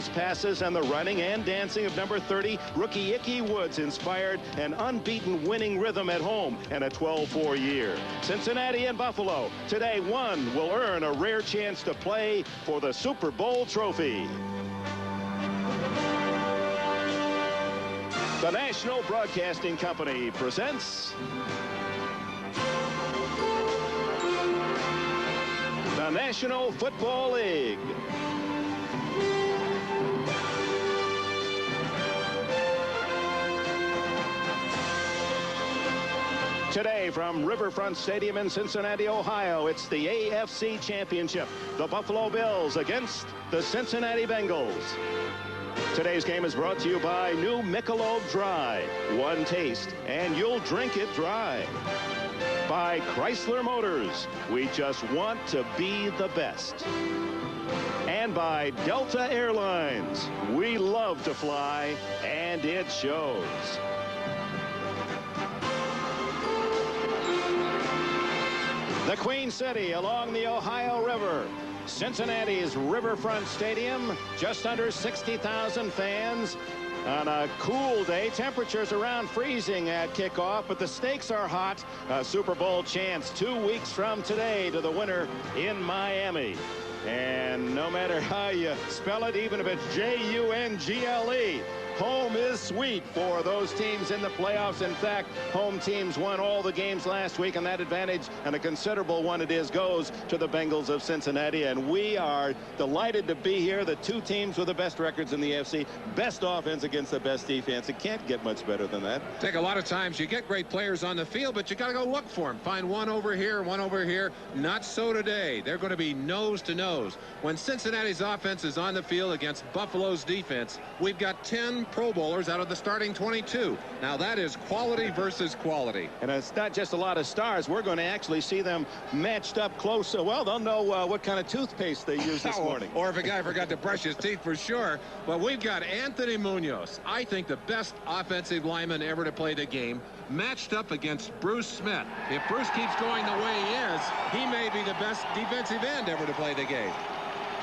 runs, passes, and the running and dancing of number 30, rookie Ickey Woods, inspired an unbeaten winning rhythm at home and a 12-4 year. Cincinnati and Buffalo. Today, one will earn a rare chance to play for the Super Bowl trophy. The National Broadcasting Company presents the National Football League. Today from Riverfront Stadium in Cincinnati, Ohio, it's the AFC Championship. The Buffalo Bills against the Cincinnati Bengals. Today's game is brought to you by new Michelob Dry. One taste, and you'll drink it dry. By Chrysler Motors. We just want to be the best. And by Delta Airlines. We love to fly, and it shows. The Queen City along the Ohio River. Cincinnati's Riverfront Stadium, just under 60,000 fans on a cool day. Temperatures around freezing at kickoff, but the stakes are hot. A Super Bowl chance 2 weeks from today to the winner in Miami. And no matter how you spell it, even if it's Jungle, home is sweet for those teams in the playoffs. In fact, home teams won all the games last week, and that advantage, and a considerable one it is, goes to the Bengals of Cincinnati. And we are delighted to be here. The two teams with the best records in the AFC, best offense against the best defense. It can't get much better than that. Take a lot of times you get great players on the field, but you got to go look for them. Find one over here, one over here. Not so today. They're going to be nose to nose. When Cincinnati's offense is on the field against Buffalo's defense, we've got 10 Pro Bowlers out of the starting 22. Now that is quality versus quality. And it's not just a lot of stars. We're going to actually see them matched up close. Well, they'll know what kind of toothpaste they used this morning. Or if a guy forgot to brush his teeth, for sure. But we've got Anthony Munoz, I think the best offensive lineman ever to play the game, matched up against Bruce Smith. If Bruce keeps going the way he is, he may be the best defensive end ever to play the game.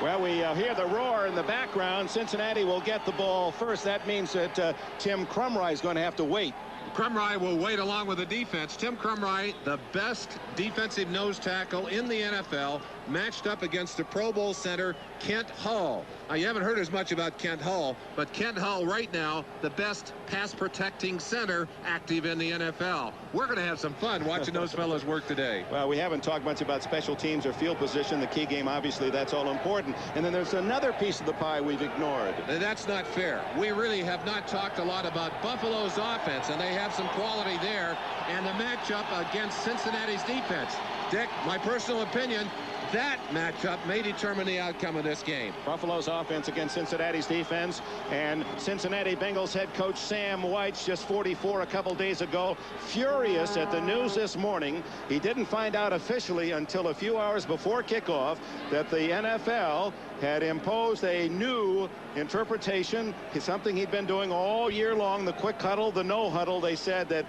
Well, we hear the roar in the background. Cincinnati will get the ball first. That means that Tim Krumrie is going to have to wait. Krumrie will wait along with the defense. Tim Krumrie, the best defensive nose tackle in the NFL, matched up against the Pro Bowl center, Kent Hull. Now, you haven't heard as much about Kent Hull, but Kent Hull right now, the best pass-protecting center active in the NFL. We're going to have some fun watching those fellows work today. Well, we haven't talked much about special teams or field position. The key game, obviously, that's all important. And then there's another piece of the pie we've ignored. That's not fair. We really have not talked a lot about Buffalo's offense, and they have some quality there, and the matchup against Cincinnati's defense. Dick, my personal opinion, that matchup may determine the outcome of this game. Buffalo's offense against Cincinnati's defense, and Cincinnati Bengals head coach Sam White, just 44 a couple days ago, furious at the news this morning. He didn't find out officially until a few hours before kickoff that the NFL had imposed a new interpretation, something he'd been doing all year long, the quick huddle, the no huddle. They said that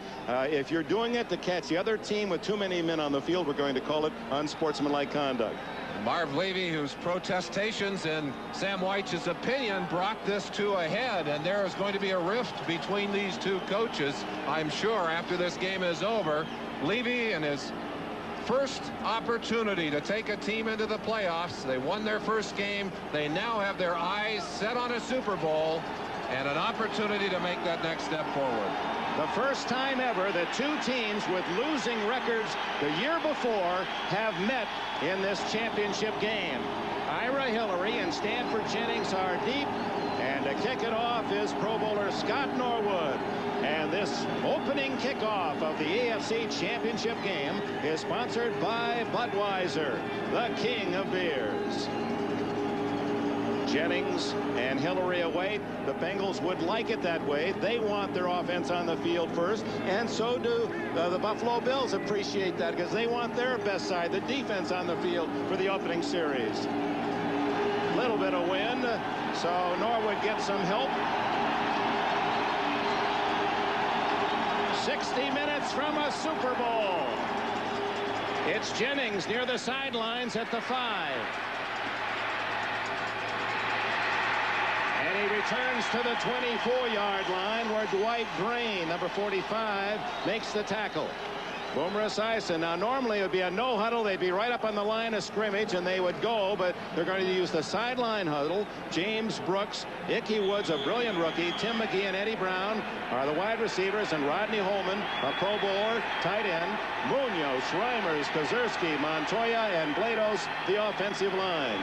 if you're doing it to catch the other team with too many men on the field, we're going to call it unsportsmanlike conduct. Marv Levy, whose protestations in Sam White's opinion brought this to a head, and there is going to be a rift between these two coaches, I'm sure, after this game is over. Levy and his first opportunity to take a team into the playoffs. They won their first game. They now have their eyes set on a Super Bowl and an opportunity to make that next step forward. The first time ever that two teams with losing records the year before have met in this championship game. Ira Hillary and Stanford Jennings are deep, and to kick it off is Pro Bowler Scott Norwood. And this opening kickoff of the AFC Championship Game is sponsored by Budweiser, the king of beers. Jennings and Hillary away. The Bengals would like it that way. They want their offense on the field first, and so do the Buffalo Bills appreciate that because they want their best side, the defense, on the field for the opening series. Little bit of wind, so Norwood gets some help. 60 minutes from a Super Bowl. It's Jennings near the sidelines at the 5. returns to the 24-yard line where Dwight Drain, number 45, makes the tackle. Boomer Esiason. Now normally it would be a no huddle. They'd be right up on the line of scrimmage and they would go, but they're going to use the sideline huddle. James Brooks, Ickey Woods, a brilliant rookie, Tim McGee and Eddie Brown are the wide receivers, and Rodney Holman, a Pro Bowler, tight end, Munoz, Reimers, Kozerski, Montoya, and Blados, the offensive line.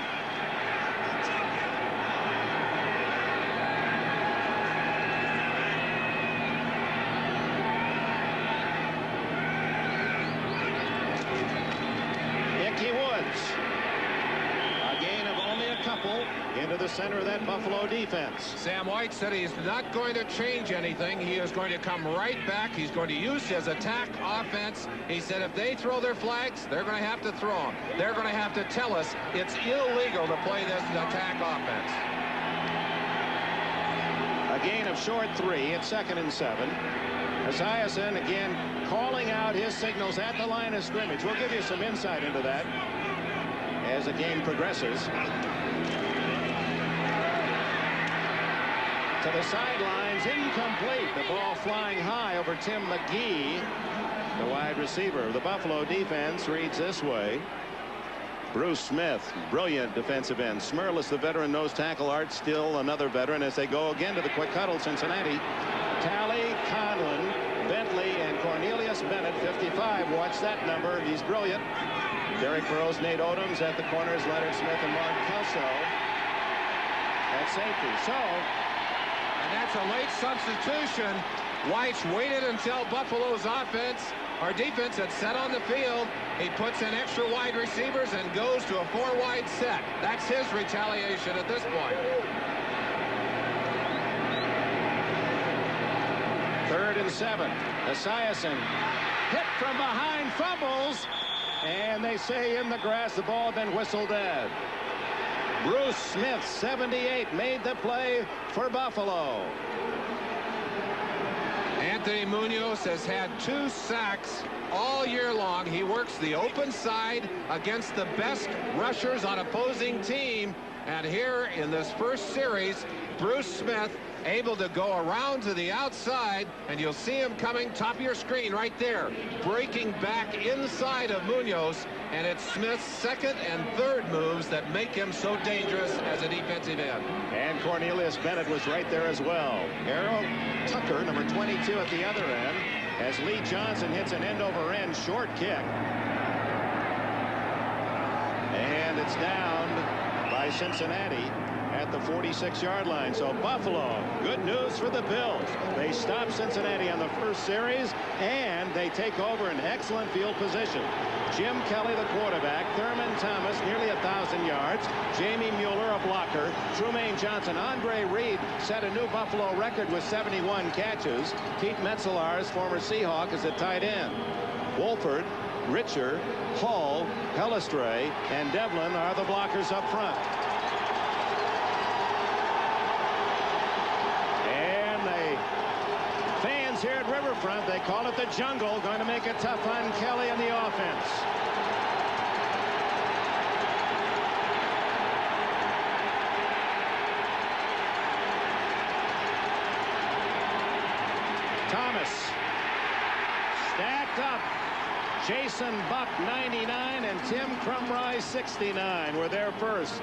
Into the center of that Buffalo defense. Sam White said he's not going to change anything. He is going to come right back. He's going to use his attack offense. He said if they throw their flags, they're going to have to throw them. They're going to have to tell us it's illegal to play this attack offense. A gain of short 3. It's 2nd and 7. Esiason again calling out his signals at the line of scrimmage. We'll give you some insight into that as the game progresses. To the sidelines, incomplete. The ball flying high over Tim McGee, the wide receiver. The Buffalo defense reads this way. Bruce Smith, brilliant defensive end. Smirlis, the veteran nose tackle. Art Still, another veteran, as they go again to the quick huddle. Cincinnati. Talley, Conlon, Bentley, and Cornelius Bennett, 55. Watch that number. He's brilliant. Derek Burrows, Nate Odoms at the corners. Leonard Smith and Mark Kelso at safety. And that's a late substitution. White's waited until Buffalo's defense had set on the field. He puts in extra wide receivers and goes to a 4-wide set. That's his retaliation at this point. 3rd and 7. Esiason hit from behind, fumbles, and they say in the grass. The ball had been whistled dead. Bruce Smith, 78, made the play for Buffalo. Anthony Munoz has had 2 sacks all year long. He works the open side against the best rushers on opposing team. And here in this first series, Bruce Smith able to go around to the outside, and you'll see him coming top of your screen right there, breaking back inside of Munoz. And it's Smith's 2nd and 3rd moves that make him so dangerous as a defensive end. And Cornelius Bennett was right there as well. Errol Tucker, number 22 at the other end, as Lee Johnson hits an end-over-end short kick. And it's down by Cincinnati at the 46-yard line. So Buffalo, good news for the Bills. They stop Cincinnati on the first series, and they take over in excellent field position. Jim Kelly, the quarterback. Thurman Thomas, nearly 1,000 yards. Jamie Mueller, a blocker. Trumaine Johnson. Andre Reed set a new Buffalo record with 71 catches. Pete Metzelaars, former Seahawk, is a tight end. Wolford, Richer, Hall, Hellestrae, and Devlin are the blockers up front. And the fans here at Riverfront, they call it the jungle, going to make it tough on Kelly and the offense. Thomas stacked up. Jason Buck 99 and Tim Crumry 69 were there first.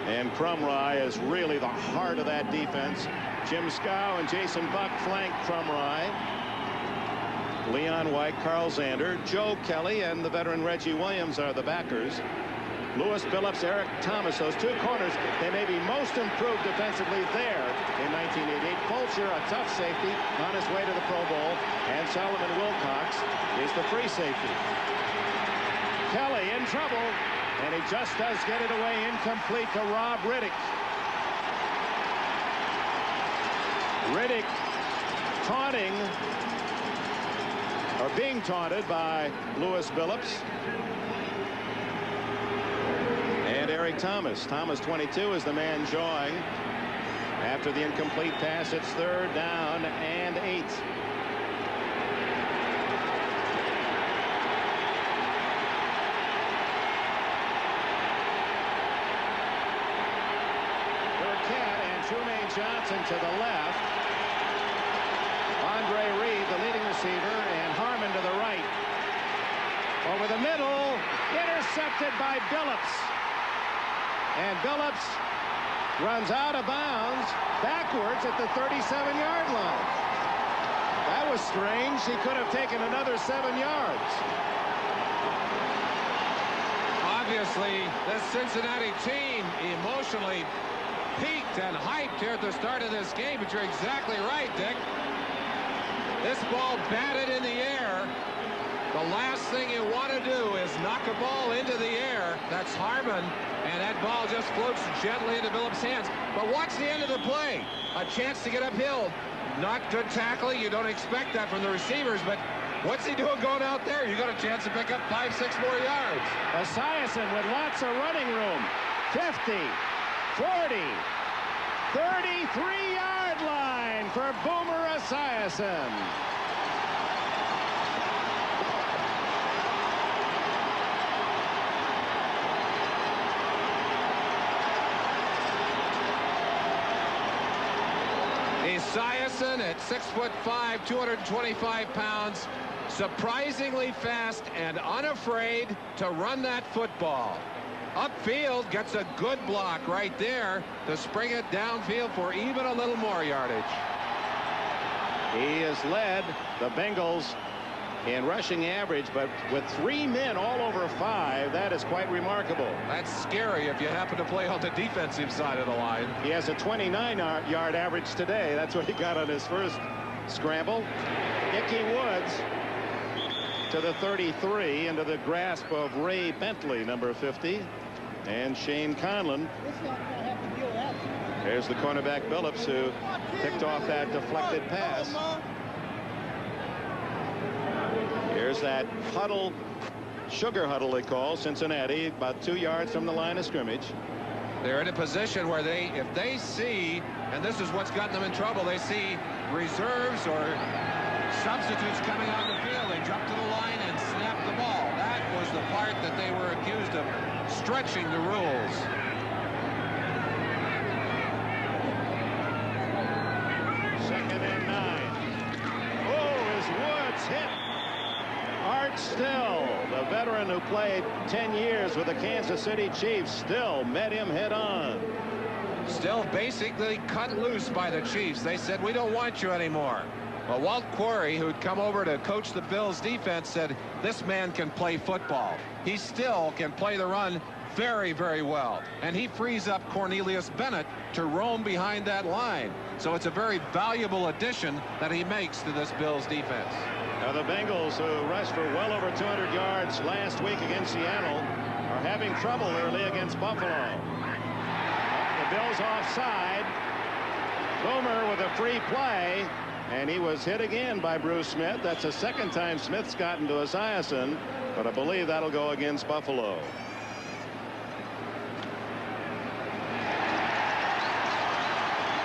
And Crumry is really the heart of that defense. Jim Scow and Jason Buck flank Crumry. Leon White, Carl Zander, Joe Kelly, and the veteran Reggie Williams are the backers. Lewis Phillips, Eric Thomas, those two corners, they may be most improved defensively there in 1988. Fulcher, a tough safety, on his way to the Pro Bowl, and Solomon Wilcox is the free safety. Kelly in trouble, and he just does get it away, incomplete to Rob Riddick. Riddick taunting, or being taunted by Lewis Phillips. And Eric Thomas. Thomas, 22, is the man jawing. After the incomplete pass, it's 3rd down and 8. Marquette and Trumaine Johnson to the left. Andre Reed, the leading receiver, and Harmon to the right. Over the middle, intercepted by Billups. And Billups runs out of bounds backwards at the 37-yard line. That was strange. He could have taken another 7 yards. Obviously, this Cincinnati team emotionally peaked and hyped here at the start of this game, but you're exactly right, Dick. This ball batted in the air. The last thing you want to do is knock a ball into the air. That's Harmon, and that ball just floats gently into Billups' hands. But watch the end of the play. A chance to get uphill. Not good tackling. You don't expect that from the receivers, but what's he doing going out there? You got a chance to pick up 5-6 more yards. Esiason with lots of running room. 50, 40, 33-yard line for Boomer Esiason. Esiason at 6'5", 225 pounds, surprisingly fast and unafraid to run that football. Upfield, gets a good block right there to spring it downfield for even a little more yardage. He has led the Bengals in rushing average, but with 3 men all over 5, that is quite remarkable. That's scary if you happen to play on the defensive side of the line. He has a 29-yard average today. That's what he got on his first scramble. Ickey Woods to the 33, into the grasp of Ray Bentley, number 50, and Shane Conlon. There's the cornerback Billups, who picked off that deflected pass. Here's that huddle, sugar huddle they call Cincinnati, about 2 yards from the line of scrimmage. They're in a position where if they see, and this is what's gotten them in trouble, they see reserves or substitutes coming on the field, they jump to the line and snap the ball. That was the part that they were accused of stretching the rules. Second and 9. Oh, is Woods hit? Art Still, the veteran who played 10 years with the Kansas City Chiefs, Still met him head on. Still basically cut loose by the Chiefs. They said, we don't want you anymore. Well, Walt Quarry, who'd come over to coach the Bills defense, said this man can play football. He still can play the run very, very well. And he frees up Cornelius Bennett to roam behind that line. So it's a very valuable addition that he makes to this Bills defense. Now the Bengals, who rushed for well over 200 yards last week against Seattle, are having trouble early against Buffalo. The Bills offside. Boomer with a free play, and he was hit again by Bruce Smith. That's the second time Smith's gotten to Esiason, but I believe that'll go against Buffalo.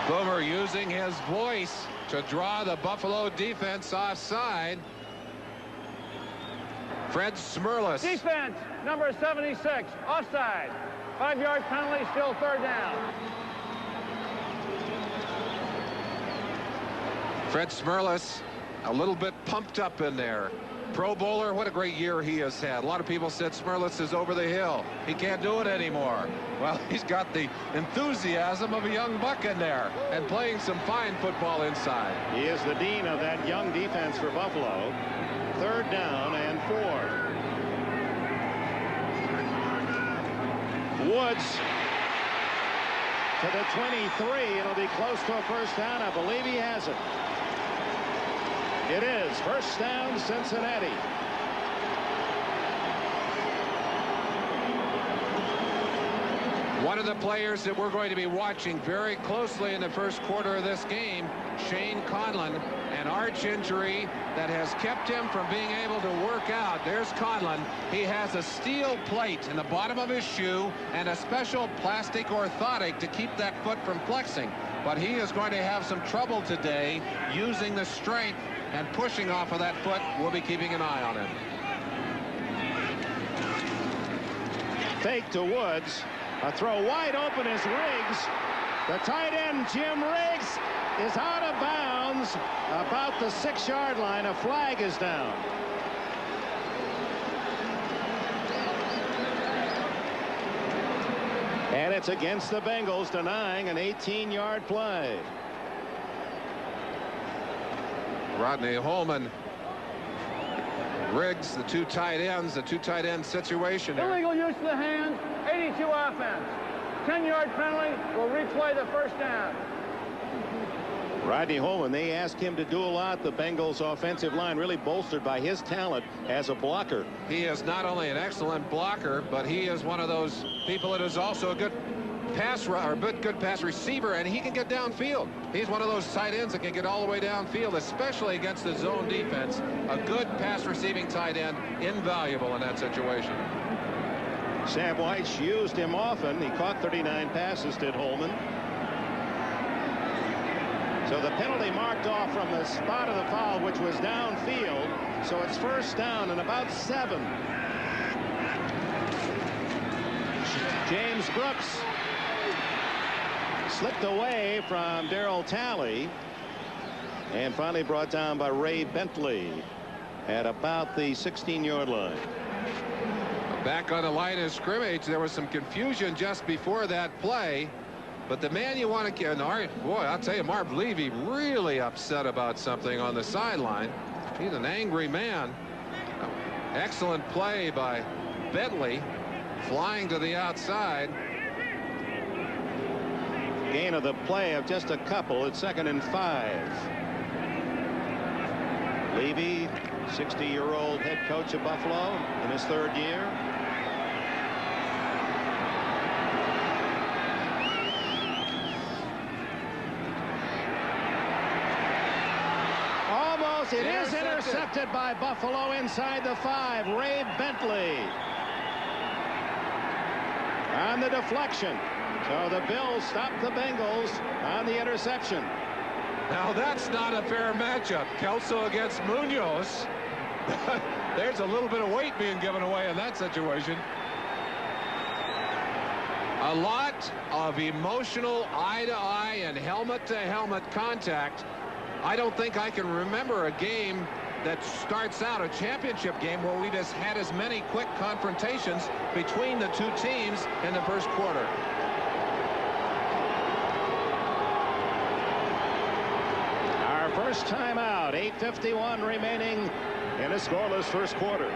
Boomer using his voice to draw the Buffalo defense offside. Fred Smerlas. Defense, number 76, offside. 5-yard penalty, still third down. Fred Smerlas, a little bit pumped up in there. Pro Bowler, what a great year he has had. A lot of people said Smerlas is over the hill. He can't do it anymore. Well, he's got the enthusiasm of a young buck in there and playing some fine football inside. He is the dean of that young defense for Buffalo. Third down and 4. Woods to the 23. It'll be close to a first down. I believe he has it. It is first down, Cincinnati. One of the players that we're going to be watching very closely in the first quarter of this game, Shane Conlon, an arch injury that has kept him from being able to work out. There's Conlon. He has a steel plate in the bottom of his shoe and a special plastic orthotic to keep that foot from flexing. But he is going to have some trouble today using the strength and pushing off of that foot. We'll be keeping an eye on him. Fake to Woods. A throw wide open is Riggs. The tight end, Jim Riggs, is out of bounds about the 6-yard line. A flag is down. And it's against the Bengals, denying an 18-yard play. Rodney Holman, Riggs, the two tight ends, the two tight end situation there. Illegal use of the hands, 82 offense. 10-yard penalty will replay the first down. Rodney Holman, they asked him to do a lot. The Bengals offensive line really bolstered by his talent as a blocker. He is not only an excellent blocker, but he is one of those people that is also a good pass receiver, and he can get downfield. He's one of those tight ends that can get all the way downfield, especially against the zone defense. A good pass receiving tight end, invaluable in that situation. Sam White used him often. He caught 39 passes, did Holman. So the penalty marked off from the spot of the foul, which was downfield. So it's first down and about 7. James Brooks slipped away from Darryl Talley and finally brought down by Ray Bentley at about the 16-yard line. Back on the line of scrimmage, there was some confusion just before that play. But the man you want to get, boy, I'll tell you, Marv Levy really upset about something on the sideline. He's an angry man. Excellent play by Bentley, flying to the outside. Gain of the play of just a couple. It's 2nd and 5. Levy, 60-year-old head coach of Buffalo in his 3rd year. It is intercepted by Buffalo inside the 5. Ray Bentley on the deflection. So the Bills stop the Bengals on the interception. Now that's not a fair matchup. Kelso against Munoz. There's a little bit of weight being given away in that situation. A lot of emotional eye-to-eye and helmet-to-helmet contact. I don't think I can remember a game that starts out a championship game where we just had as many quick confrontations between the two teams in the first quarter. Our first timeout, 8:51 remaining in a scoreless first quarter.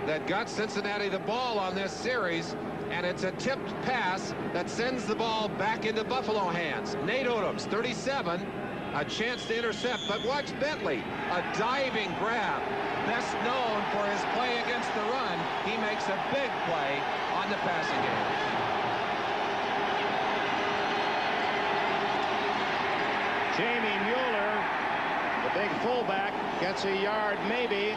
That got Cincinnati the ball on this series, and it's a tipped pass that sends the ball back into Buffalo hands. Nate Odoms, 37, a chance to intercept, but watch Bentley, a diving grab. Best known for his play against the run, he makes a big play on the passing game. Jamie Mueller, the big fullback, gets a yard maybe.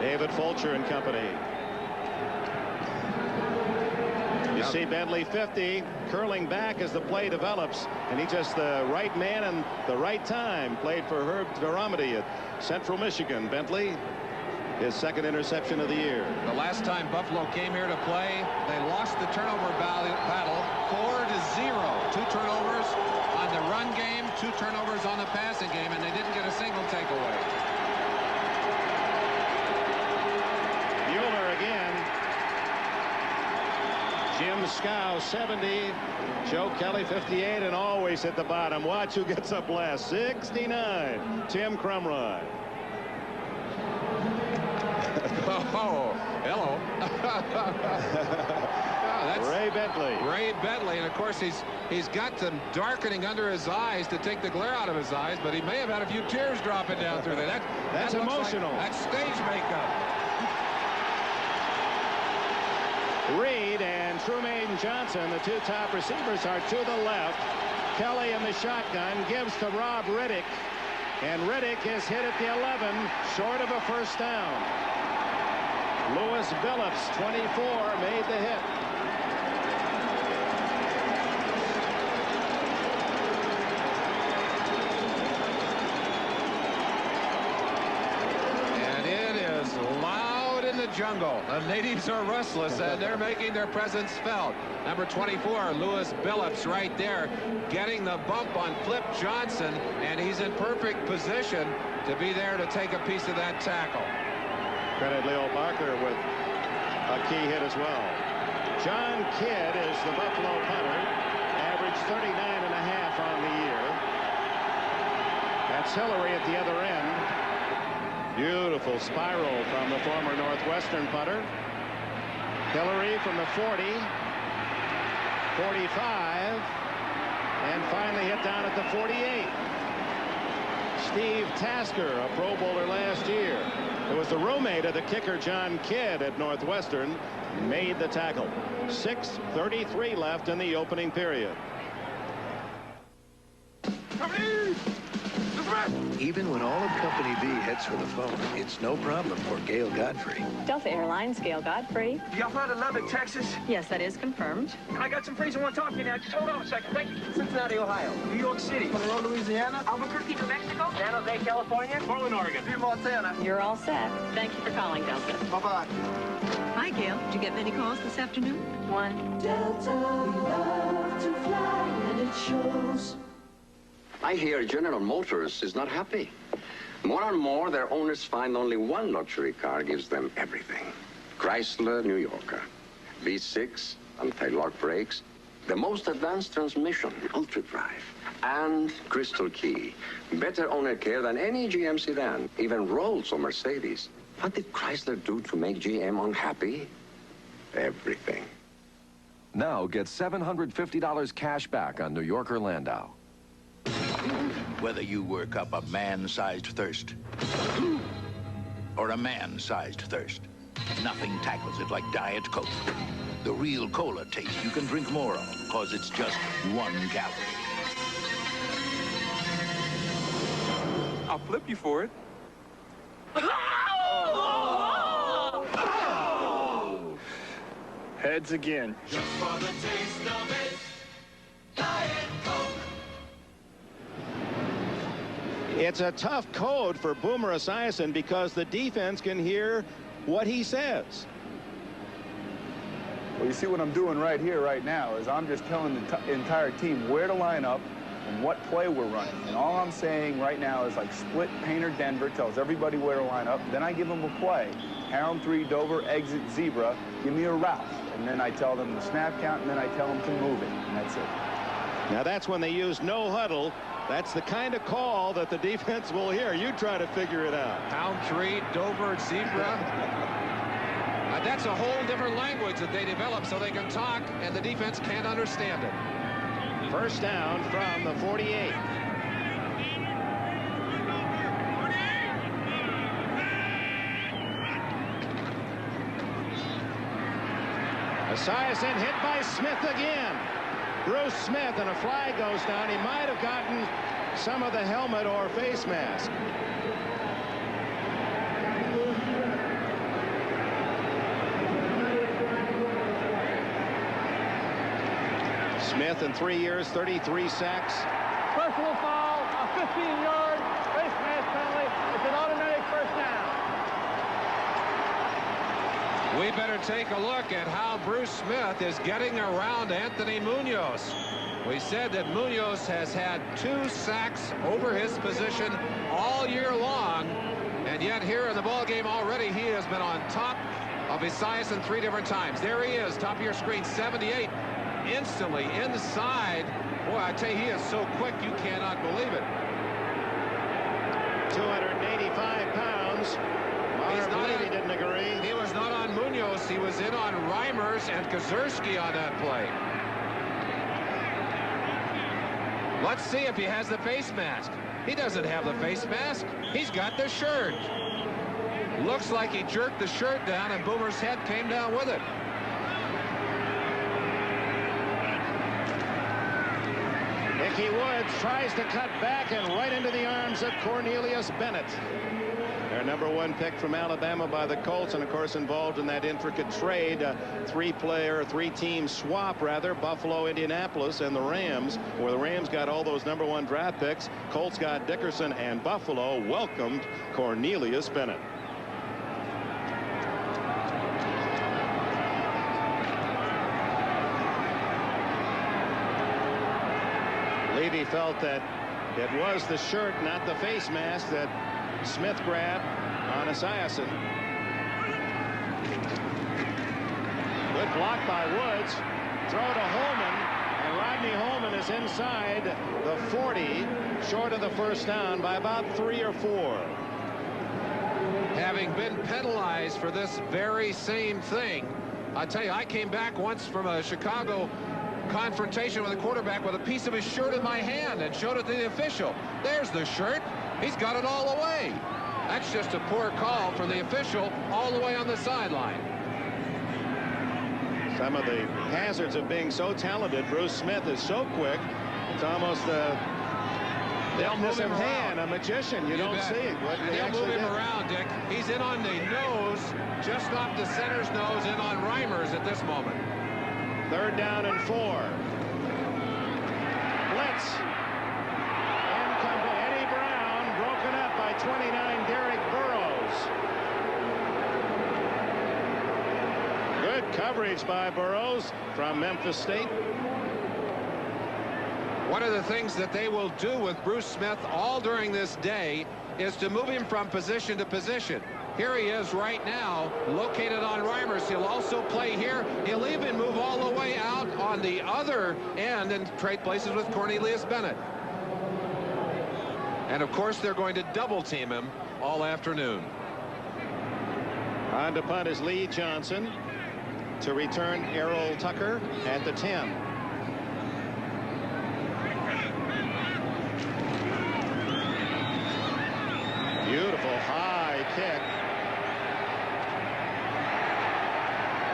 David Fulcher and company. You see Bentley 50 curling back as the play develops, and he just the right man and the right time. Played for Herb Garamity at Central Michigan. Bentley, his 2nd interception of the year. The last time Buffalo came here to play, they lost the turnover battle 4-0. 2 turnovers on the run game, 2 turnovers on the passing game, and they didn't get a single takeaway. Mueller again. Jim Scow 70, Joe Kelly 58, and always at the bottom. Watch who gets up last. 69, Tim Crumrod. Oh, hello. That's Ray Bentley. Ray Bentley, and of course he's got some darkening under his eyes to take the glare out of his eyes, but he may have had a few tears dropping down through there. That's emotional. That's stage makeup. Reed and Trumaine Johnson, the 2 top receivers, are to the left. Kelly in the shotgun gives to Rob Riddick, and Riddick is hit at the 11, short of a first down. Lewis Billups, 24, made the hit. And it is loud in the jungle. The natives are restless, and they're making their presence felt. Number 24, Lewis Billups, right there, getting the bump on Flip Johnson, and he's in perfect position to be there to take a piece of that tackle. Credit Leo Barker with a key hit as well. John Kidd is the Buffalo punter. Averaged 39.5 on the year. That's Hillary at the other end. Beautiful spiral from the former Northwestern punter. Hillary from the 40, 45, and finally hit down at the 48. Steve Tasker, a Pro Bowler last year. It was the roommate of the kicker John Kidd at Northwestern, made the tackle. 6:33 left in the opening period. Even when all of Company B heads for the phone, it's no problem for Gail Godfrey. Delta Airlines, Gail Godfrey. Y'all fly to Lubbock, Texas? Yes, that is confirmed. I got some friends who want to talk to you now. Just hold on a second. Thank you. Cincinnati, Ohio. New York City. Monroe, Louisiana. Albuquerque, New Mexico. San Jose, California. Portland, Oregon. Montana. You're all set. Thank you for calling, Delta. Bye-bye. Hi, Gail. Did you get many calls this afternoon? One. Delta, we love to fly, and it shows. I hear General Motors is not happy. More and more, their owners find only one luxury car gives them everything. Chrysler New Yorker. V6, anti-lock brakes, the most advanced transmission, Ultra Drive, and Crystal Key. Better owner care than any GM sedan, even Rolls or Mercedes. What did Chrysler do to make GM unhappy? Everything. Now get $750 cash back on New Yorker Landau. Whether you work up a man-sized thirst or a man-sized thirst, nothing tackles it like Diet Coke. The real cola taste you can drink more of because it's just 1 calorie. I'll flip you for it. Heads again. Just for the taste of it, Diet Coke. It's a tough code for Boomer Esiason because the defense can hear what he says. Well, you see what I'm doing right here, right now, is I'm just telling the entire team where to line up and what play we're running. And all I'm saying right now is like split painter Denver tells everybody where to line up. Then I give them a play. Hound 3, Dover, exit, zebra. Give me a route. And then I tell them the snap count, and then I tell them to move it. And that's it. Now that's when they use no huddle. That's the kind of call that the defense will hear. You try to figure it out. Hound 3, Dover, zebra. That's a whole different language that they develop so they can talk, and the defense can't understand it. First down from the 48. Esiason hit by Smith again. Bruce Smith, and a flag goes down. He might have gotten some of the helmet or face mask. Smith in 3 years, 33 sacks. Personal foul, a 15-yard face mask penalty. It's an automatic first down. We better take a look at how Bruce Smith is getting around Anthony Munoz. We said that Munoz has had 2 sacks over his position all year long, and yet here in the ball game already he has been on top of Esiason 3 different times. There he is, top of your screen, 78, instantly inside. Boy, I tell you, he is so quick you cannot believe it. 285 pounds. He didn't agree. He was not on Munoz. He was in on Reimers and Kazurski on that play. Let's see if he has the face mask. He doesn't have the face mask. He's got the shirt. Looks like he jerked the shirt down and Boomer's head came down with it. Mickey Woods tries to cut back and right into the arms of Cornelius Bennett. Their #1 pick from Alabama by the Colts, and of course involved in that intricate trade, three-team swap rather, Buffalo, Indianapolis, and the Rams, where the Rams got all those #1 draft picks. Colts got Dickerson, and Buffalo welcomed Cornelius Bennett. Levy felt that it was the shirt, not the face mask, that Smith grabbed on Esiason. Good block by Woods. Throw to Holman, and Rodney Holman is inside the 40, short of the first down by about 3 or 4. Having been penalized for this very same thing, I tell you, I came back once from a Chicago confrontation with a quarterback with a piece of his shirt in my hand and showed it to the official. There's the shirt. He's got it all the way. That's just a poor call from the official all the way on the sideline. Some of the hazards of being so talented. Bruce Smith is so quick. It's almost a deftness of hand, a magician. You don't see it. And they'll move him around, Dick. He's in on the nose, just off the center's nose, in on Reimers at this moment. 3rd down and 4. Blitz. Incomplete. Eddie Brown broken up by 29, Derek Burrows. Good coverage by Burrows from Memphis State. One of the things that they will do with Bruce Smith all during this day is to move him from position to position. Here he is right now, located on Reimers. He'll also play here. He'll even move all the way out on the other end and trade places with Cornelius Bennett. And of course, they're going to double team him all afternoon. On to punt is Lee Johnson. To return, Errol Tucker at the 10. Beautiful high kick.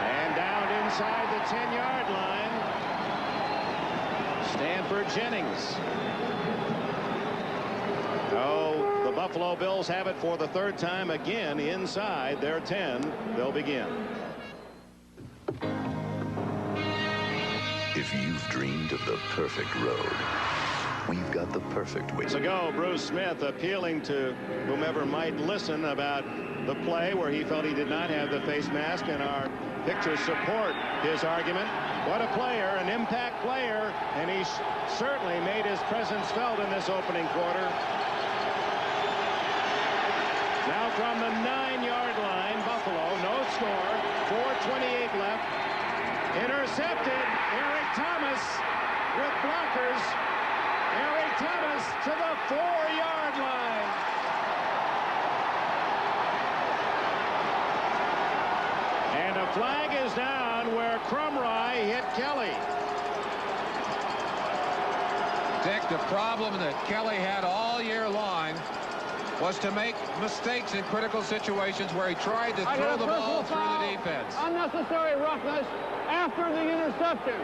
And down inside the 10-yard line. Stanford Jennings. Oh, the Buffalo Bills have it for the 3rd time again inside their 10. They'll begin. If you've dreamed of the perfect road, we've got the perfect way. To go, Bruce Smith appealing to whomever might listen about the play where he felt he did not have the face mask, and our pictures support his argument. What a player, an impact player, and he certainly made his presence felt in this opening quarter. Now from the 9-yard line, Buffalo, no score, 4:28 left. Intercepted, Eric Thomas with blockers. Eric Thomas to the 4-yard line. And a flag is down where Crumry hit Kelly. Dick, the problem that Kelly had all year long was to make mistakes in critical situations where he tried to throw the ball through the defense. Unnecessary roughness after the interception.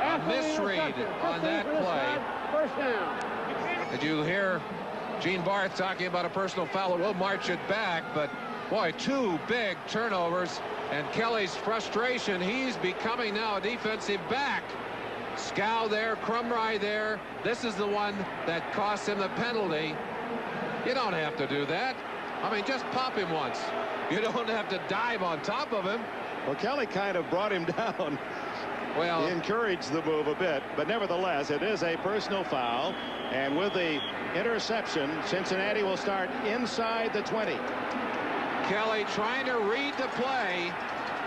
A misread on that play. First down. Did you hear Gene Barth talking about a personal foul? We'll march it back, but boy, 2 big turnovers, and Kelly's frustration. He's becoming now a defensive back. Scow there, Crumry there. This is the one that cost him the penalty. You don't have to do that. I mean, just pop him once. You don't have to dive on top of him. Well, Kelly kind of brought him down. Well, he encouraged the move a bit, but nevertheless, it is a personal foul. And with the interception, Cincinnati will start inside the 20. Kelly trying to read the play,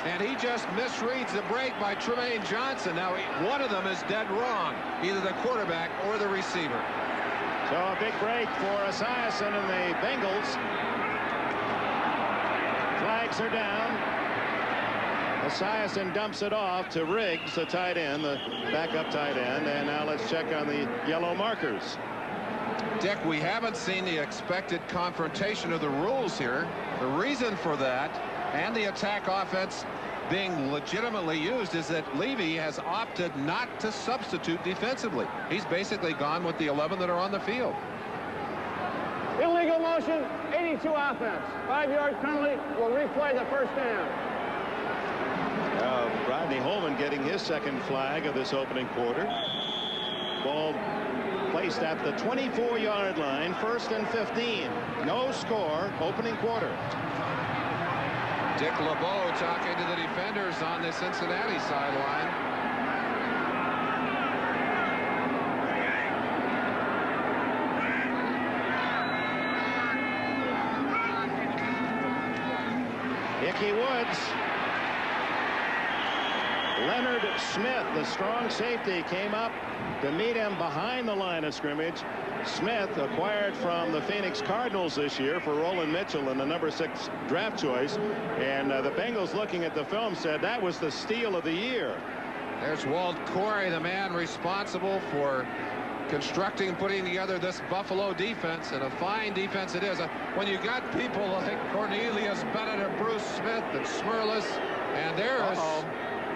and he just misreads the break by Tremaine Johnson. Now, one of them is dead wrong, either the quarterback or the receiver. So a big break for Esiason and the Bengals. Flags are down. Esiason dumps it off to Riggs, the tight end, the backup tight end. And now let's check on the yellow markers. Dick, we haven't seen the expected confrontation of the rules here. The reason for that and the attack offense being legitimately used is that Levy has opted not to substitute defensively. He's basically gone with the 11 that are on the field. Illegal motion, 82 offense. 5-yard penalty. Will replay the first down. Rodney Holman getting his second flag of this opening quarter. Ball placed at the 24-yard line, 1st and 15. No score, opening quarter. Dick LeBeau talking to the defenders on the Cincinnati sideline. Ickey Woods. Leonard Smith, the strong safety, came up to meet him behind the line of scrimmage. Smith, acquired from the Phoenix Cardinals this year for Roland Mitchell in the #6 draft choice. And the Bengals, looking at the film, said that was the steal of the year. There's Walt Corey, the man responsible for constructing and putting together this Buffalo defense, and a fine defense it is. When you got people like Cornelius Bennett and Bruce Smith and Smirlis, and there's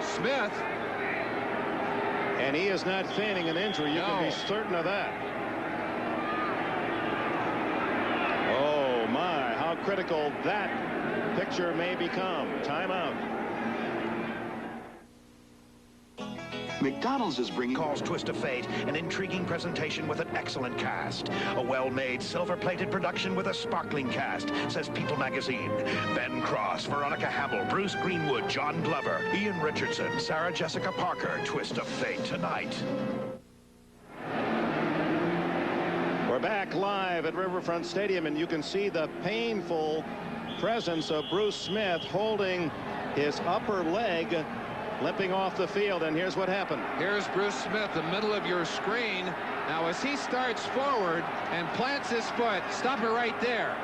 Smith. And he is not feigning an injury. You can be certain of that. Oh, my, how critical that picture may become. Timeout. McDonald's is bringing Calls Twist of Fate, an intriguing presentation with an excellent cast. A well-made, silver-plated production with a sparkling cast, says People magazine. Ben Cross, Veronica Hamill, Bruce Greenwood, John Glover, Ian Richardson, Sarah Jessica Parker. Twist of Fate tonight. We're back live at Riverfront Stadium, and you can see the painful presence of Bruce Smith holding his upper leg, limping off the field. And here's what happened. Here's Bruce Smith, the middle of your screen. Now, as he starts forward and plants his foot, stop it right there.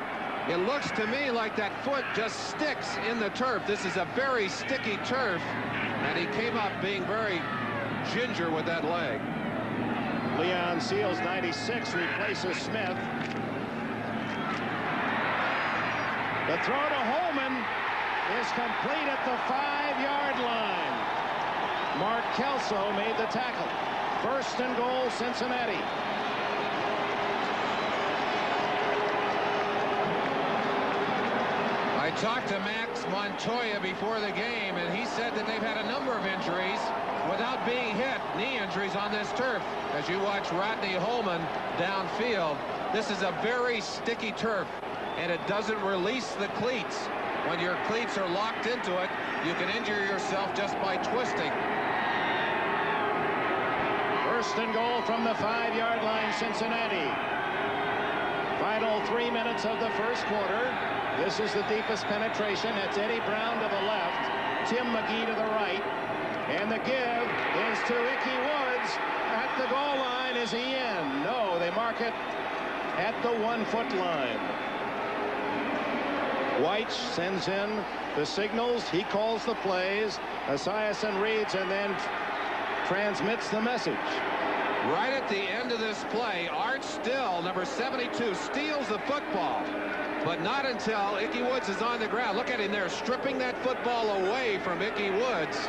It looks to me like that foot just sticks in the turf. This is a very sticky turf, and he came up being very ginger with that leg. Leon Seals, 96, replaces Smith. The throw to Holman is complete at the 5-yard line. Mark Kelso made the tackle. 1st and goal, Cincinnati. I talked to Max Montoya before the game, and he said that they've had a number of injuries without being hit, knee injuries on this turf. As you watch Rodney Holman downfield, this is a very sticky turf, and it doesn't release the cleats. When your cleats are locked into it, you can injure yourself just by twisting. 1st and goal from the 5-yard line, Cincinnati. Final 3 minutes of the 1st quarter. This is the deepest penetration. That's Eddie Brown to the left, Tim McGee to the right. And the give is to Ickey Woods. At the goal line. Is he in? No, they mark it at the 1-foot line. White sends in the signals. He calls the plays. Esiason reads and then transmits the message. Right at the end of this play, Art Still, number 72, steals the football. But not until Ickey Woods is on the ground. Look at him there, stripping that football away from Ickey Woods.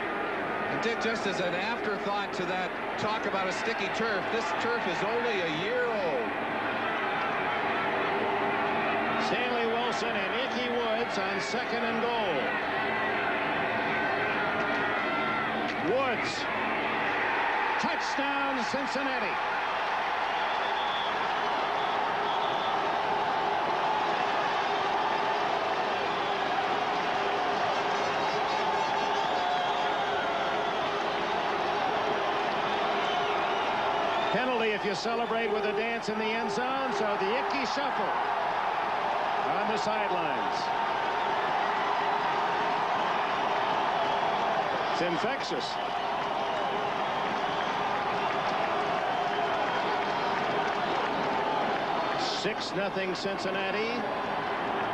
And Dick, just as an afterthought to that talk about a sticky turf, this turf is only a year old. Stanley Wilson and Ickey Woods on 2nd and goal. Woods. Touchdown, Cincinnati. Penalty if you celebrate with a dance in the end zone. So the Ickey shuffle on the sidelines. It's infectious. 6-0 Cincinnati.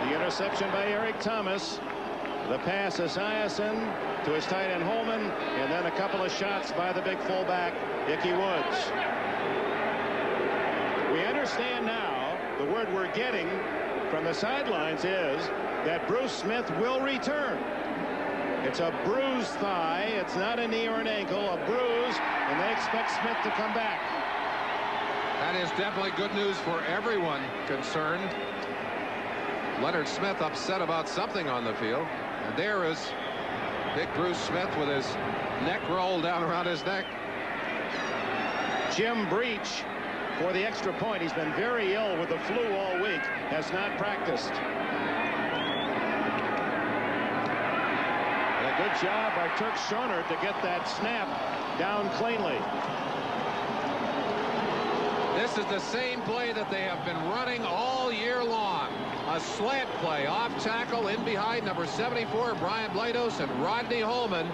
The interception by Eric Thomas. The pass Esiason to his tight end Holman, and then a couple of shots by the big fullback Ickey Woods. We understand now, the word we're getting from the sidelines is that Bruce Smith will return. It's a bruised thigh. It's not a knee or an ankle, a bruise, and they expect Smith to come back. That is definitely good news for everyone concerned. Leonard Smith upset about something on the field. And there is big Bruce Smith with his neck rolled down around his neck. Jim Breach for the extra point. He's been very ill with the flu all week. Has not practiced. And a good job by Turk Schoner to get that snap down cleanly. This is the same play that they have been running all year long. A slant play off tackle in behind number 74 Brian Blados and Rodney Holman.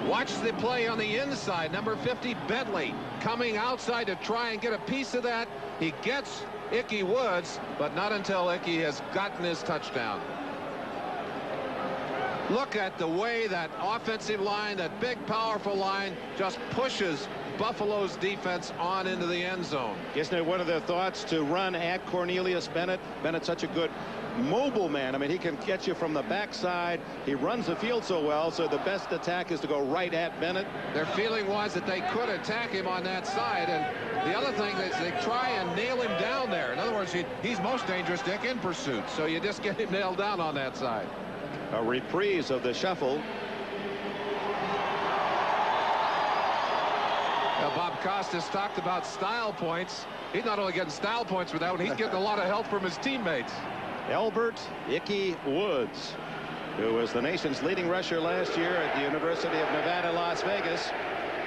Watch the play on the inside. Number 50 Bentley coming outside to try and get a piece of that. He gets Ickey Woods, but not until Ickey has gotten his touchdown. Look at the way that offensive line, that big powerful line, just pushes Buffalo's defense on into the end zone. Isn't it one of their thoughts to run at Cornelius Bennett? Bennett's such a good mobile man. I mean, he can catch you from the backside. He runs the field so well, so the best attack is to go right at Bennett. Their feeling was that they could attack him on that side, and the other thing is they try and nail him down there. In other words, he's most dangerous, Dick, in pursuit, so you just get him nailed down on that side. A reprise of the shuffle. Now, Bob Costas talked about style points. He's not only getting style points for that one, he's getting a lot of help from his teammates. Elbert Ickey Woods, who was the nation's leading rusher last year at the University of Nevada, Las Vegas.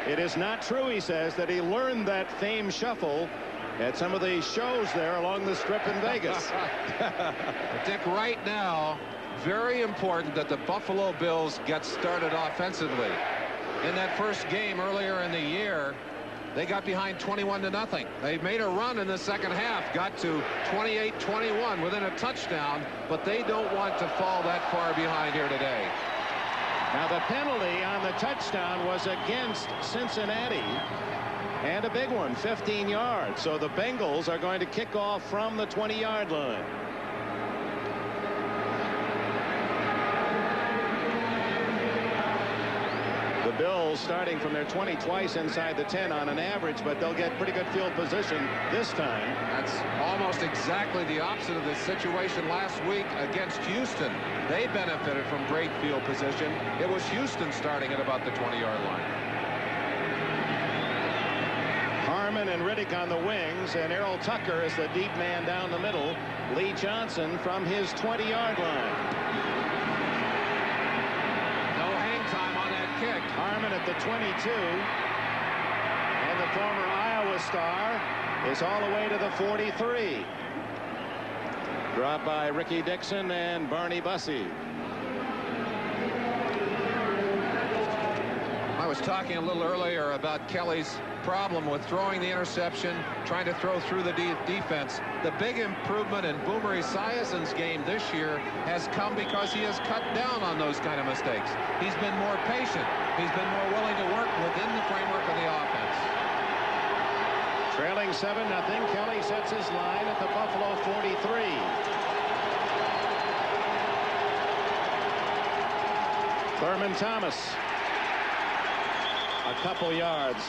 It is not true, he says, that he learned that famed shuffle at some of the shows there along the strip in Vegas. Dick, right now, very important that the Buffalo Bills get started offensively. In that first game earlier in the year, they got behind 21-0. They made a run in the second half, got to 28-21 within a touchdown, but they don't want to fall that far behind here today. Now the penalty on the touchdown was against Cincinnati, and a big one, 15 yards. So the Bengals are going to kick off from the 20-yard line. The Bills starting from their 20 twice inside the 10 on an average, but they'll get pretty good field position this time. That's almost exactly the opposite of the situation last week against Houston. They benefited from great field position. It was Houston starting at about the 20-yard line. Harmon and Riddick on the wings, and Errol Tucker is the deep man down the middle. Lee Johnson from his 20-yard line. Kick. Harmon at the 22, and the former Iowa star is all the way to the 43. Dropped by Ricky Dixon and Barney Bussey. I was talking a little earlier about Kelly's problem with throwing the interception, trying to throw through the defense. The big improvement in Boomer Esiason's game this year has come because he has cut down on those kind of mistakes. He's been more patient. He's been more willing to work within the framework of the offense. Trailing 7-0, Kelly sets his line at the Buffalo 43. Thurman Thomas. A couple yards.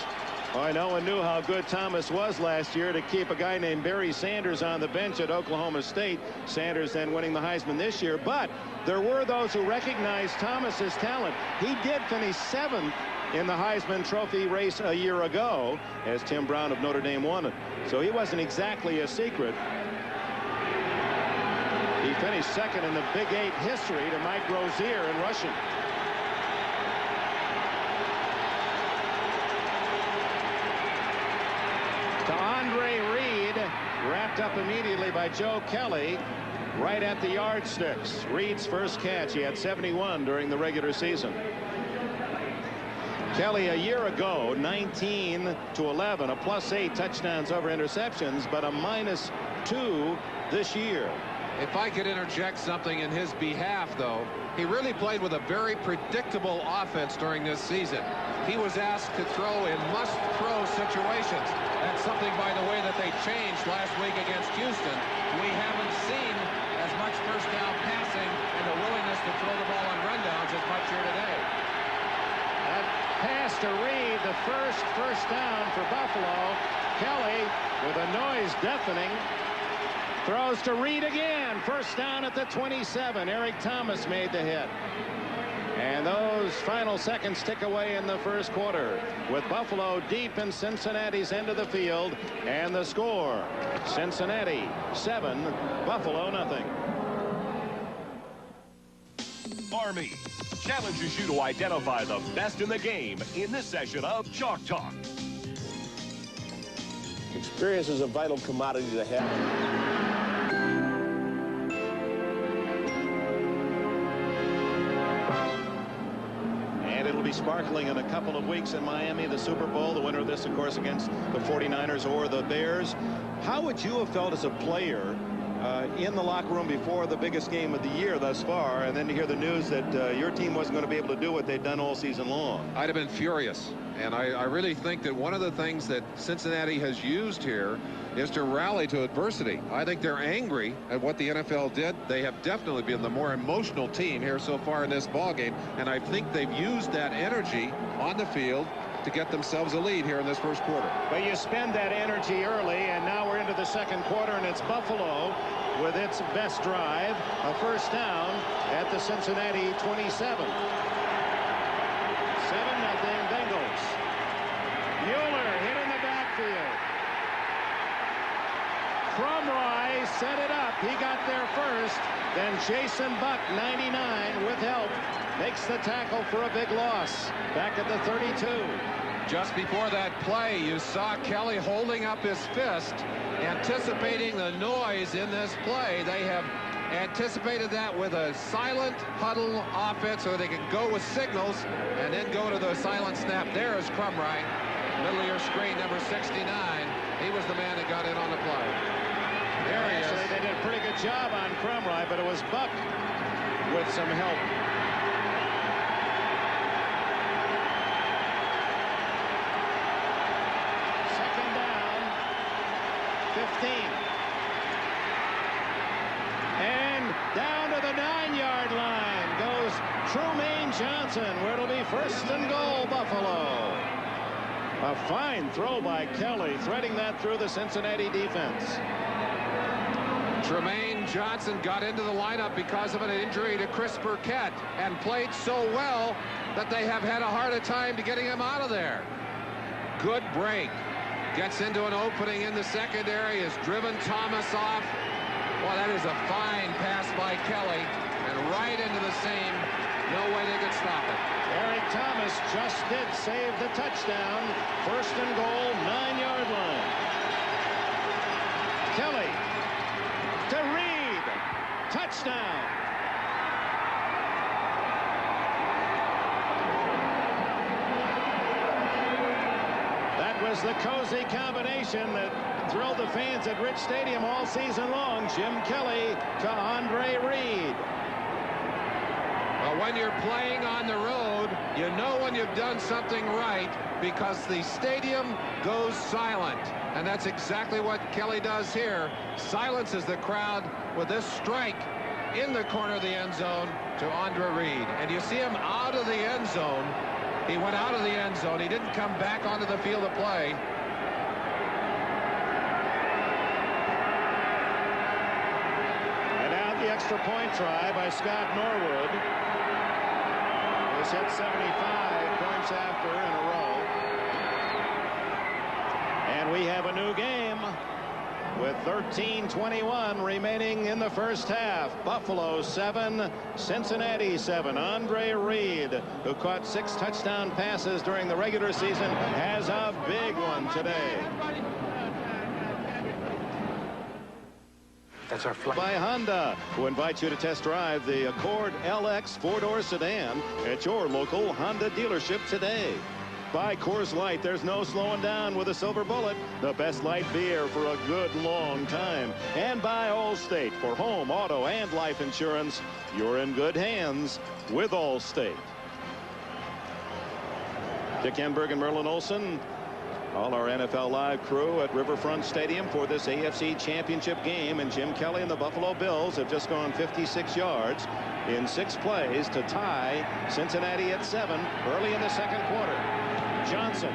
Boy, no one knew how good Thomas was last year to keep a guy named Barry Sanders on the bench at Oklahoma State. Sanders then winning the Heisman this year. But there were those who recognized Thomas's talent. He did finish 7th in the Heisman Trophy race a year ago as Tim Brown of Notre Dame won it. So he wasn't exactly a secret. He finished 2nd in the Big 8 history to Mike Rozier in rushing. To Andre Reed, wrapped up immediately by Joe Kelly, right at the yardsticks. Reed's first catch. He had 71 during the regular season. Kelly a year ago, 19-11, a +8 touchdowns over interceptions, but a -2 this year. If I could interject something in his behalf, though, he really played with a very predictable offense during this season. He was asked to throw in must-throw situations. That's something, by the way, that they changed last week against Houston. We haven't seen as much first down passing and the willingness to throw the ball on rundowns as much here today. That pass to Reed, the first down for Buffalo. Kelly, with a noise deafening, throws to Reed again. First down at the 27. Eric Thomas made the hit. And those final seconds tick away in the first quarter with Buffalo deep in Cincinnati's end of the field. And the score, Cincinnati 7, Buffalo nothing. Army challenges you to identify the best in the game in this session of Chalk Talk. Experience is a vital commodity to have. and it'll be sparkling in a couple of weeks in Miami, the Super Bowl. The winner of this, of course, against the 49ers or the Bears. How would you have felt as a player in the locker room before the biggest game of the year thus far, and then to hear the news that your team wasn't going to be able to do what they'd done all season long? I'd have been furious. And I really think that one of the things that Cincinnati has used here is to rally to adversity. I think they're angry at what the NFL did. They have definitely been the more emotional team here so far in this ball game, and I think they've used that energy on the field to get themselves a lead here in this first quarter. But you spend that energy early, and now we're into the second quarter, and it's Buffalo with its best drive, a first down at the Cincinnati 27. 7-0 Bengals. Mueller hit in the backfield. Crumry set it up. He got there first. Then Jason Buck, 99, with help, makes the tackle for a big loss. Back at the 32. Just before that play, you saw Kelly holding up his fist, anticipating the noise in this play. They have anticipated that with a silent huddle offense so they can go with signals and then go to the silent snap. There is Crumry, middle of your screen, number 69. He was the man that got in on the play. There he is. Actually, they did a pretty good job on Crumry, but it was Buck with some help. Second down, 15. And down to the 9-yard line goes Trumaine Johnson, where it'll be first and goal, Buffalo. A fine throw by Kelly, threading that through the Cincinnati defense. Trumaine Johnson got into the lineup because of an injury to Chris Burkett and played so well that they have had a harder time to getting him out of there. Good break. Gets into an opening in the secondary, has driven Thomas off. Well, that is a fine pass by Kelly, and right into the seam. No way they could stop it. Eric Thomas just did save the touchdown. First and goal, 9-yard line. Kelly to Reed. Touchdown. That was the cozy combination that thrilled the fans at Rich Stadium all season long. Jim Kelly to Andre Reed. Well, when you're playing on the road, you know when you've done something right because the stadium goes silent. And that's exactly what Kelly does here. Silences the crowd with this strike in the corner of the end zone to Andre Reed. And you see him out of the end zone. He went out of the end zone. He didn't come back onto the field of play. And now the extra point try by Scott Norwood. He's hit 75 points after in a row. And we have a new game with 13:21 remaining in the first half. Buffalo 7, Cincinnati 7. Andre Reed, who caught 6 touchdown passes during the regular season, has a big one today. That's our flight. By Honda, who invites you to test drive the Accord LX 4-door sedan at your local Honda dealership today. By Coors Light, there's no slowing down with a silver bullet, the best light beer for a good long time. And by Allstate, for home, auto, and life insurance, you're in good hands with Allstate. Dick Enberg and Merlin Olsen, all our NFL Live crew at Riverfront Stadium for this AFC Championship game. And Jim Kelly and the Buffalo Bills have just gone 56 yards in 6 plays to tie Cincinnati at 7 early in the second quarter. Johnson.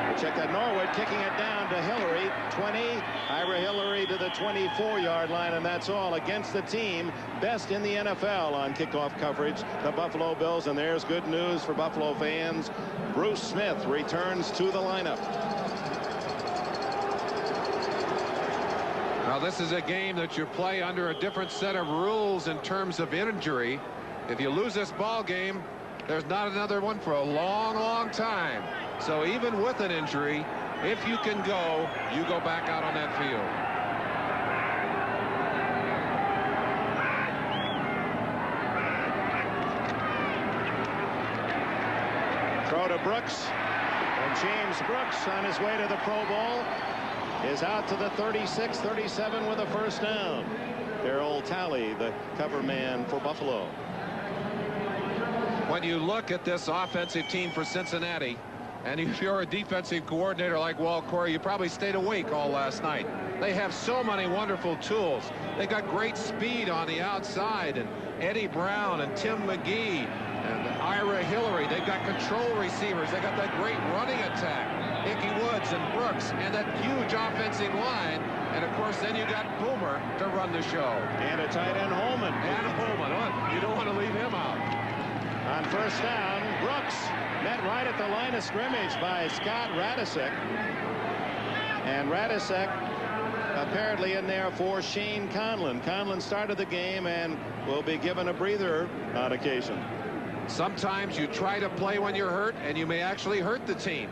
We'll check that. Norwood kicking it down to Hillary. 20. Ira Hillary to the 24-yard line, and that's all against the team best in the NFL on kickoff coverage, the Buffalo Bills. And there's good news for Buffalo fans. Bruce Smith returns to the lineup. Now, this is a game that you play under a different set of rules in terms of injury. If you lose this ball game, there's not another one for a long, long time. So even with an injury, if you can go, you go back out on that field. Throw to Brooks. And James Brooks, on his way to the Pro Bowl, is out to the 36-37 with a first down. Darryl Talley, the cover man for Buffalo. When you look at this offensive team for Cincinnati, and if you're a defensive coordinator like Walt Corey, you probably stayed awake all last night. They have so many wonderful tools. They got great speed on the outside, and Eddie Brown and Tim McGee and Ira Hillary. They've got control receivers. They got that great running attack. Ickey Woods and Brooks and that huge offensive line. And of course, then you got Boomer to run the show. And a tight end, Holman. And Holman. You don't want to leave him out. On first down, Brooks met right at the line of scrimmage by Scott Radisek. And Radisek apparently in there for Shane Conlon. Conlon started the game and will be given a breather on occasion. Sometimes you try to play when you're hurt, and you may actually hurt the team.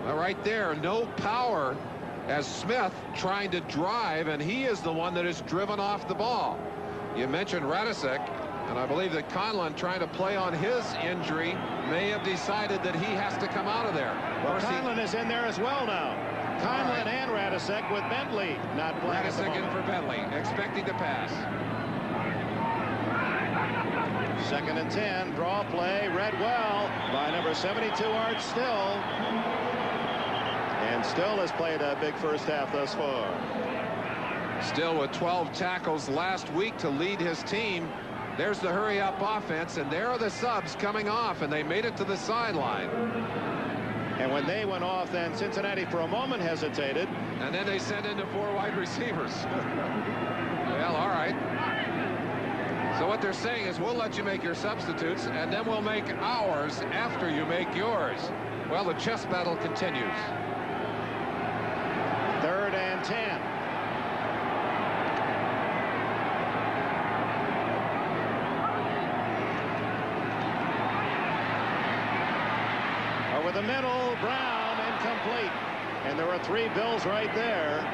Well, right there, no power as Smith trying to drive, and he is the one that is driven off the ball. You mentioned Radisek, and I believe that Conlon, trying to play on his injury, may have decided that he has to come out of there. Well, Conlon is in there as well now. Conlon and Radisek with Bentley not playing. Radisek in for Bentley, expecting to pass. 2nd and 10, draw play, read well by number 72, Art Still. And Still has played a big first half thus far. Still with 12 tackles last week to lead his team. There's the hurry-up offense, and there are the subs coming off, and they made it to the sideline. And when they went off, then Cincinnati for a moment hesitated. And then they sent in the 4 wide receivers. Well, all right. So what they're saying is, we'll let you make your substitutes, and then we'll make ours after you make yours. Well, the chess battle continues. 3rd and 10. Over the middle, Brown, incomplete. And there were 3 Bills right there.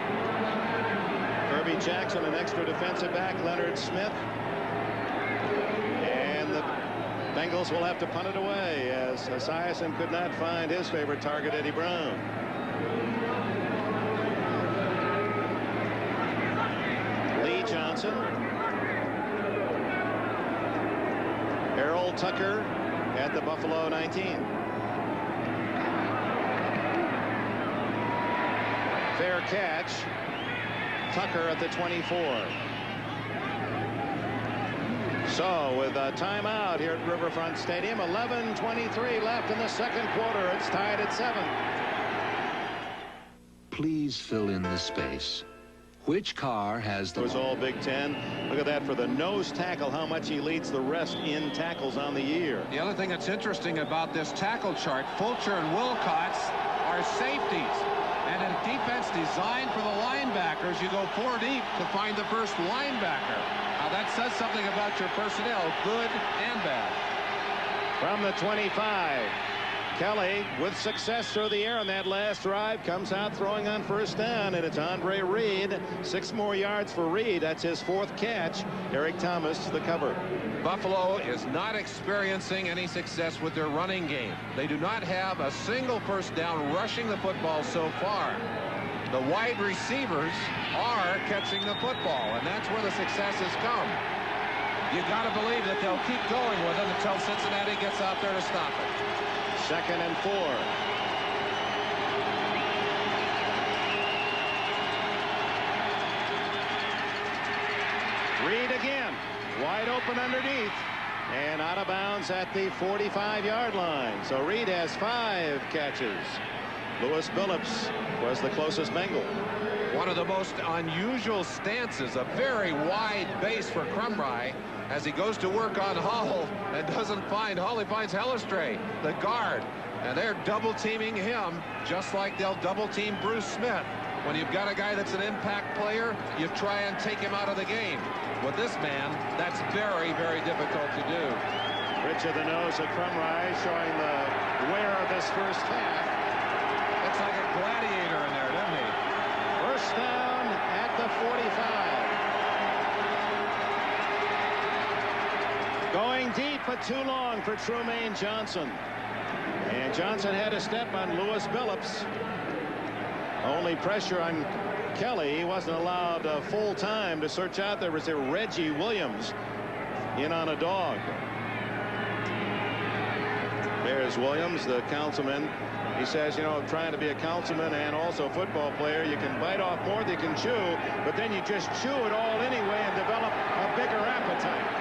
Kirby Jackson, an extra defensive back, Leonard Smith. And the Bengals will have to punt it away as Esiason could not find his favorite target, Eddie Brown. Lee Johnson. Errol Tucker at the Buffalo 19. Fair catch. Tucker at the 24. So with a timeout here at Riverfront Stadium, 11:23 left in the second quarter. It's tied at 7. Please fill in the space. Which car has the... It was all Big Ten. Look at that for the nose tackle, how much he leads the rest in tackles on the year. The other thing that's interesting about this tackle chart, Fulcher and Wilcox are safeties. And in defense designed for the linebackers, you go 4 deep to find the first linebacker. Now that says something about your personnel, good and bad. From the 25, Kelly with success through the air on that last drive, comes out throwing on first down, and it's Andre Reed. 6 more yards for Reed. That's his 4th catch. Eric Thomas the cover. Buffalo is not experiencing any success with their running game. They do not have a single first down rushing the football so far. The wide receivers are catching the football, and that's where the success has come. You got to believe that they'll keep going with it until Cincinnati gets out there to stop it. 2nd and 4. Reed again, wide open underneath, and out of bounds at the 45-yard line. So Reed has 5 catches. Lewis Billups was the closest Bengal. One of the most unusual stances, a very wide base for Crumry as he goes to work on Hull and doesn't find Hull. He finds Hellestray, the guard, and they're double teaming him just like they'll double team Bruce Smith. When you've got a guy that's an impact player, you try and take him out of the game. With this man, that's very, very difficult to do. Rich of the nose of Crumry, showing the wear of this first half. Looks like a gladiator in there, doesn't he? First down at the 45. Going deep, but too long for Trumaine Johnson. And Johnson had a step on Lewis Billups. Only pressure on Kelly. He wasn't allowed full time to search out. There was a Reggie Williams in on a dog. There's Williams, the councilman. He says, you know, trying to be a councilman and also a football player, you can bite off more than you can chew, but then you just chew it all anyway and develop a bigger appetite.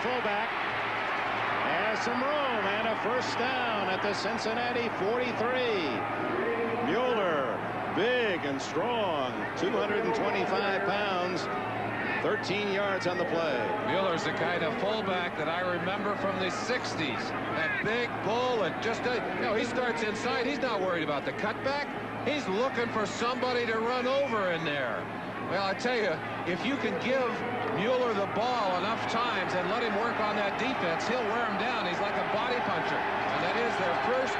Fullback has some room and a first down at the Cincinnati 43. Mueller, big and strong, 225 pounds, 13 yards on the play. Mueller's the kind of fullback that I remember from the 60s. That big bull and just, you know, he starts inside. He's not worried about the cutback. He's looking for somebody to run over in there. Well, I tell you, if you can give Mueller the ball enough times and let him work on that defense, he'll wear him down. He's like a body puncher. And that is their first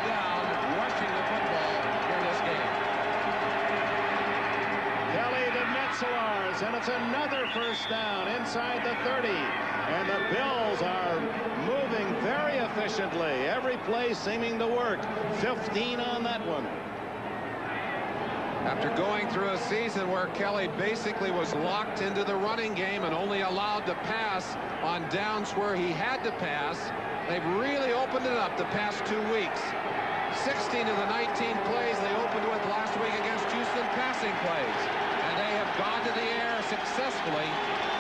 down rushing the football in this game. Kelly to Metzelaars, and it's another first down inside the 30. And the Bills are moving very efficiently. Every play seeming to work. 15 on that one. After going through a season where Kelly basically was locked into the running game and only allowed to pass on downs where he had to pass, they've really opened it up the past 2 weeks. 16 of the 19 plays they opened with last week against Houston passing plays. And they have gone to the air successfully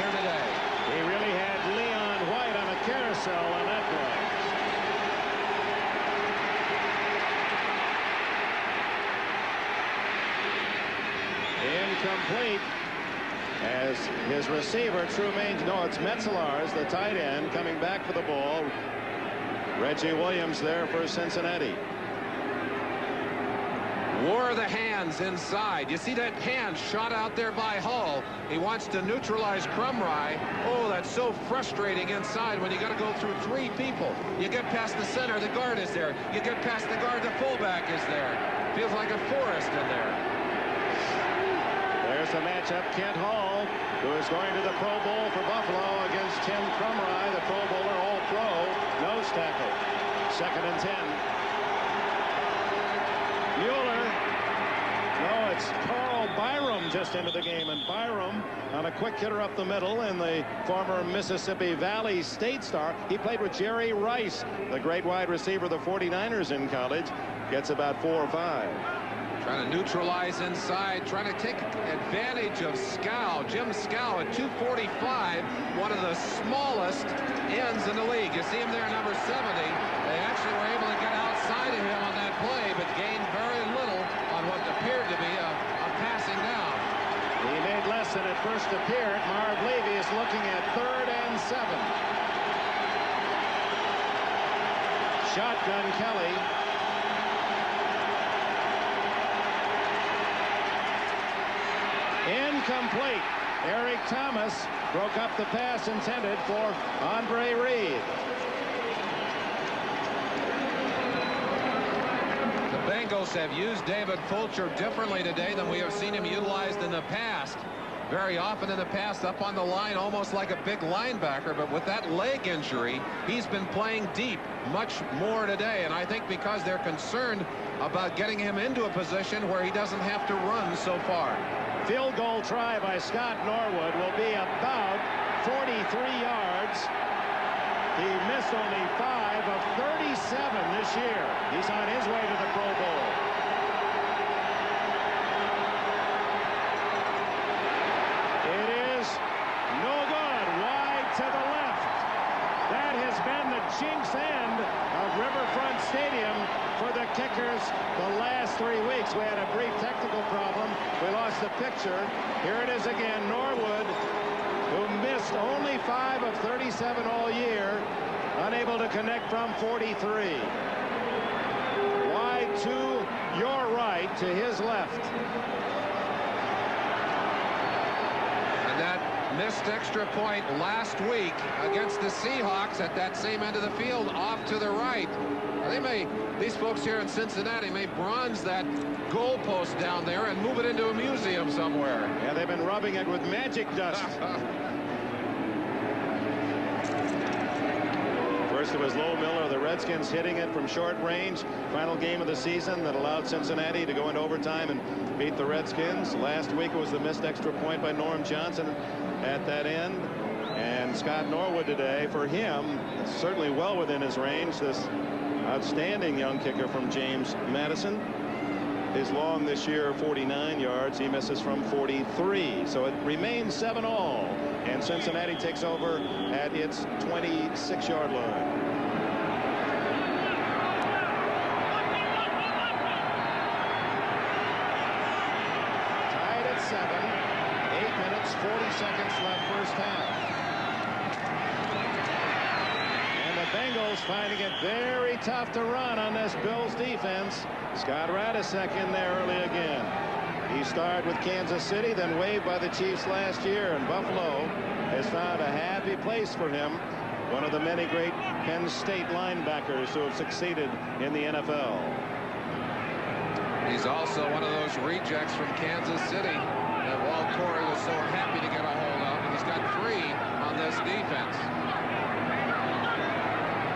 here today. He really had Leon White on a carousel on that play. Incomplete as his receiver, it's Metzelaars, the tight end, coming back for the ball. Reggie Williams there for Cincinnati. War of the hands inside. You see that hand shot out there by Hull. He wants to neutralize Crumry. Oh, that's so frustrating inside when you got to go through 3 people. You get past the center, the guard is there. You get past the guard, the fullback is there. Feels like a forest in there. There's the matchup. Kent Hall, who is going to the Pro Bowl for Buffalo, against Tim Crumry, the Pro Bowler, All-Pro, nose tackle. 2nd and 10. Mueller. No, it's Carl Byram just into the game, and Byram on a quick hitter up the middle, and the former Mississippi Valley State star. He played with Jerry Rice, the great wide receiver of the 49ers in college. Gets about 4 or 5. Trying to neutralize inside, trying to take advantage of Scow. Jim Scow at 245, one of the smallest ends in the league. You see him there, number 70. They actually were able to get outside of him on that play, but gained very little on what appeared to be a passing down. He made less than it first appeared. Marv Levy is looking at 3rd and 7. Shotgun Kelly. Incomplete. Eric Thomas broke up the pass intended for Andre Reed. The Bengals have used David Fulcher differently today than we have seen him utilized in the past. Very often in the past up on the line, almost like a big linebacker, but with that leg injury, he's been playing deep much more today. And I think because they're concerned about getting him into a position where he doesn't have to run so far. Field goal try by Scott Norwood will be about 43 yards. He missed only 5 of 37 this year. He's on his way to the Pro Bowl. It is no good. Wide to the left. That has been the jinx end of Riverfront Stadium for the kickers the last 3 weeks. We had a brief technical problem. We lost the picture. Here it is again. Norwood, who missed only 5 of 37 all year, unable to connect from 43. Wide to your right, to his left. And that missed extra point last week against the Seahawks at that same end of the field off to the right. These folks here in Cincinnati may bronze that goalpost down there and move it into a museum somewhere. Yeah, they've been rubbing it with magic dust. First it was Low Miller, the Redskins, hitting it from short range. Final game of the season that allowed Cincinnati to go into overtime and beat the Redskins. Last week it was the missed extra point by Norm Johnson at that end. And Scott Norwood today, for him, certainly well within his range. This outstanding young kicker from James Madison. His long this year, 49 yards. He misses from 43. So it remains 7-all. And Cincinnati takes over at its 26-yard line. Tied at 7. 8 minutes, 40 seconds left first half. And the Bengals finding it very tough to run on this Bills defense. Scott Radisek in there early again. He starred with Kansas City, then waived by the Chiefs last year, and Buffalo has found a happy place for him. One of the many great Penn State linebackers who have succeeded in the NFL. He's also one of those rejects from Kansas City that Walt Corey was so happy to get a hold of, and he's got 3 on this defense.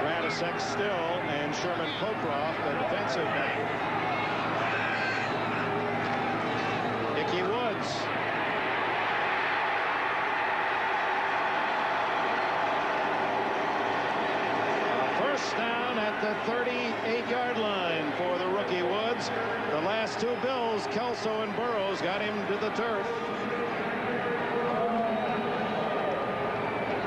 Radisek still, and Sherman Pocroft, the defensive back. Ickey Woods. First down at the 38-yard line for the rookie Woods. The last 2 Bills, Kelso and Burrows, got him to the turf.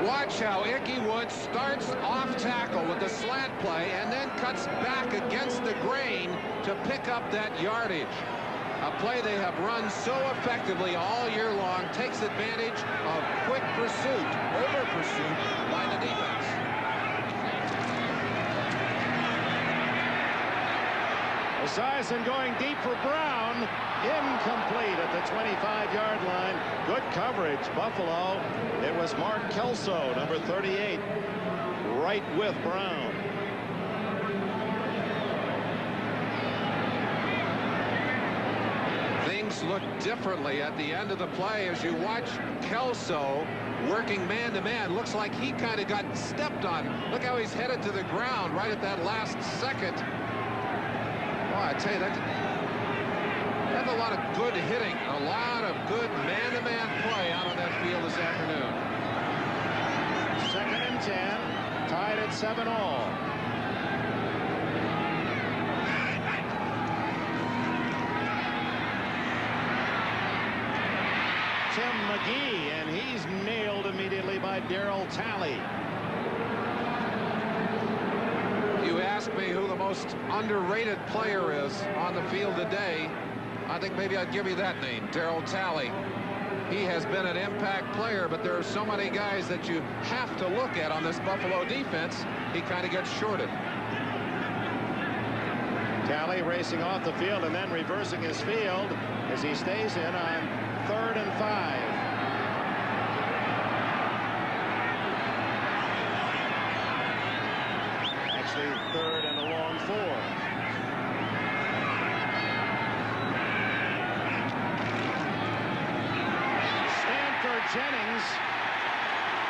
Watch how Ickey Woods starts off tackle with the slant play and then cuts back against the grain to pick up that yardage. A play they have run so effectively all year long, takes advantage of quick pursuit, over pursuit by the defense. Esiason going deep for Brown. Incomplete at the 25-yard line. Good coverage, Buffalo. It was Mark Kelso, number 38, right with Brown. Things look differently at the end of the play as you watch Kelso working man-to-man. Looks like he kind of got stepped on. Look how he's headed to the ground right at that last second. Oh, I tell you, that's a lot of good hitting, a lot of good man-to-man play out on that field this afternoon. 2nd and 10, tied at 7-all. Tim McGee, and he's nailed immediately by Darryl Talley. You ask me who the most underrated player is on the field today, I think maybe I'd give you that name, Darryl Talley. He has been an impact player, but there are so many guys that you have to look at on this Buffalo defense. He kind of gets shorted. Talley racing off the field and then reversing his field as he stays in on 3rd and 5. Actually 3rd and a long 4. Jennings,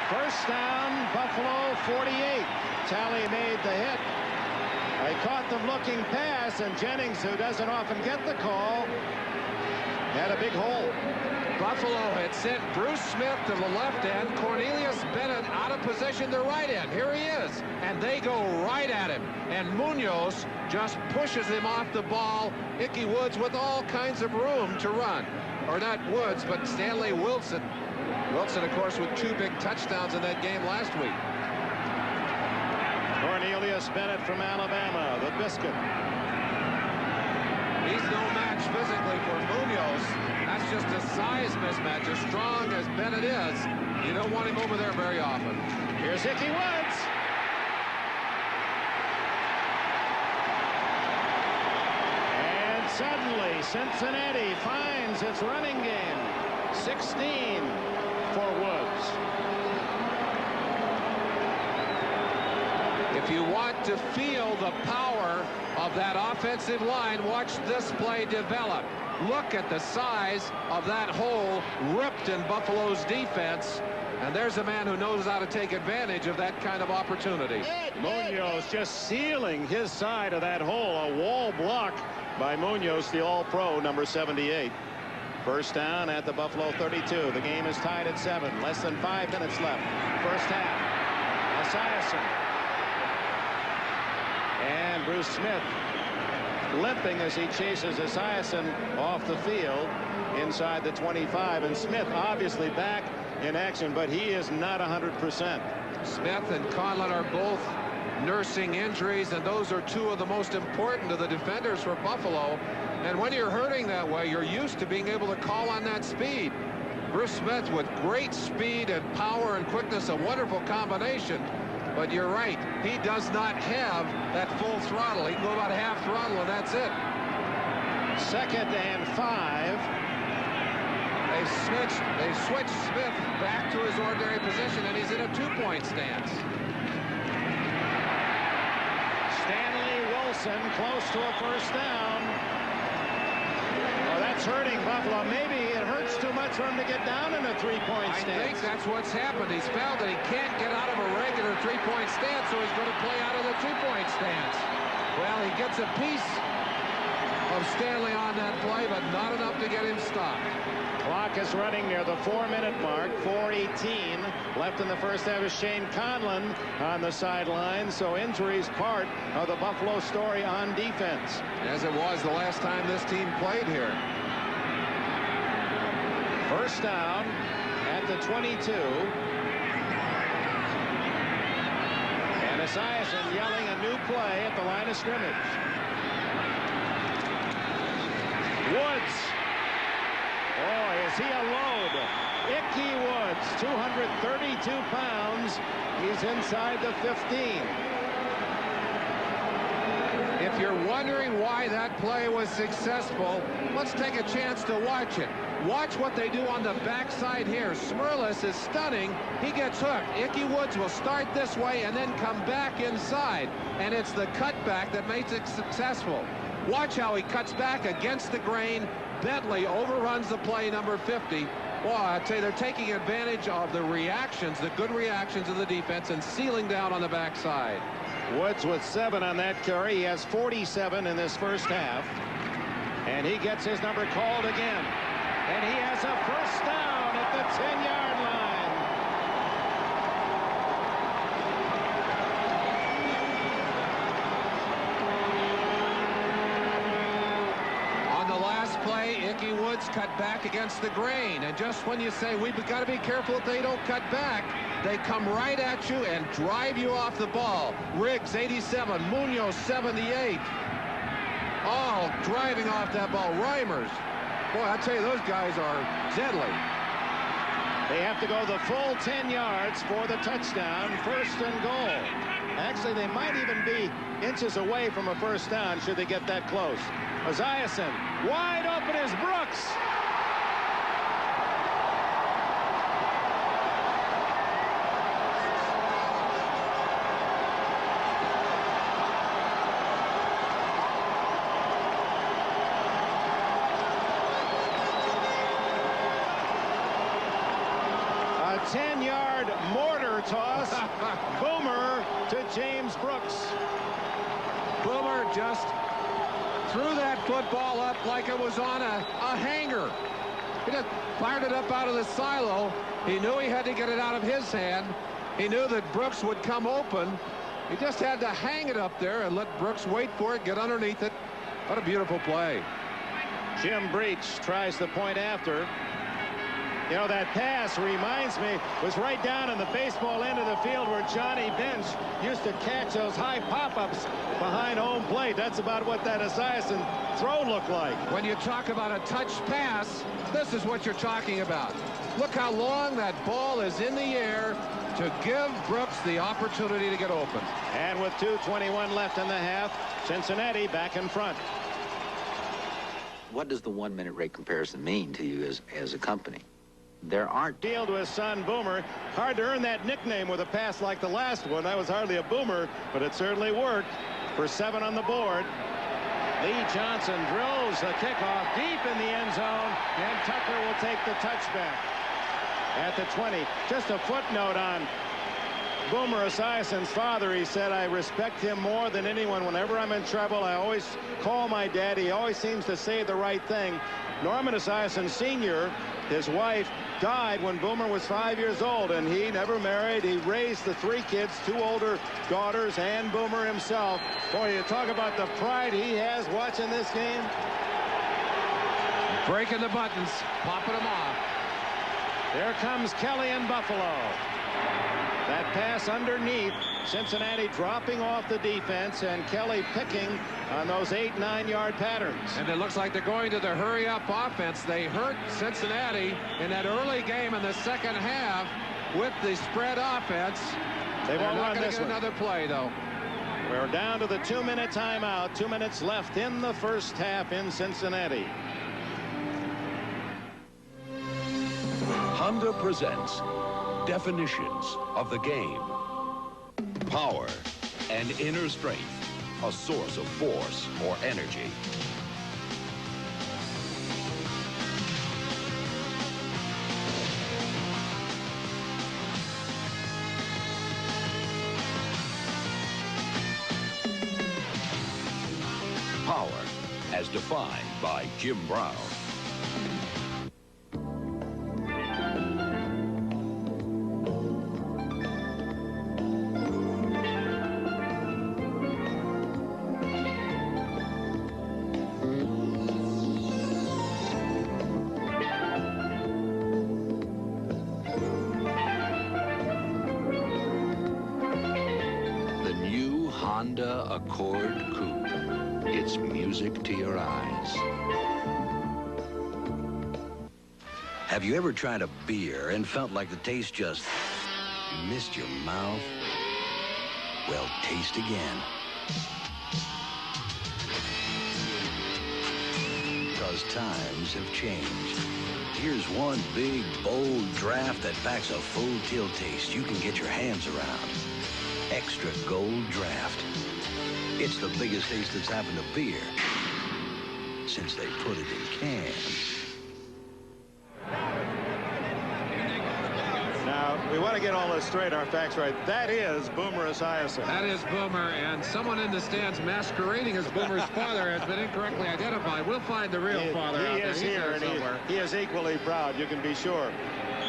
first down, Buffalo 48. Talley made the hit. They caught them looking pass, and Jennings, who doesn't often get the call, had a big hole. Buffalo had sent Bruce Smith to the left end, Cornelius Bennett out of position to right end. Here he is, and they go right at him. And Munoz just pushes him off the ball. Ickey Woods with all kinds of room to run. Or not Woods, but Stanley Wilson. Wilson, of course, with 2 big touchdowns in that game last week. Cornelius Bennett from Alabama, the biscuit. He's no match physically for Munoz. That's just a size mismatch. As strong as Bennett is, you don't want him over there very often. Here's Ickey Woods. And suddenly, Cincinnati finds its running game. 16, for Woods. If you want to feel the power of that offensive line, watch this play develop. Look at the size of that hole ripped in Buffalo's defense. And there's a man who knows how to take advantage of that kind of opportunity. Munoz just sealing his side of that hole. A wall block by Munoz, the All-Pro, number 78. First down at the Buffalo 32. The game is tied at 7. Less than 5 minutes left. First half. Esiason. And Bruce Smith limping as he chases Esiason off the field inside the 25. And Smith obviously back in action, but he is not 100%. Smith and Conlon are both nursing injuries, and those are two of the most important of the defenders for Buffalo. And when you're hurting that way, you're used to being able to call on that speed. Bruce Smith with great speed and power and quickness, a wonderful combination. But you're right, he does not have that full throttle. He can go about half throttle, and that's it. 2nd and 5. They switched Smith back to his ordinary position, and he's in a 2-point stance. Stanley Wilson close to a first down. Oh, that's hurting Buffalo. Maybe it hurts too much for him to get down in a 3-point stance. I think that's what's happened. He's found that he can't get out of a regular 3-point stance, so he's going to play out of the 2-point stance. Well, he gets a piece of Stanley on that play, but not enough to get him stopped. Clock is running near the 4-minute mark. 4:18 left in the first half. Is Shane Conlon on the sideline. So injuries part of the Buffalo story on defense, as it was the last time this team played here. First down at the 22. And Esiason yelling a new play at the line of scrimmage. Woods. Boy, is he a load. Ickey Woods, 232 pounds. He's inside the 15. If you're wondering why that play was successful, let's take a chance to watch it. Watch what they do on the backside here. Smurlus is stunning. He gets hooked. Ickey Woods will start this way and then come back inside. And it's the cutback that makes it successful. Watch how he cuts back against the grain. Bentley overruns the play, number 50. Well, I'd say they're taking advantage of the reactions, the good reactions of the defense, and sealing down on the backside. Woods with 7 on that carry. He has 47 in this first half. And he gets his number called again. And he has a first down at the 10-yard line. On the last play, Ickey Woods cut back against the grain. And just when you say, we've got to be careful that they don't cut back, they come right at you and drive you off the ball. Riggs, 87. Munoz, 78. All driving off that ball. Reimers. Boy, I tell you, those guys are deadly. They have to go the full 10 yards for the touchdown. First and goal. Actually, they might even be inches away from a first down should they get that close. Esiason, wide open is Brooks. A 10-yard mortar toss. Boomer to James Brooks. Boomer just threw that football up like it was on a hanger. He just fired it up out of the silo. He knew he had to get it out of his hand. He knew that Brooks would come open. He just had to hang it up there and let Brooks wait for it, get underneath it. What a beautiful play. Jim Breach tries the point after. You know, that pass reminds me, was right down in the baseball end of the field where Johnny Bench used to catch those high pop-ups behind home plate. That's about what that Esiason throw looked like. When you talk about a touch pass, this is what you're talking about. Look how long that ball is in the air to give Brooks the opportunity to get open. And with 2:21 left in the half, Cincinnati back in front. What does the 1-minute rate comparison mean to you as a company? there aren't. Field to his son Boomer. Hard to earn that nickname with a pass like the last one. That was hardly a boomer, but it certainly worked for 7 on the board. Lee Johnson drills the kickoff deep in the end zone, and Tucker will take the touchback at the 20. Just a footnote on Boomer Esiason's father. He said, I respect him more than anyone. Whenever I'm in trouble, I always call my dad. He always seems to say the right thing. Norman Esiason Sr., his wife, died when Boomer was 5 years old, and he never married. He raised the 3 kids, 2 older daughters, and Boomer himself. Boy, you talk about the pride he has watching this game. Breaking the buttons, popping them off. There comes Kelly in Buffalo. That pass underneath. Cincinnati dropping off the defense, and Kelly picking on those 8-9-yard patterns. And it looks like they're going to the hurry-up offense. They hurt Cincinnati in that early game in the second half with the spread offense. They won't run this one. Another play, though. We're down to the 2-minute timeout. 2 minutes left in the first half in Cincinnati. Honda presents Definitions of the Game. Power and inner strength, a source of force or energy. Power, as defined by Jim Brown. Honda Accord Coupe. It's music to your eyes. Have you ever tried a beer and felt like the taste just missed your mouth? Well, taste again. Because times have changed. Here's one big, bold draft that packs a full tilt taste you can get your hands around. Extra Gold Draft. It's the biggest taste that's happened to beer since they put it in cans. Now, we want to get all this straight, our facts right. That is Boomer Esiason. That is Boomer, and someone in the stands masquerading as Boomer's father has been incorrectly identified. We'll find the real father out there. He is here, and he is equally proud, you can be sure.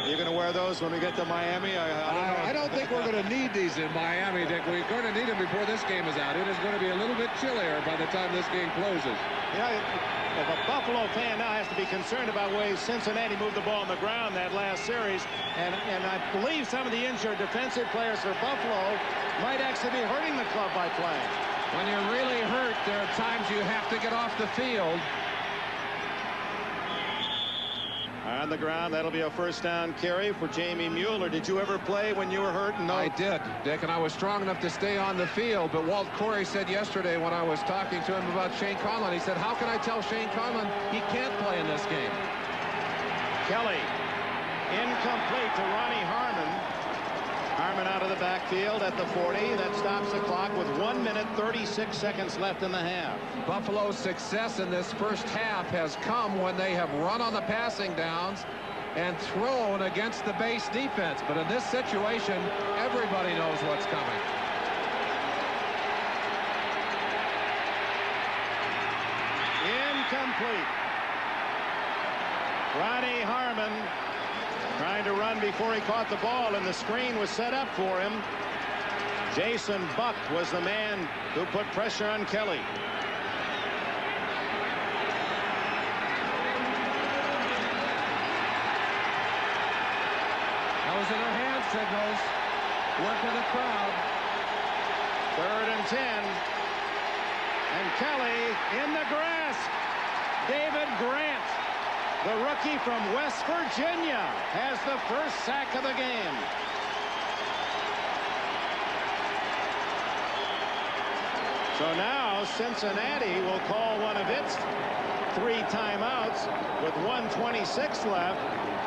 You're going to wear those when we get to Miami? I don't think we're going to need these in Miami, Dick. We're going to need them before this game is out. It is going to be a little bit chillier by the time this game closes. You know, if a Buffalo fan now has to be concerned about ways Cincinnati moved the ball on the ground that last series, and I believe some of the injured defensive players for Buffalo might actually be hurting the club by playing. When you're really hurt, there are times you have to get off the field. On the ground, that'll be a first down carry for Jamie Mueller. Did you ever play when you were hurt? No. I did, Dick, and I was strong enough to stay on the field. But Walt Corey said yesterday when I was talking to him about Shane Conlon, he said, how can I tell Shane Conlon he can't play in this game? Kelly, incomplete to Ronnie Harmon. Harmon out of the backfield at the 40. That stops the clock with 1 minute, 36 seconds left in the half. Buffalo's success in this first half has come when they have run on the passing downs and thrown against the base defense. But in this situation, everybody knows what's coming. Incomplete. Ronnie Harmon trying to run before he caught the ball, and the screen was set up for him. Jason Buck was the man who put pressure on Kelly. Those are their hand signals. Working the crowd. 3rd and 10. And Kelly in the grass. David Grant, the rookie from West Virginia, has the first sack of the game. So now Cincinnati will call one of its 3 timeouts with 1:26 left,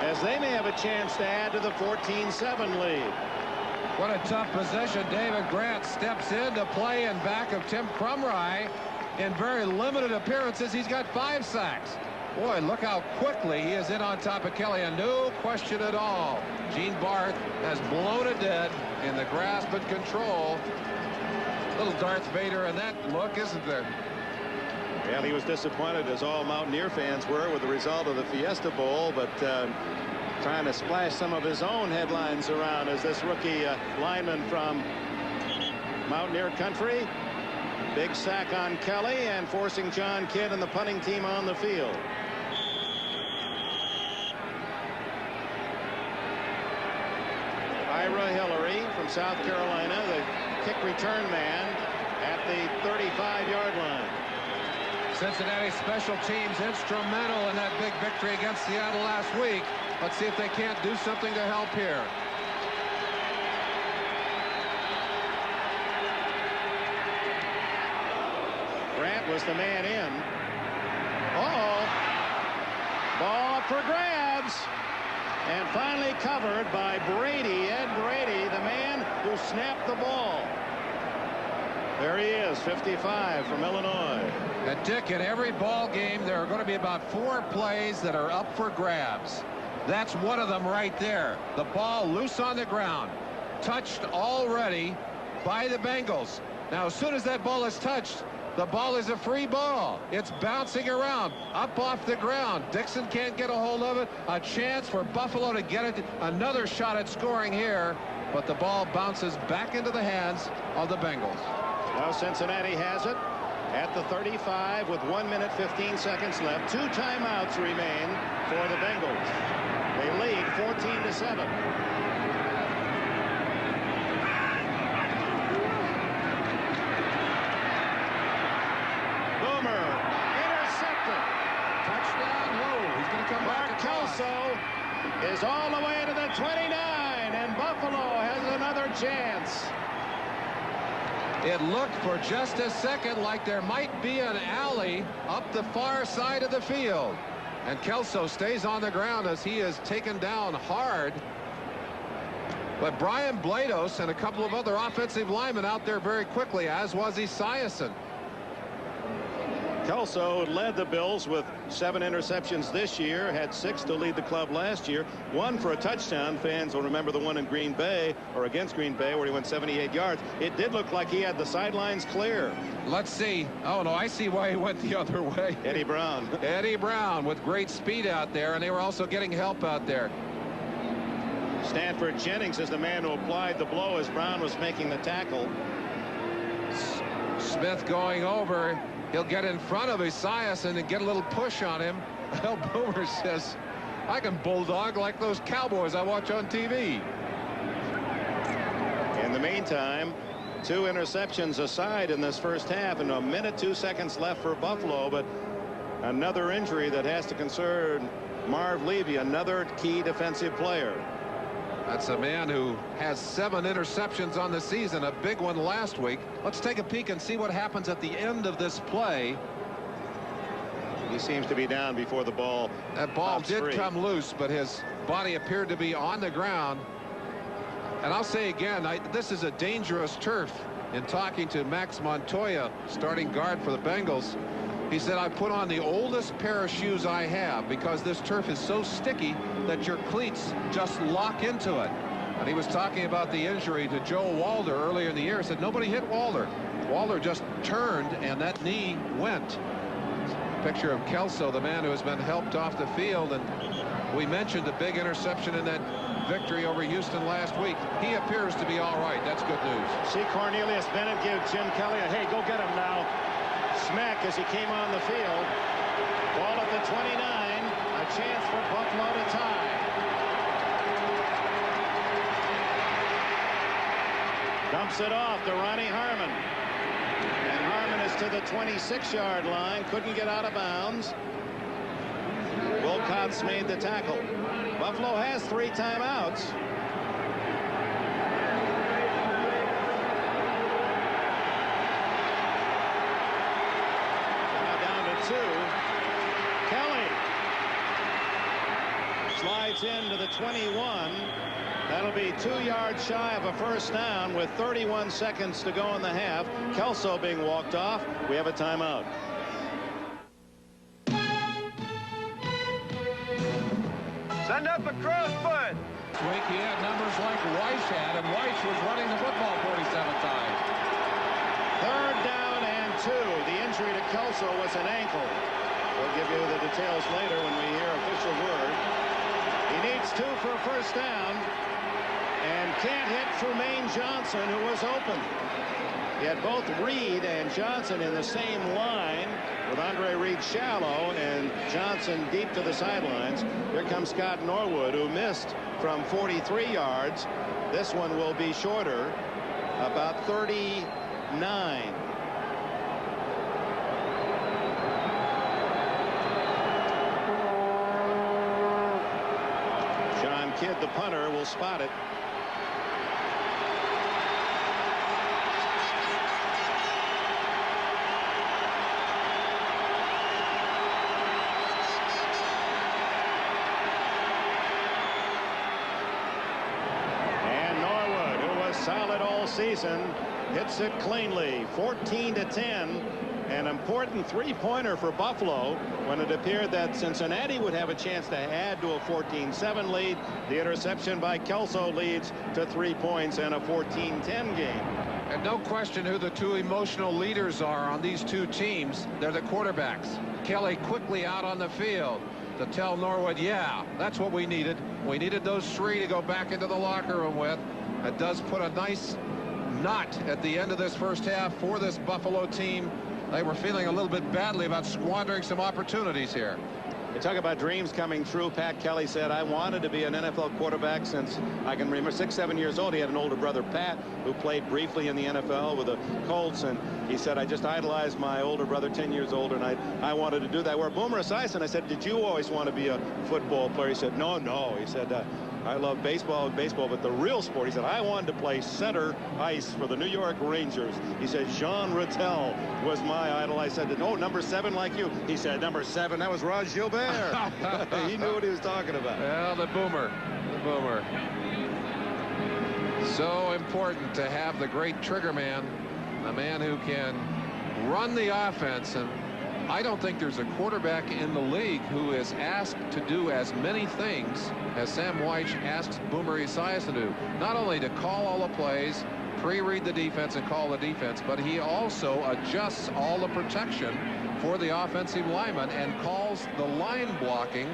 as they may have a chance to add to the 14-7 lead. What a tough possession. David Grant steps in to play in back of Tim Crumry. In very limited appearances, he's got 5 sacks. Boy, look how quickly he is in on top of Kelly, and no question at all. Gene Barth has blown it dead in the grasp and control. Little Darth Vader in that look, isn't there? Well, he was disappointed, as all Mountaineer fans were, with the result of the Fiesta Bowl, but trying to splash some of his own headlines around as this rookie lineman from Mountaineer country. Big sack on Kelly and forcing John Kidd and the punting team on the field. Ira Hillary from South Carolina, the kick return man at the 35-yard line. Cincinnati special teams instrumental in that big victory against Seattle last week. Let's see if they can't do something to help here. Grant was the man in. Ball up for grabs. And finally covered by Brady, Ed Brady, the man who snapped the ball. There he is, 55 from Illinois. And Dick, in every ball game, there are going to be about 4 plays that are up for grabs. That's one of them right there. The ball loose on the ground, touched already by the Bengals. Now, as soon as that ball is touched, the ball is a free ball. It's bouncing around, up off the ground. Dixon can't get a hold of it. A chance for Buffalo to get it. Another shot at scoring here, but the ball bounces back into the hands of the Bengals. Now Cincinnati has it at the 35 with 1 minute 15 seconds left. 2 timeouts remain for the Bengals. They lead 14-7. Kelso is all the way to the 29, and Buffalo has another chance. It looked for just a second like there might be an alley up the far side of the field. And Kelso stays on the ground as he is taken down hard. But Brian Blados and a couple of other offensive linemen out there very quickly, as was Esiason. Kelso led the Bills with 7 interceptions this year, had 6 to lead the club last year, 1 for a touchdown. Fans will remember the one in Green Bay, or against Green Bay, where he went 78 yards. It did look like he had the sidelines clear. Let's see. Oh, no, I see why he went the other way. Eddie Brown. Eddie Brown with great speed out there, and they were also getting help out there. Stanford Jennings is the man who applied the blow as Brown was making the tackle. Smith going over. He'll get in front of Esiason and get a little push on him. Al Boomer says, I can bulldog like those Cowboys I watch on TV. In the meantime, 2 interceptions aside in this first half, and 1 minute 2 seconds left for Buffalo, but another injury that has to concern Marv Levy, another key defensive player. That's a man who has 7 interceptions on the season, a big one last week. Let's take a peek and see what happens at the end of this play. He seems to be down before the ball. That ball did come loose, but his body appeared to be on the ground. And I'll say again, this is a dangerous turf. In talking to Max Montoya, starting guard for the Bengals, he said, I put on the oldest pair of shoes I have because this turf is so sticky that your cleats just lock into it. And he was talking about the injury to Joe Walder earlier in the year. He said nobody hit Walder. Walder just turned and that knee went. Picture of Kelso, the man who has been helped off the field. And we mentioned the big interception in that victory over Houston last week. He appears to be all right. That's good news. See Cornelius Bennett give Jim Kelly a, hey, go get him now. Smack as he came on the field. Ball at the 29. A chance for Buffalo to tie. Dumps it off to Ronnie Harmon. And Harmon is to the 26-yard line. Couldn't get out of bounds. Wilcox made the tackle. Buffalo has 3 timeouts. Slides into the 21. That'll be 2 yards shy of a first down with 31 seconds to go in the half. Kelso being walked off. We have a timeout. Send up a cross punt. Week he had numbers like Weiss had, and Weiss was running the football 47 times. 3rd down and 2. The injury to Kelso was an ankle. We'll give you the details later when we hear official word. He needs 2 for a first down and can't hit Trumaine Johnson, who was open. He had both Reed and Johnson in the same line, with Andre Reed shallow and Johnson deep to the sidelines. Here comes Scott Norwood, who missed from 43 yards. This one will be shorter, about 39. John Kidd, the punter, will spot it. Solid all season, hits it cleanly. 14-10. An important three-pointer for Buffalo when it appeared that Cincinnati would have a chance to add to a 14-7 lead. The interception by Kelso leads to 3 points and a 14-10 game. And no question who the two emotional leaders are on these two teams. They're the quarterbacks. Kelly quickly out on the field to tell Norwood, yeah, that's what we needed. We needed those 3 to go back into the locker room with. It does put a nice knot at the end of this first half for this Buffalo team. They were feeling a little bit badly about squandering some opportunities here. You talk about dreams coming true. Pat Kelly said, I wanted to be an NFL quarterback since I can remember. 6, 7 years old. He had an older brother, Pat, who played briefly in the NFL with the Colts. And he said, I just idolized my older brother, 10 years older, and I wanted to do that. Where Boomer Esiason, I said, did you always want to be a football player? He said, no. He said, I love baseball, but the real sport, he said, I wanted to play center ice for the New York Rangers. He said, Jean Rattel was my idol. I said, oh, number 7 like you. He said, number 7, that was Raj Gilbert. He knew what he was talking about. Well, the Boomer. So important to have the great trigger man, the man who can run the offense. And I don't think there's a quarterback in the league who is asked to do as many things as Sam Wyche asks Boomer Esiason to do. Not only to call all the plays, pre-read the defense and call the defense, but he also adjusts all the protection for the offensive lineman and calls the line blocking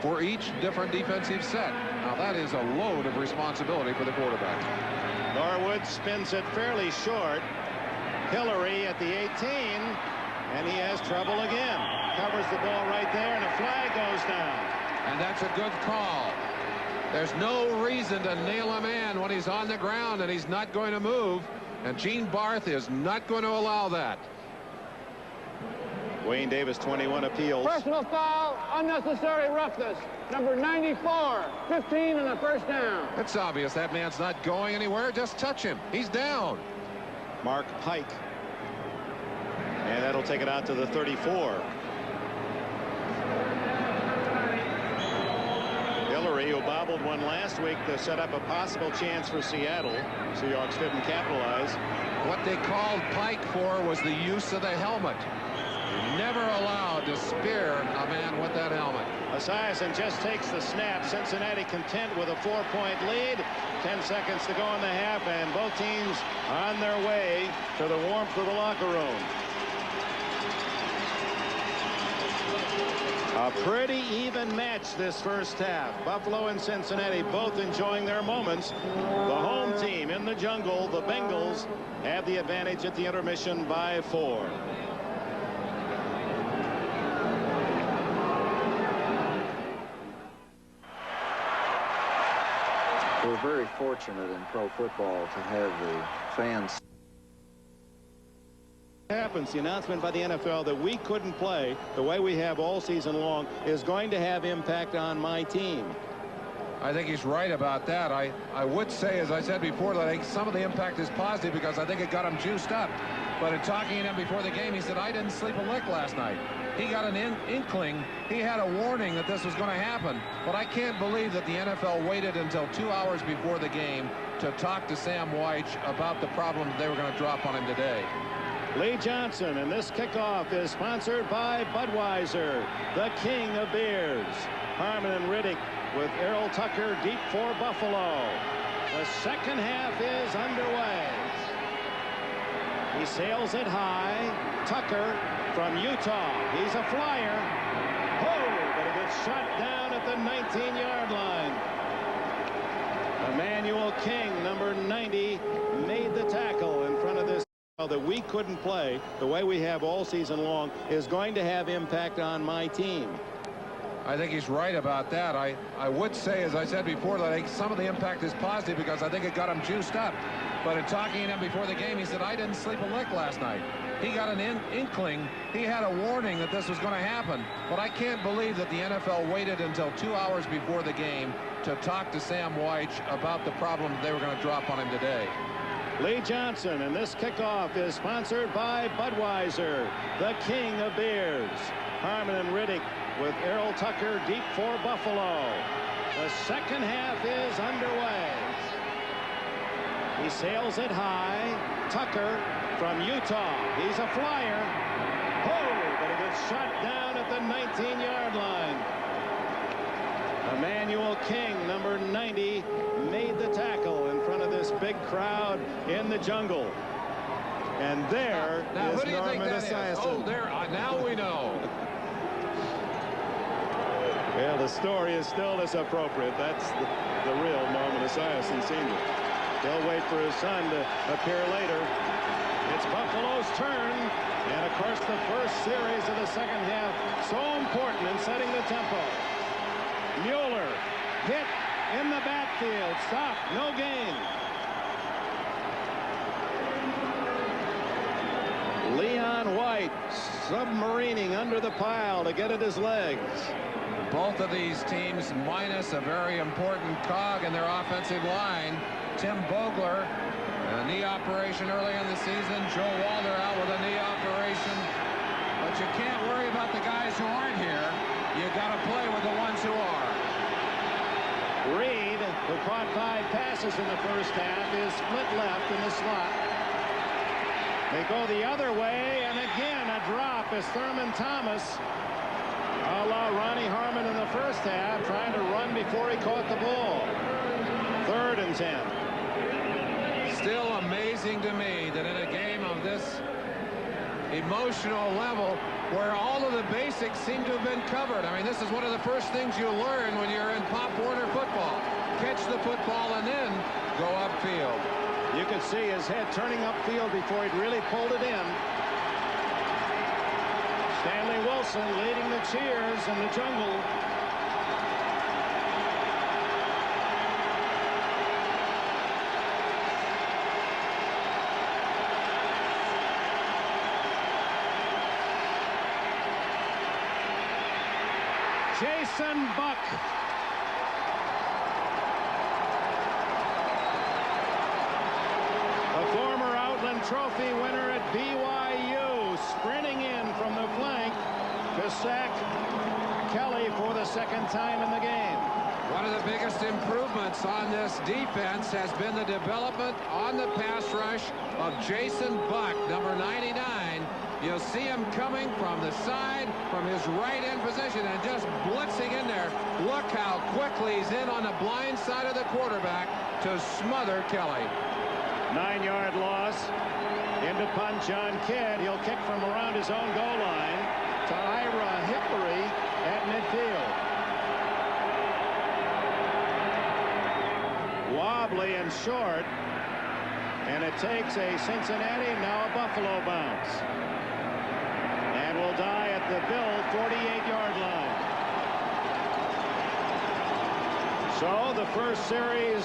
for each different defensive set. Now that is a load of responsibility for the quarterback. Norwood spins it fairly short. Hillary at the 18. And he has trouble again. Covers the ball right there, and a flag goes down. And that's a good call. There's no reason to nail a man when he's on the ground and he's not going to move. And Gene Barth is not going to allow that. Wayne Davis, 21 appeals. Personal foul, unnecessary roughness. Number 94, 15 and a first down. It's obvious that man's not going anywhere. Just touch him. He's down. Mark Pike. And that'll take it out to the 34. Hillary, who bobbled one last week to set up a possible chance for Seattle. Seahawks didn't capitalize. What they called Pike for was the use of the helmet. Never allowed to spear a man with that helmet. Esiason just takes the snap. Cincinnati content with a 4-point lead. 10 seconds to go in the half, and both teams on their way to the warmth of the locker room. A pretty even match this first half. Buffalo and Cincinnati both enjoying their moments. The home team in the jungle, the Bengals, have the advantage at the intermission by 4. We're very fortunate in pro football to have the fans. Happens, the announcement by the NFL that we couldn't play the way we have all season long is going to have impact on my team. I think he's right about that. I would say, as I said before, that I think some of the impact is positive because I think it got him juiced up. But in talking to him before the game, he said, I didn't sleep a lick last night. he got an inkling. He had a warning that this was going to happen. But I can't believe that the NFL waited until 2 hours before the game to talk to Sam Wyche about the problems they were going to drop on him today. Lee Johnson, and this kickoff is sponsored by Budweiser, the king of beers. Harmon and Riddick with Errol Tucker deep for Buffalo. The second half is underway. He sails it high. Tucker from Utah. He's a flyer. Oh, but he gets shot down at the 19-yard line. Emmanuel King, number 90, made the tackle in front of this. That we couldn't play the way we have all season long is going to have impact on my team. I think he's right about that. I would say, as I said before, that I think some of the impact is positive because I think it got him juiced up. But in talking to him before the game, he said, I didn't sleep a lick last night. He got an inkling. He had a warning that this was going to happen. But I can't believe that the NFL waited until 2 hours before the game to talk to Sam Wyche about the problems they were going to drop on him today. Lee Johnson, and this kickoff is sponsored by Budweiser, the king of beers. Harmon and Riddick with Errol Tucker deep for Buffalo. The second half is underway. He sails it high. Tucker from Utah. He's a flyer. Oh, but he gets shot down at the 19-yard line. Emmanuel King, number 90, made the tackle in front of this big crowd in the jungle. And there now, is who do you think Norman that is? Esiason. Oh, there. Now we know. Yeah, the story is still as appropriate. That's the real Norman Esiason Sr. He'll wait for his son to appear later. It's Buffalo's turn. And, of course, the first series of the second half, so important in setting the tempo. Mueller hit in the backfield. Stop. No gain. Leon White submarining under the pile to get at his legs. Both of these teams minus a very important cog in their offensive line. Tim Vogler, a knee operation early in the season. Joe Walter out with a knee operation. But you can't worry about the guys who aren't here. You got to play with the ones who are. Reed, who caught 5 passes in the first half, is split left in the slot. They go the other way, and again a drop as Thurman Thomas, a la Ronnie Harmon in the first half, trying to run before he caught the ball. 3rd and 10. Still amazing to me that in a game of this emotional level where all of the basics seem to have been covered. I mean, this is one of the first things you learn when you're in Pop Warner football. Catch the football and then go upfield. You could see his head turning upfield before he'd really pulled it in. Stanley Wilson leading the cheers in the jungle. Jason Buck. A former Outland Trophy winner at BYU, sprinting in from the flank to sack Kelly for the second time in the game. One of the biggest improvements on this defense has been the development on the pass rush of Jason Buck, number 99. You'll see him coming from the side, from his right end position, and just blitzing in there. Look how quickly he's in on the blind side of the quarterback to smother Kelly. 9-yard loss. Into punch on Kidd. He'll kick from around his own goal line to Ira Hickory at midfield. Wobbly and short. And it takes a Cincinnati, now a Buffalo bounce. And will die at the Bill 48-yard line. So the first series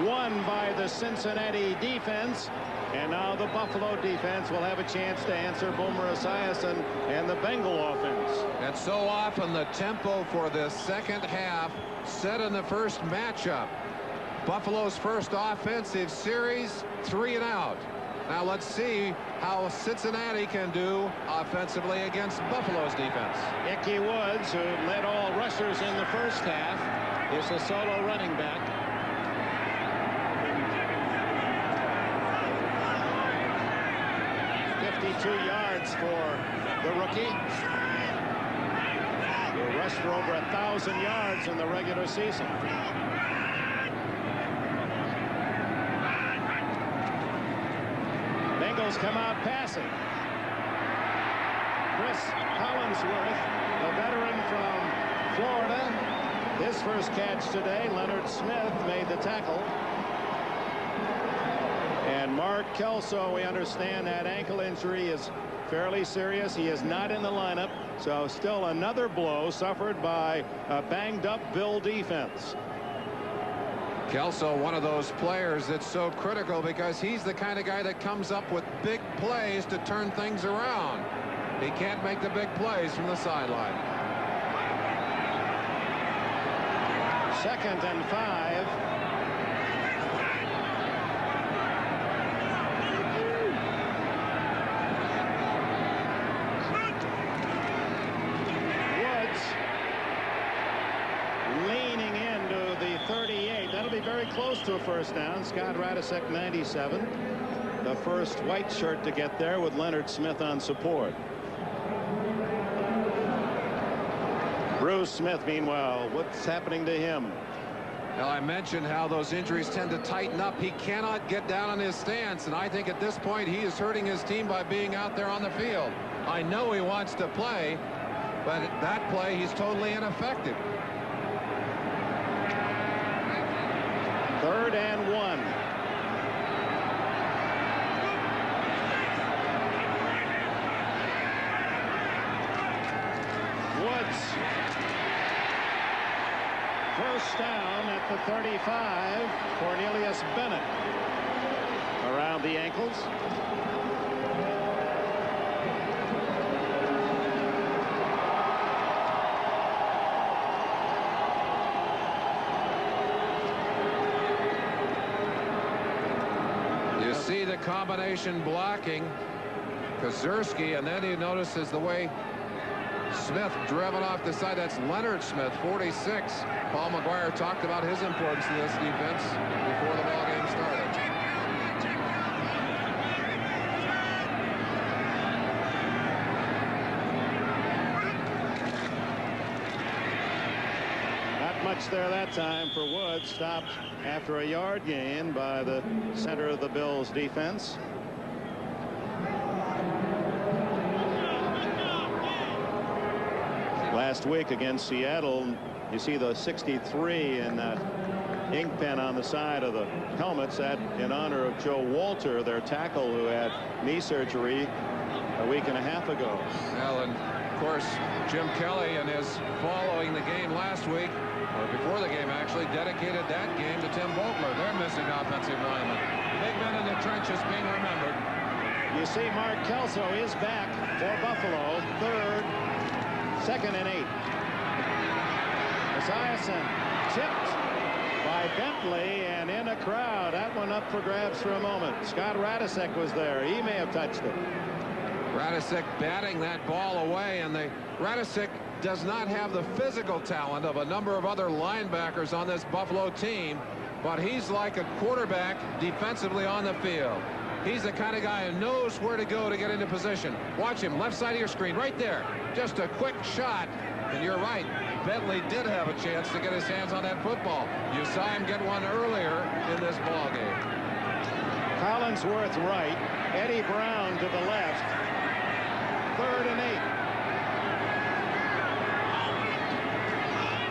won by the Cincinnati defense. And now the Buffalo defense will have a chance to answer Boomer Esiason and the Bengal offense. And so often the tempo for the second half set in the first matchup. Buffalo's first offensive series, 3 and out. Now let's see how Cincinnati can do offensively against Buffalo's defense. Ickey Woods, who led all rushers in the first half, is a solo running back. Yards for the rookie, who rushed for over 1,000 yards in the regular season. Bengals come out passing. Chris Collinsworth, the veteran from Florida, his first catch today. Leonard Smith made the tackle. And Mark Kelso, we understand that ankle injury is fairly serious. He is not in the lineup, so still another blow suffered by a banged-up Bill defense. Kelso, one of those players that's so critical because he's the kind of guy that comes up with big plays to turn things around. He can't make the big plays from the sideline. 2nd and 5. Leaning into the 38. That'll be very close to a first down. Scott Radisek, 97. The first white shirt to get there with Leonard Smith on support. Bruce Smith, meanwhile, what's happening to him? Well, I mentioned how those injuries tend to tighten up. He cannot get down on his stance, and I think at this point he is hurting his team by being out there on the field. I know he wants to play, but that play he's totally ineffective. 3rd and 1. Woods. First down at the 35. Cornelius Bennett around the ankles. You see the combination blocking, Kozerski, and then he notices the way Smith driven off the side. That's Leonard Smith, 46. Paul McGuire talked about his importance to this defense before the ball game started. Not much there that time for Woods. Stopped after a yard gain by the center of the Bills defense. Last week against Seattle, you see the 63 in ink pen on the side of the helmets, that in honor of Joe Walter, their tackle, who had knee surgery a week and a half ago. Well, and of course, Jim Kelly and his following the game last week, or before the game actually, dedicated that game to Tim Vogler. They're missing offensive linemen. Big men in the trenches being remembered. You see Mark Kelso is back for Buffalo. 2nd and 8. Esiason tipped by Bentley and in a crowd. That one up for grabs for a moment. Scott Radisek was there. He may have touched it. Radisek batting that ball away, and Radisek does not have the physical talent of a number of other linebackers on this Buffalo team, but he's like a quarterback defensively on the field. He's the kind of guy who knows where to go to get into position. Watch him, left side of your screen, right there. Just a quick shot. And you're right, Bentley did have a chance to get his hands on that football. You saw him get one earlier in this ball game. Collinsworth right, Eddie Brown to the left. 3rd and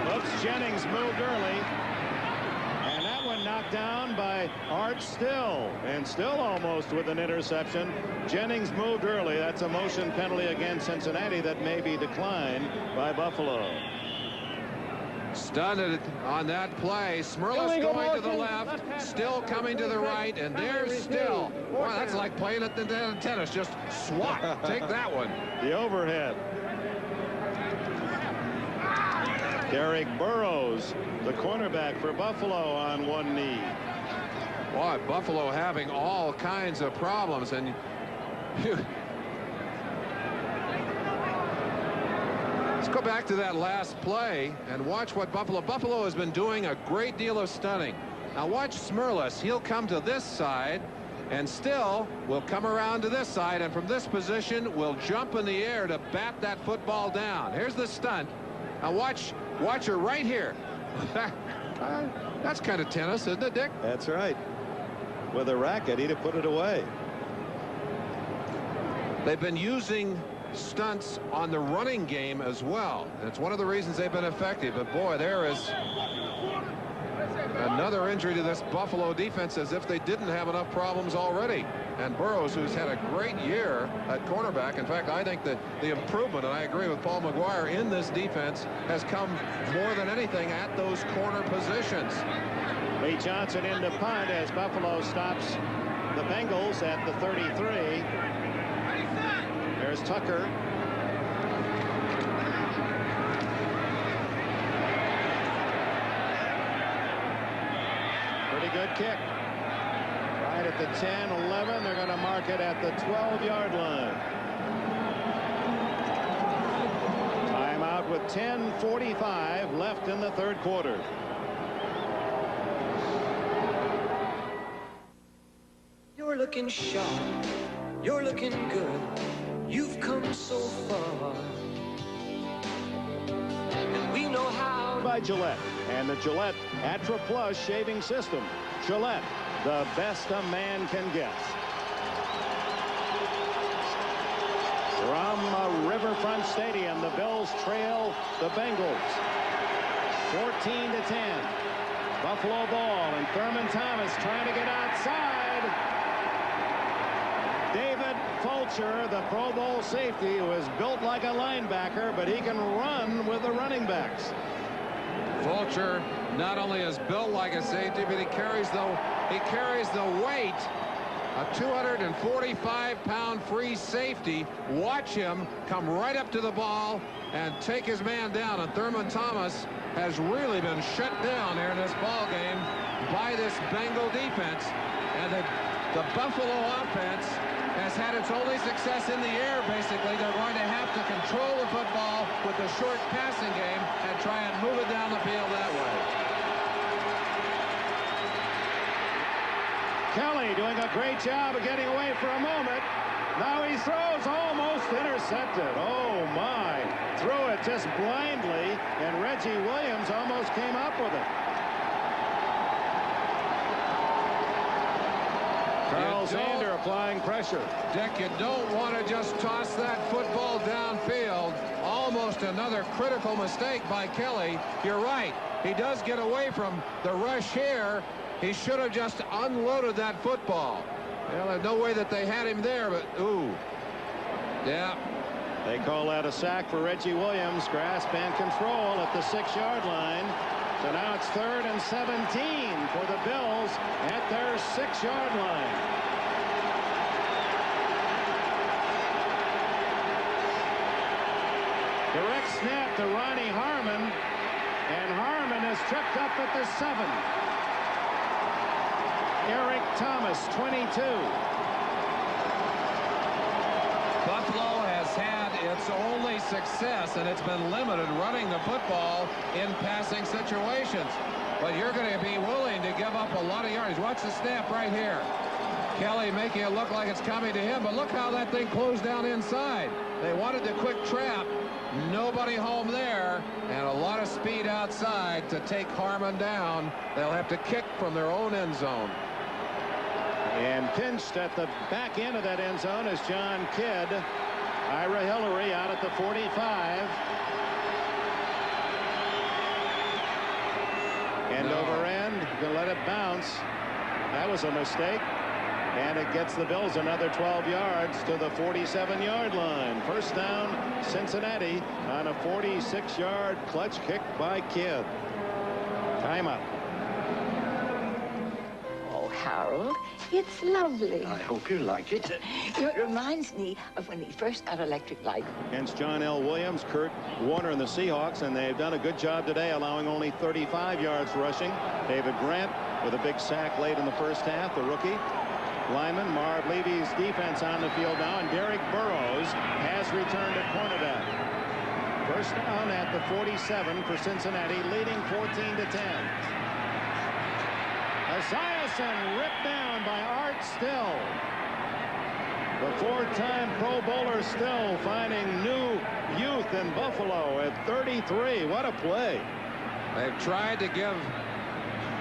8. Oops, Jennings moved early. And that one knocked down by Art Still, and Still almost with an interception. Jennings moved early. That's a motion penalty against Cincinnati that may be declined by Buffalo. Stunned on that play. Smirlis going to the left, Still coming to the right, and there's Still. Boy, that's like playing at the tennis. Just swat. Take that one. The overhead. Derek Burrows, the cornerback for Buffalo, on one knee. Boy, Buffalo having all kinds of problems, and let's go back to that last play and watch what Buffalo has been doing a great deal of stunning. Now watch Smirlis. He'll come to this side and still will come around to this side, and from this position will jump in the air to bat that football down. Here's the stunt. Now watch her right here. That's kind of tennis, isn't it, Dick? That's right. With a racket, he'd have put it away. They've been using stunts on the running game as well. It's one of the reasons they've been effective. But boy, there is another injury to this Buffalo defense, as if they didn't have enough problems already. And Burrows, who's had a great year at cornerback. In fact, I think that the improvement, and I agree with Paul McGuire, in this defense has come more than anything at those corner positions. Lee Johnson into punt as Buffalo stops the Bengals at the 33. There's Tucker. Pretty good kick. Right at the 10, 11. They're going to mark it at the 12-yard line. Timeout with 10:45 left in the third quarter. You're looking sharp. You're looking good. You've come so far. And we know how. By Gillette and the Gillette Atra Plus shaving system. Gillette, the best a man can get. From Riverfront Stadium, the Bills trail the Bengals 14-10. Buffalo ball, and Thurman Thomas trying to get outside. David Fulcher, the Pro Bowl safety, who is built like a linebacker, but he can run with the running backs. Fulcher not only is built like a safety, but he carries the weight. A 245-pound free safety. Watch him come right up to the ball and take his man down. And Thurman Thomas has really been shut down here in this ball game by this Bengal defense. And the Buffalo offense has had its only success in the air, basically. They're going to have to control the football with the short passing game and try and move it down the field that way. Kelly doing a great job of getting away for a moment. Now he throws, almost intercepted. Oh my. Threw it just blindly, and Reggie Williams almost came up with it. Carl Zander applying pressure. Dick, you don't want to just toss that football downfield. Almost another critical mistake by Kelly. You're right. He does get away from the rush here. He should have just unloaded that football. Well, there's no way that they had him there, but ooh. Yeah. They call that a sack for Reggie Williams. Grasp and control at the 6-yard line. So now it's 3rd and 17 for the Bills at their 6-yard line. Direct snap to Ronnie Harmon, and Harmon is tripped up at the 7. Eric Thomas, 22. Buffalo has had its only success, and it's been limited running the football in passing situations. But you're going to be willing to give up a lot of yards. Watch the snap right here. Kelly making it look like it's coming to him, but look how that thing closed down inside. They wanted the quick trap. Nobody home there, and a lot of speed outside to take Harmon down. They'll have to kick from their own end zone. And pinched at the back end of that end zone is John Kidd. Ira Hillary out at the 45. End over end. You can let it bounce. That was a mistake. And it gets the Bills another 12 yards to the 47-yard line. First down, Cincinnati on a 46-yard clutch kick by Kidd. Timeout. Harold. It's lovely. I hope you like it. It reminds me of when we first got electric light. Against John L. Williams, Kurt Warner, and the Seahawks, and they've done a good job today, allowing only 35 yards rushing. David Grant with a big sack late in the first half, the rookie lineman. Marv Levy's defense on the field now, and Derek Burrows has returned at cornerback. First down at the 47 for Cincinnati, leading 14-10. Esiason ripped down by Art Still. The four-time Pro Bowler Still finding new youth in Buffalo at 33. What a play. They've tried to give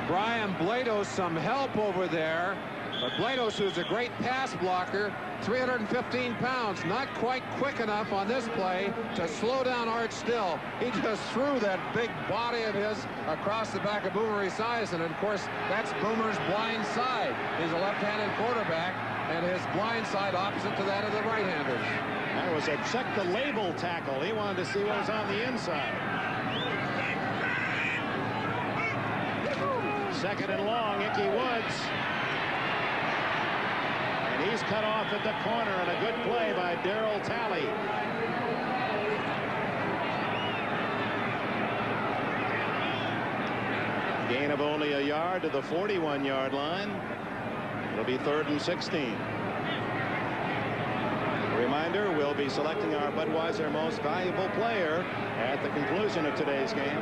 Brian Blados some help over there. But Blados, who's a great pass blocker, 315 pounds, not quite quick enough on this play to slow down Art Still. He just threw that big body of his across the back of Boomer Esiason. And, of course, that's Boomer's blind side. He's a left-handed quarterback, and his blind side opposite to that of the right-handers. That was a check-the-label tackle. He wanted to see what was on the inside. Second and long, Ickey Woods. And he's cut off at the corner, and a good play by Darryl Talley. Gain of only a yard to the 41-yard line. It'll be 3rd and 16. A reminder, we'll be selecting our Budweiser Most Valuable Player at the conclusion of today's game.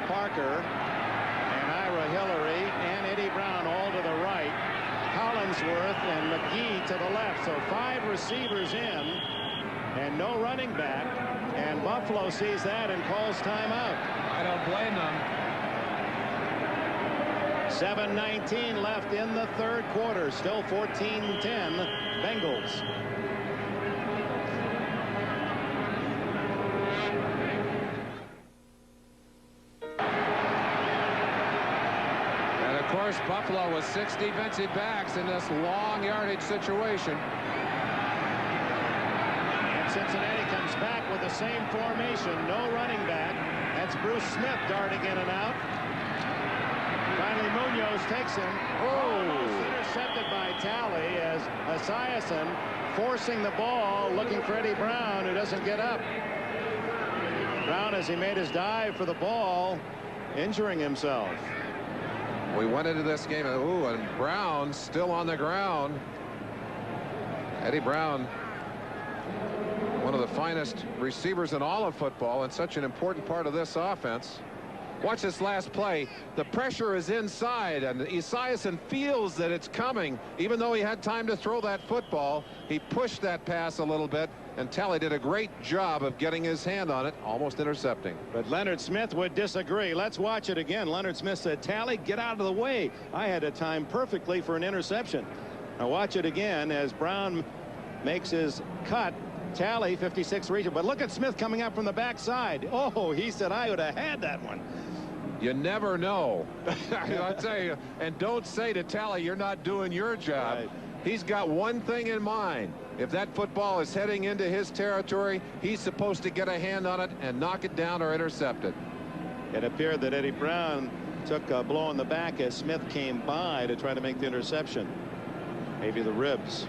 Parker and Ira Hillary and Eddie Brown all to the right. Collinsworth and McGee to the left. So 5 receivers in and no running back. And Buffalo sees that and calls timeout. I don't blame them. 7:19 left in the third quarter. Still 14-10 Bengals. Of course, Buffalo with 6 defensive backs in this long yardage situation. And Cincinnati comes back with the same formation. No running back. That's Bruce Smith darting in and out. Finally, Munoz takes him. Almost intercepted by Talley as Esiason forcing the ball, looking for Eddie Brown, who doesn't get up. Brown, as he made his dive for the ball, injuring himself. We went into this game, and Brown still on the ground. Eddie Brown, one of the finest receivers in all of football and such an important part of this offense. Watch this last play. The pressure is inside, and Esiason feels that it's coming. Even though he had time to throw that football, he pushed that pass a little bit, and Talley did a great job of getting his hand on it, almost intercepting. But Leonard Smith would disagree. Let's watch it again. Leonard Smith said, Talley, get out of the way. I had it timed perfectly for an interception. Now watch it again as Brown makes his cut. Talley, 56 region. But look at Smith coming up from the backside. Oh, he said, I would have had that one. You never know. I'll tell you, and don't say to Talley, you're not doing your job. Right. He's got one thing in mind. If that football is heading into his territory, he's supposed to get a hand on it and knock it down or intercept it. It appeared that Eddie Brown took a blow in the back as Smith came by to try to make the interception. Maybe the ribs.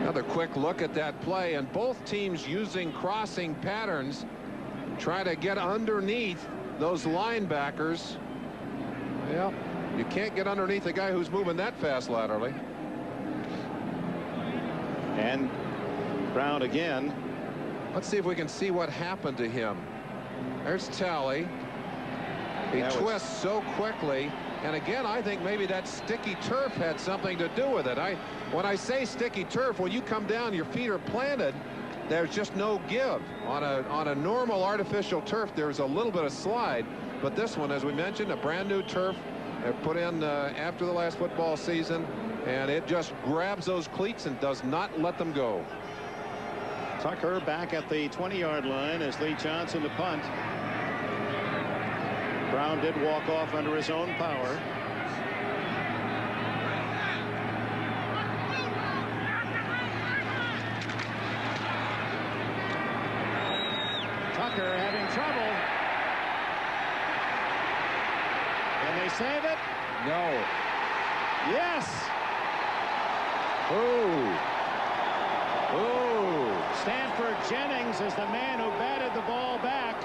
Another quick look at that play, and both teams using crossing patterns, try to get underneath those linebackers. Yeah, you can't get underneath a guy who's moving that fast laterally. And Brown again. Let's see if we can see what happened to him. There's Talley. He twists so quickly. And again, I think maybe that sticky turf had something to do with it. When I say sticky turf, when you come down, your feet are planted, there's just no give. On a normal artificial turf, there's a little bit of slide. But this one, as we mentioned, a brand new turf put in after the last football season. And it just grabs those cleats and does not let them go. Tucker back at the 20-yard line as Lee Johnson to punt. Brown did walk off under his own power. save it? No. Yes. Ooh. Stanford Jennings is the man who batted the ball back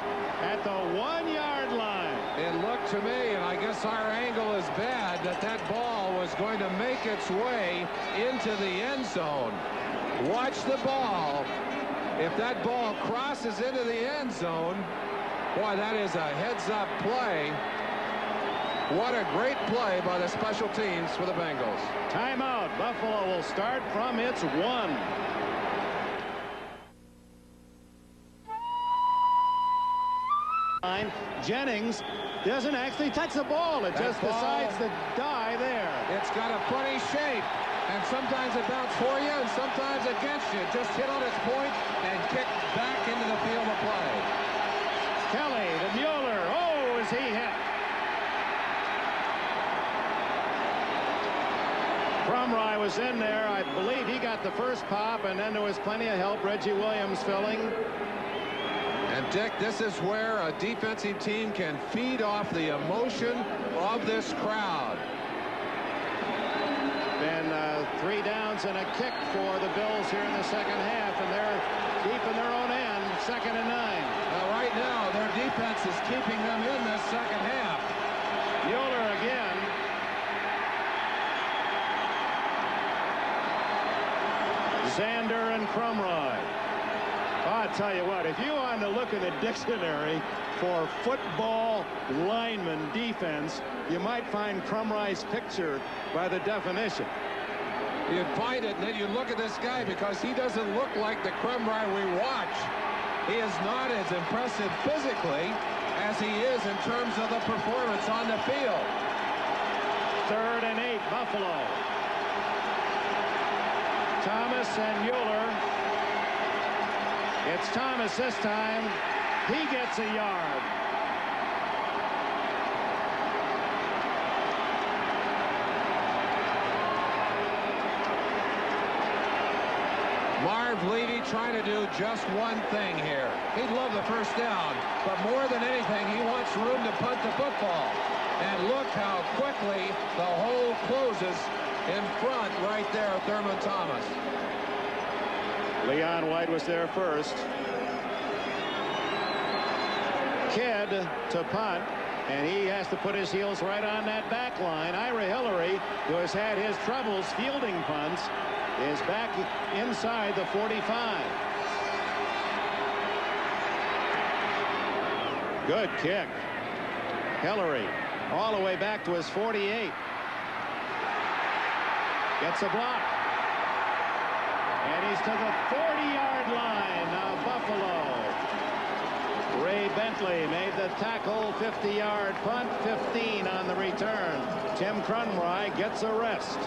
at the 1-yard line. It looked to me, and I guess our angle is bad, that ball was going to make its way into the end zone. Watch the ball. If that ball crosses into the end zone, boy, that is a heads-up play. What a great play by the special teams for the Bengals. Timeout. Buffalo will start from its 1. Jennings doesn't actually touch the ball. It just decides to die there. It's got a funny shape, and sometimes it bounces for you and sometimes against you. Just hit on its point and kick back into the field of play. Kelly to Mueller. Oh, is he hit? Crumry was in there. I believe he got the first pop, and then there was plenty of help. Reggie Williams filling. And Dick, this is where a defensive team can feed off the emotion of this crowd. Been 3 downs and a kick for the Bills here in the second half, and they're deep in their own end. 2nd and 9. Well, right now their defense is keeping them in this second half. Mueller again. Zander and Crumry. I'll tell you what, if you want to look in the dictionary for football lineman defense, you might find Crumry's picture by the definition. You'd find it, and then you look at this guy because he doesn't look like the Crumry we watch. He is not as impressive physically as he is in terms of the performance on the field. 3rd and 8, Buffalo. Thomas and Mueller. It's Thomas this time. He gets a yard. Marv Levy trying to do just one thing here. He'd love the first down, but more than anything, he wants room to punt the football. And look how quickly the hole closes in front right there of Thurman Thomas. Leon White was there first. Kidd to punt, and he has to put his heels right on that back line. Ira Hillary, who has had his troubles fielding punts, is back inside the 45. Good kick. Hillary all the way back to his 48. Gets a block. And he's to the 40-yard line. Now Buffalo. Ray Bentley made the tackle, 50-yard punt, 15 on the return. Tim Crumry gets a rest.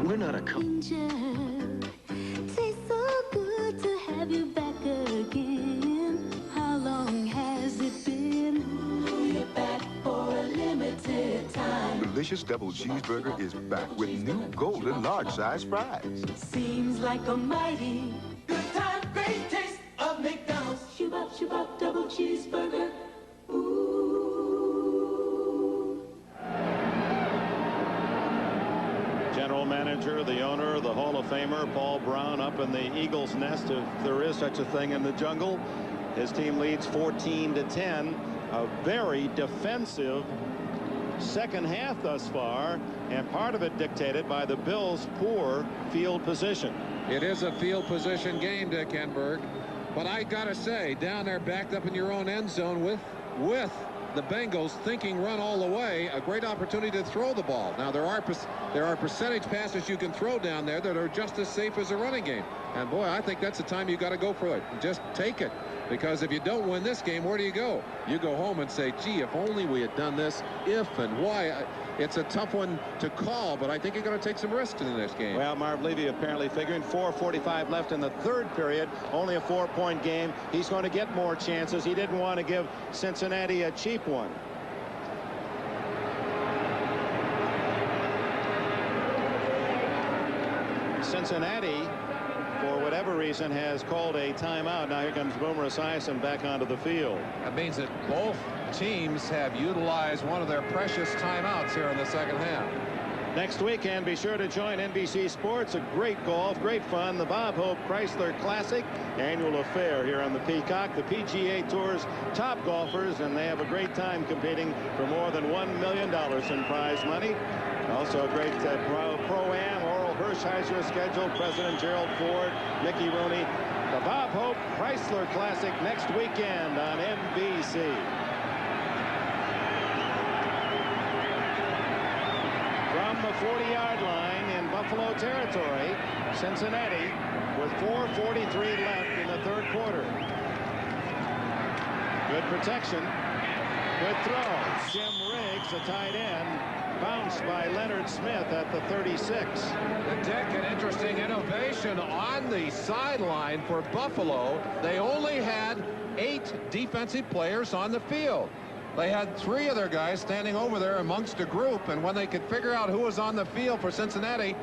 We're not a couple. Tastes so good to have you back again. How long has it been? We're back for a limited time. Delicious double cheeseburger is back with new golden large size fries. Seems like a mighty good time, great taste of McDonald's. Shoo-bop, double cheeseburger. General manager, the owner, the Hall of Famer, Paul Brown, up in the Eagles' nest, if there is such a thing in the jungle. His team leads 14-10. A very defensive second half thus far, and part of it dictated by the Bills' poor field position. It is a field position game, Dick Enberg, but I gotta say, down there backed up in your own end zone with the Bengals thinking run all the way, a great opportunity to throw the ball. Now there are percentage passes you can throw down there that are just as safe as a running game, and boy, I think that's the time you got to go for it. Just take it, because if you don't win this game, where do you go? You go home and say, gee, if only we had done this, if and why. It's a tough one to call, but I think you're going to take some risks in this game. Well, Marv Levy apparently figuring 4:45 left in the third period, only a 4-point game. He's going to get more chances. He didn't want to give Cincinnati a cheap one. Cincinnati for whatever reason, has called a timeout. Now here comes Boomer Esiason back onto the field. That means that both teams have utilized one of their precious timeouts here in the second half. Next weekend, be sure to join NBC Sports. A great golf, great fun. The Bob Hope Chrysler Classic annual affair here on the Peacock. The PGA Tour's top golfers, and they have a great time competing for more than $1 million in prize money. Also a great Pro-Am. Oral Hershiser scheduled. President Gerald Ford, Mickey Rooney. The Bob Hope Chrysler Classic next weekend on NBC. From the 40-yard line in Buffalo territory, Cincinnati with 4:43 left in the third quarter. Good protection. Good throw. Jim Riggs, a tight end, bounced by Leonard Smith at the 36. Dick, an interesting innovation on the sideline for Buffalo. They only had 8 defensive players on the field. They had 3 of their guys standing over there amongst a group, and when they could figure out who was on the field for Cincinnati,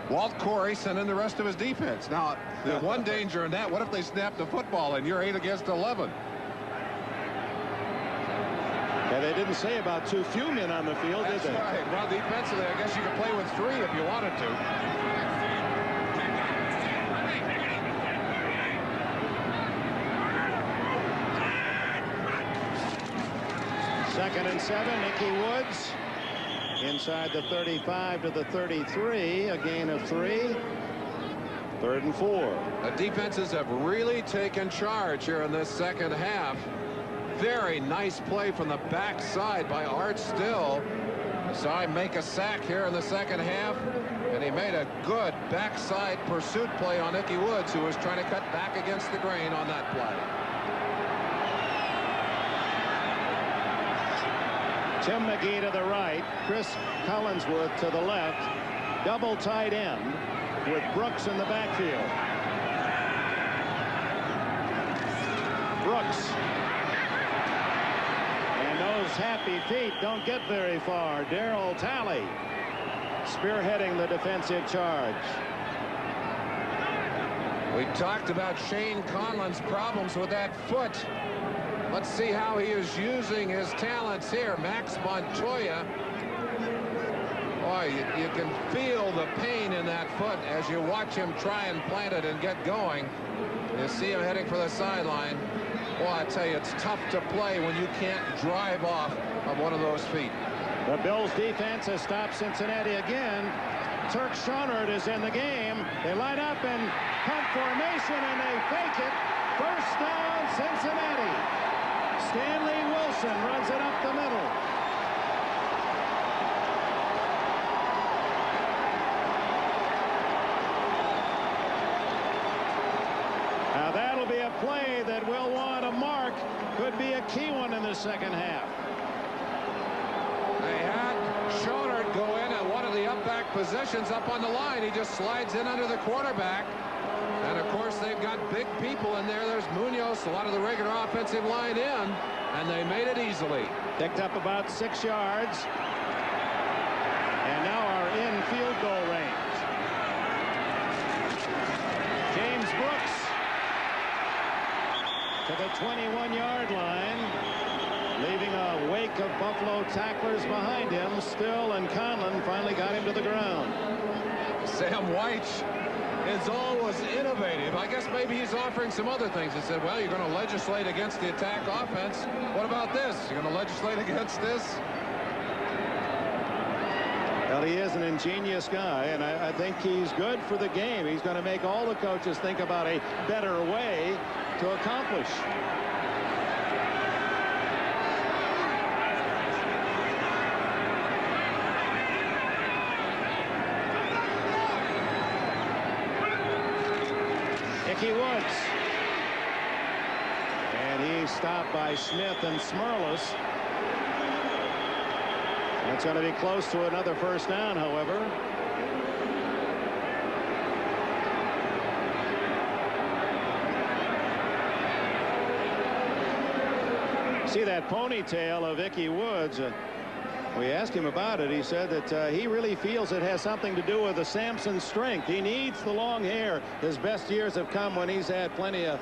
Walt Corey sent in the rest of his defense. Now, there's one danger in that. What if they snap the football and you're 8 against 11? Yeah, they didn't say about too few men on the field, did they? That's right. Well, defensively, I guess you could play with 3 if you wanted to. Second and 7, Nicky Woods inside the 35 to the 33, a gain of 3. Third and 4. The defenses have really taken charge here in this second half. Very nice play from the backside by Art Still. Saw him make a sack here in the second half, and he made a good backside pursuit play on Nicky Woods, who was trying to cut back against the grain on that play. Tim McGee to the right, Chris Collinsworth to the left, double tight end with Brooks in the backfield. Brooks. And those happy feet don't get very far. Darryl Talley spearheading the defensive charge. We talked about Shane Conlon's problems with that foot. Let's see how he is using his talents here. Max Montoya. Boy, you can feel the pain in that foot as you watch him try and plant it and get going. You see him heading for the sideline. Well, I tell you, it's tough to play when you can't drive off of one of those feet. The Bills defense has stopped Cincinnati again. Turk Schoenert is in the game. They line up in punt formation and they fake it. First down, Cincinnati. Stanley Wilson runs it up the middle. Now that'll be a play that we'll want to mark. Could be a key one in the second half. They had Schoenert go in at one of the up back positions up on the line. He just slides in under the quarterback. And of course they've got big people in there. There's Munoz, a lot of the regular offensive line in, and they made it easily. Picked up about 6 yards. And now are in field goal range. James Brooks to the 21-yard line, leaving a wake of Buffalo tacklers behind him. Still and Conlon finally got him to the ground. Sam White is always innovative. I guess maybe he's offering some other things. He said, well, you're going to legislate against the attack offense. What about this? You're going to legislate against this? Well, he is an ingenious guy, and I think he's good for the game. He's going to make all the coaches think about a better way to accomplish. Nicky Woods. And he's stopped by Smith and Smerlis. That's going to be close to another first down, however. See that ponytail of Ickey Woods. We asked him about it. He said that he really feels it has something to do with the Samson strength. He needs the long hair. His best years have come when he's had plenty of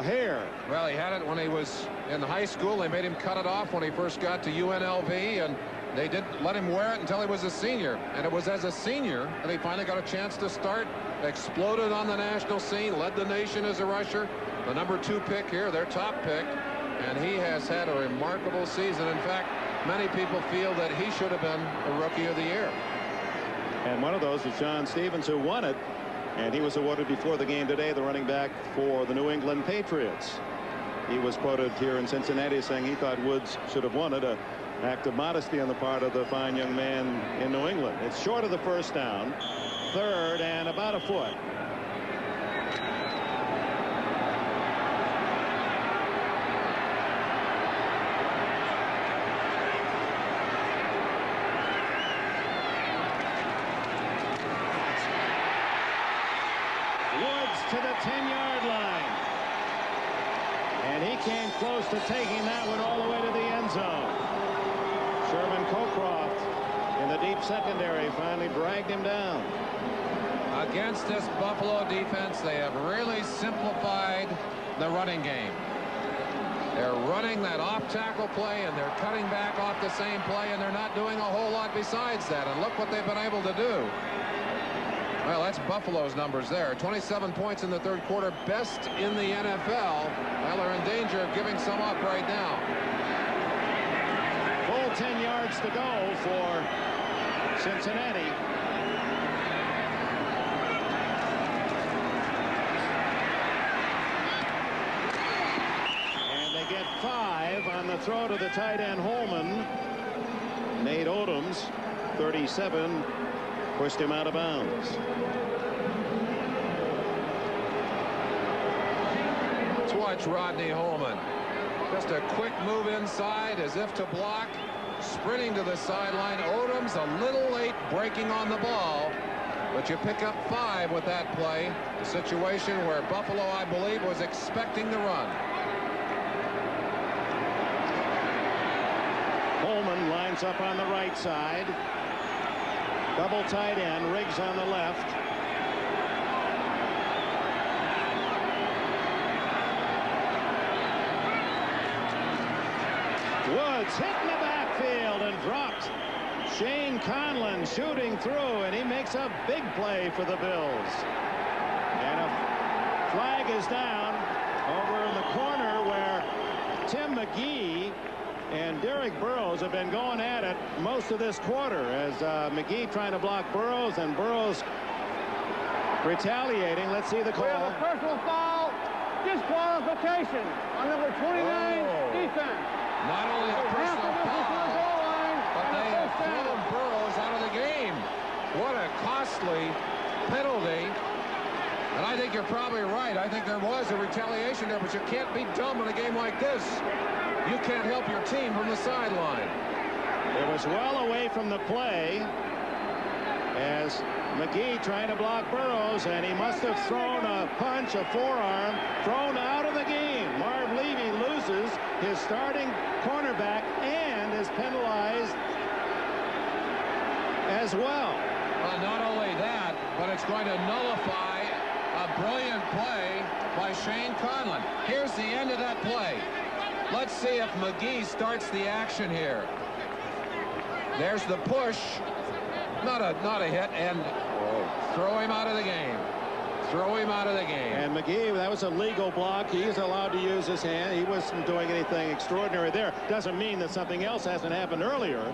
hair. Well, he had it when he was in high school. They made him cut it off when he first got to UNLV, and they didn't let him wear it until he was a senior. And it was as a senior that he finally got a chance to start. Exploded on the national scene, led the nation as a rusher. The #2 pick here, their top pick. And he has had a remarkable season. In fact, many people feel that he should have been a Rookie of the Year. And one of those was John Stevens, who won it. And he was awarded before the game today, the running back for the New England Patriots. He was quoted here in Cincinnati saying he thought Woods should have won it. An act of modesty on the part of the fine young man in New England. It's short of the first down. 3rd and about a foot. To the 10-yard line. And he came close to taking that one all the way to the end zone. Sherman Cockcroft in the deep secondary finally dragged him down. Against this Buffalo defense, they have really simplified the running game. They're running that off-tackle play, and they're cutting back off the same play, and they're not doing a whole lot besides that. And look what they've been able to do. Well, that's Buffalo's numbers there. 27 points in the 3rd quarter, best in the NFL. Well, they're in danger of giving some up right now. Full 10 yards to go for Cincinnati. And they get 5 on the throw to the tight end Holman. Nate Odoms, 37. Pushed him out of bounds. Let's watch Rodney Holman. Just a quick move inside as if to block. Sprinting to the sideline. Odoms a little late breaking on the ball. But you pick up 5 with that play. A situation where Buffalo, I believe, was expecting the run. Holman lines up on the right side. Double tight end, Riggs on the left. Woods hit in the backfield and dropped. Shane Conlon shooting through, and he makes a big play for the Bills. And a flag is down over in the corner where Tim McGee and Derek Burrows have been going at it most of this quarter, as McGee trying to block Burrows, and Burrows retaliating. Let's see the call. We have a personal foul, disqualification on number 29 defense. Not only a personal foul, but they have thrown Burrows out of the game. What a costly penalty. And I think you're probably right. I think there was a retaliation there, but you can't be dumb in a game like this. You can't help your team from the sideline. It was well away from the play as McGee trying to block Burrows, and he must have thrown a punch, a forearm, thrown out of the game. Marv Levy loses his starting cornerback and is penalized as well. Well, not only that, but it's going to nullify a brilliant play by Shane Conlon. Here's the end of that play. Let's see if McGee starts the action here. There's the push. Not a hit, and throw him out of the game. Throw him out of the game. And McGee, that was a legal block. He's allowed to use his hand. He wasn't doing anything extraordinary there. Doesn't mean that something else hasn't happened earlier.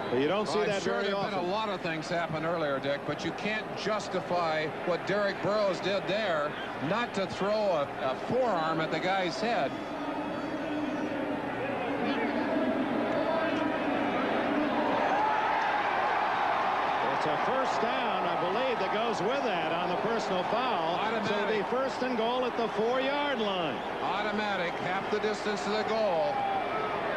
But you don't see that very often. There have been a lot of things happen earlier, Dick, but you can't justify what Derek Burrows did there, not to throw a forearm at the guy's head. It's a first down, I believe, that goes with that on the personal foul. Automatic. So it'll be 1st and goal at the 4-yard line. Automatic, half the distance to the goal.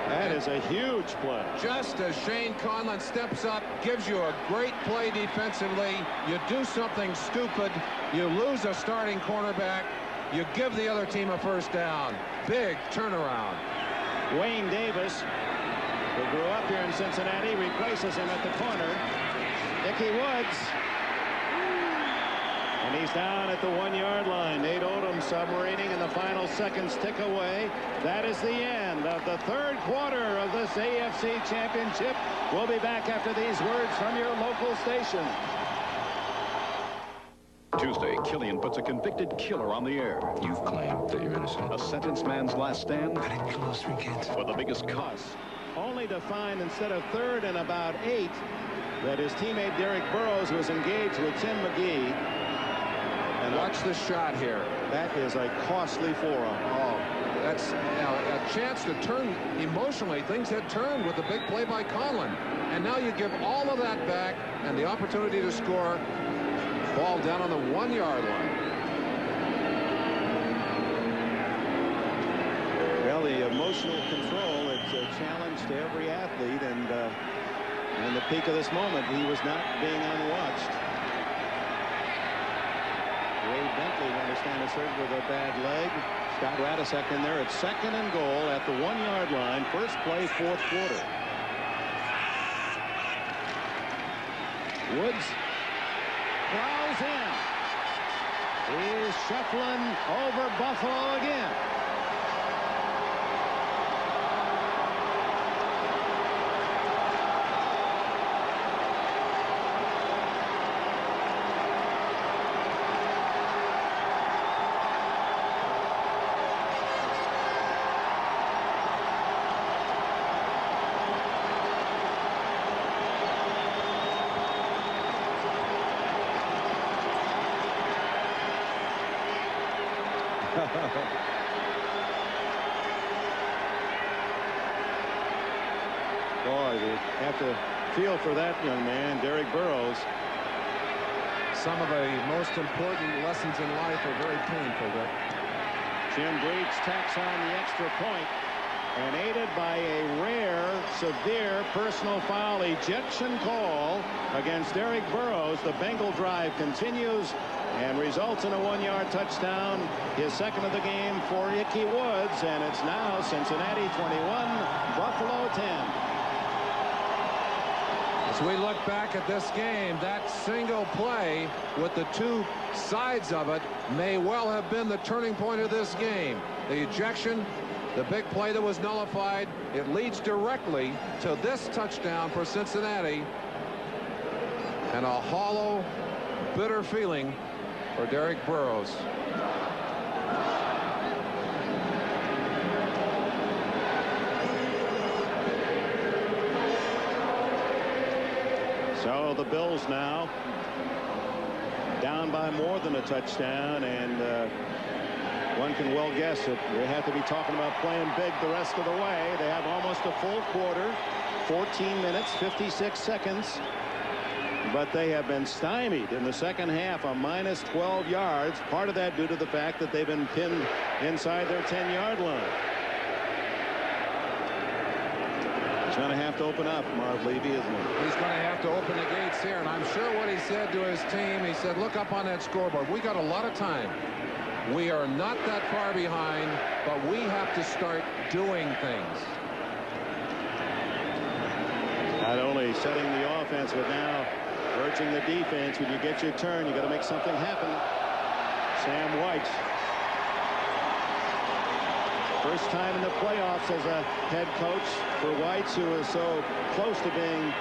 That is a huge play. Just as Shane Conlon steps up, gives you a great play defensively. You do something stupid. You lose a starting cornerback. You give the other team a first down. Big turnaround. Wayne Davis who grew up here in Cincinnati, replaces him at the corner. Ickey Woods. And he's down at the 1-yard line. Nate Odom submarining, and the final seconds tick away. That is the end of the third quarter of this AFC Championship. We'll be back after these words from your local station. Tuesday, Killian puts a convicted killer on the air. You've claimed that you're innocent. A sentenced man's last stand. I didn't kill those 3 kids. For the biggest cost. Only to find, instead of third and about 8, that his teammate Derek Burrows was engaged with Tim McGee. And watch the shot here. That is a costly forearm. Oh, that's a chance to turn emotionally. Things had turned with the big play by Conlon. And now you give all of that back and the opportunity to score. Ball down on the 1-yard line. Well, the emotional control, it's a challenge to every athlete. And in the peak of this moment, he was not being unwatched. Ray Bentley went to stand assert with a bad leg. Scott Radisek in there at 2nd and goal at the 1-yard line. First play, 4th quarter. Woods plows in. He's shuffling over Buffalo again. Boy, you have to feel for that young man, Derek Burrows. Some of the most important lessons in life are very painful, Dick. Jim Breach tacks on the extra point, and aided by a rare, severe personal foul ejection call against Derek Burrows, the Bengal drive continues and results in a 1-yard touchdown, his 2nd of the game for Ickey Woods, and it's now Cincinnati 21, Buffalo 10. As we look back at this game, that single play with the 2 sides of it may well have been the turning point of this game. The ejection, the big play that was nullified, it leads directly to this touchdown for Cincinnati, and a hollow, bitter feeling for Derek Burrows. So the Bills now down by more than a touchdown, and one can well guess that they have to be talking about playing big the rest of the way. They have almost a full quarter, 14 minutes, 56 seconds. But they have been stymied in the second half on minus 12 yards. Part of that due to the fact that they've been pinned inside their 10-yard line. He's going to have to open up, Marv Levy, isn't he? He's going to have to open the gates here, and I'm sure what he said to his team, he said, look up on that scoreboard. We got a lot of time. We are not that far behind, but we have to start doing things. Not only setting the offense, but now urging the defense. When you get your turn, you got to make something happen. Sam White, first time in the playoffs as a head coach for Whites, who was so close to being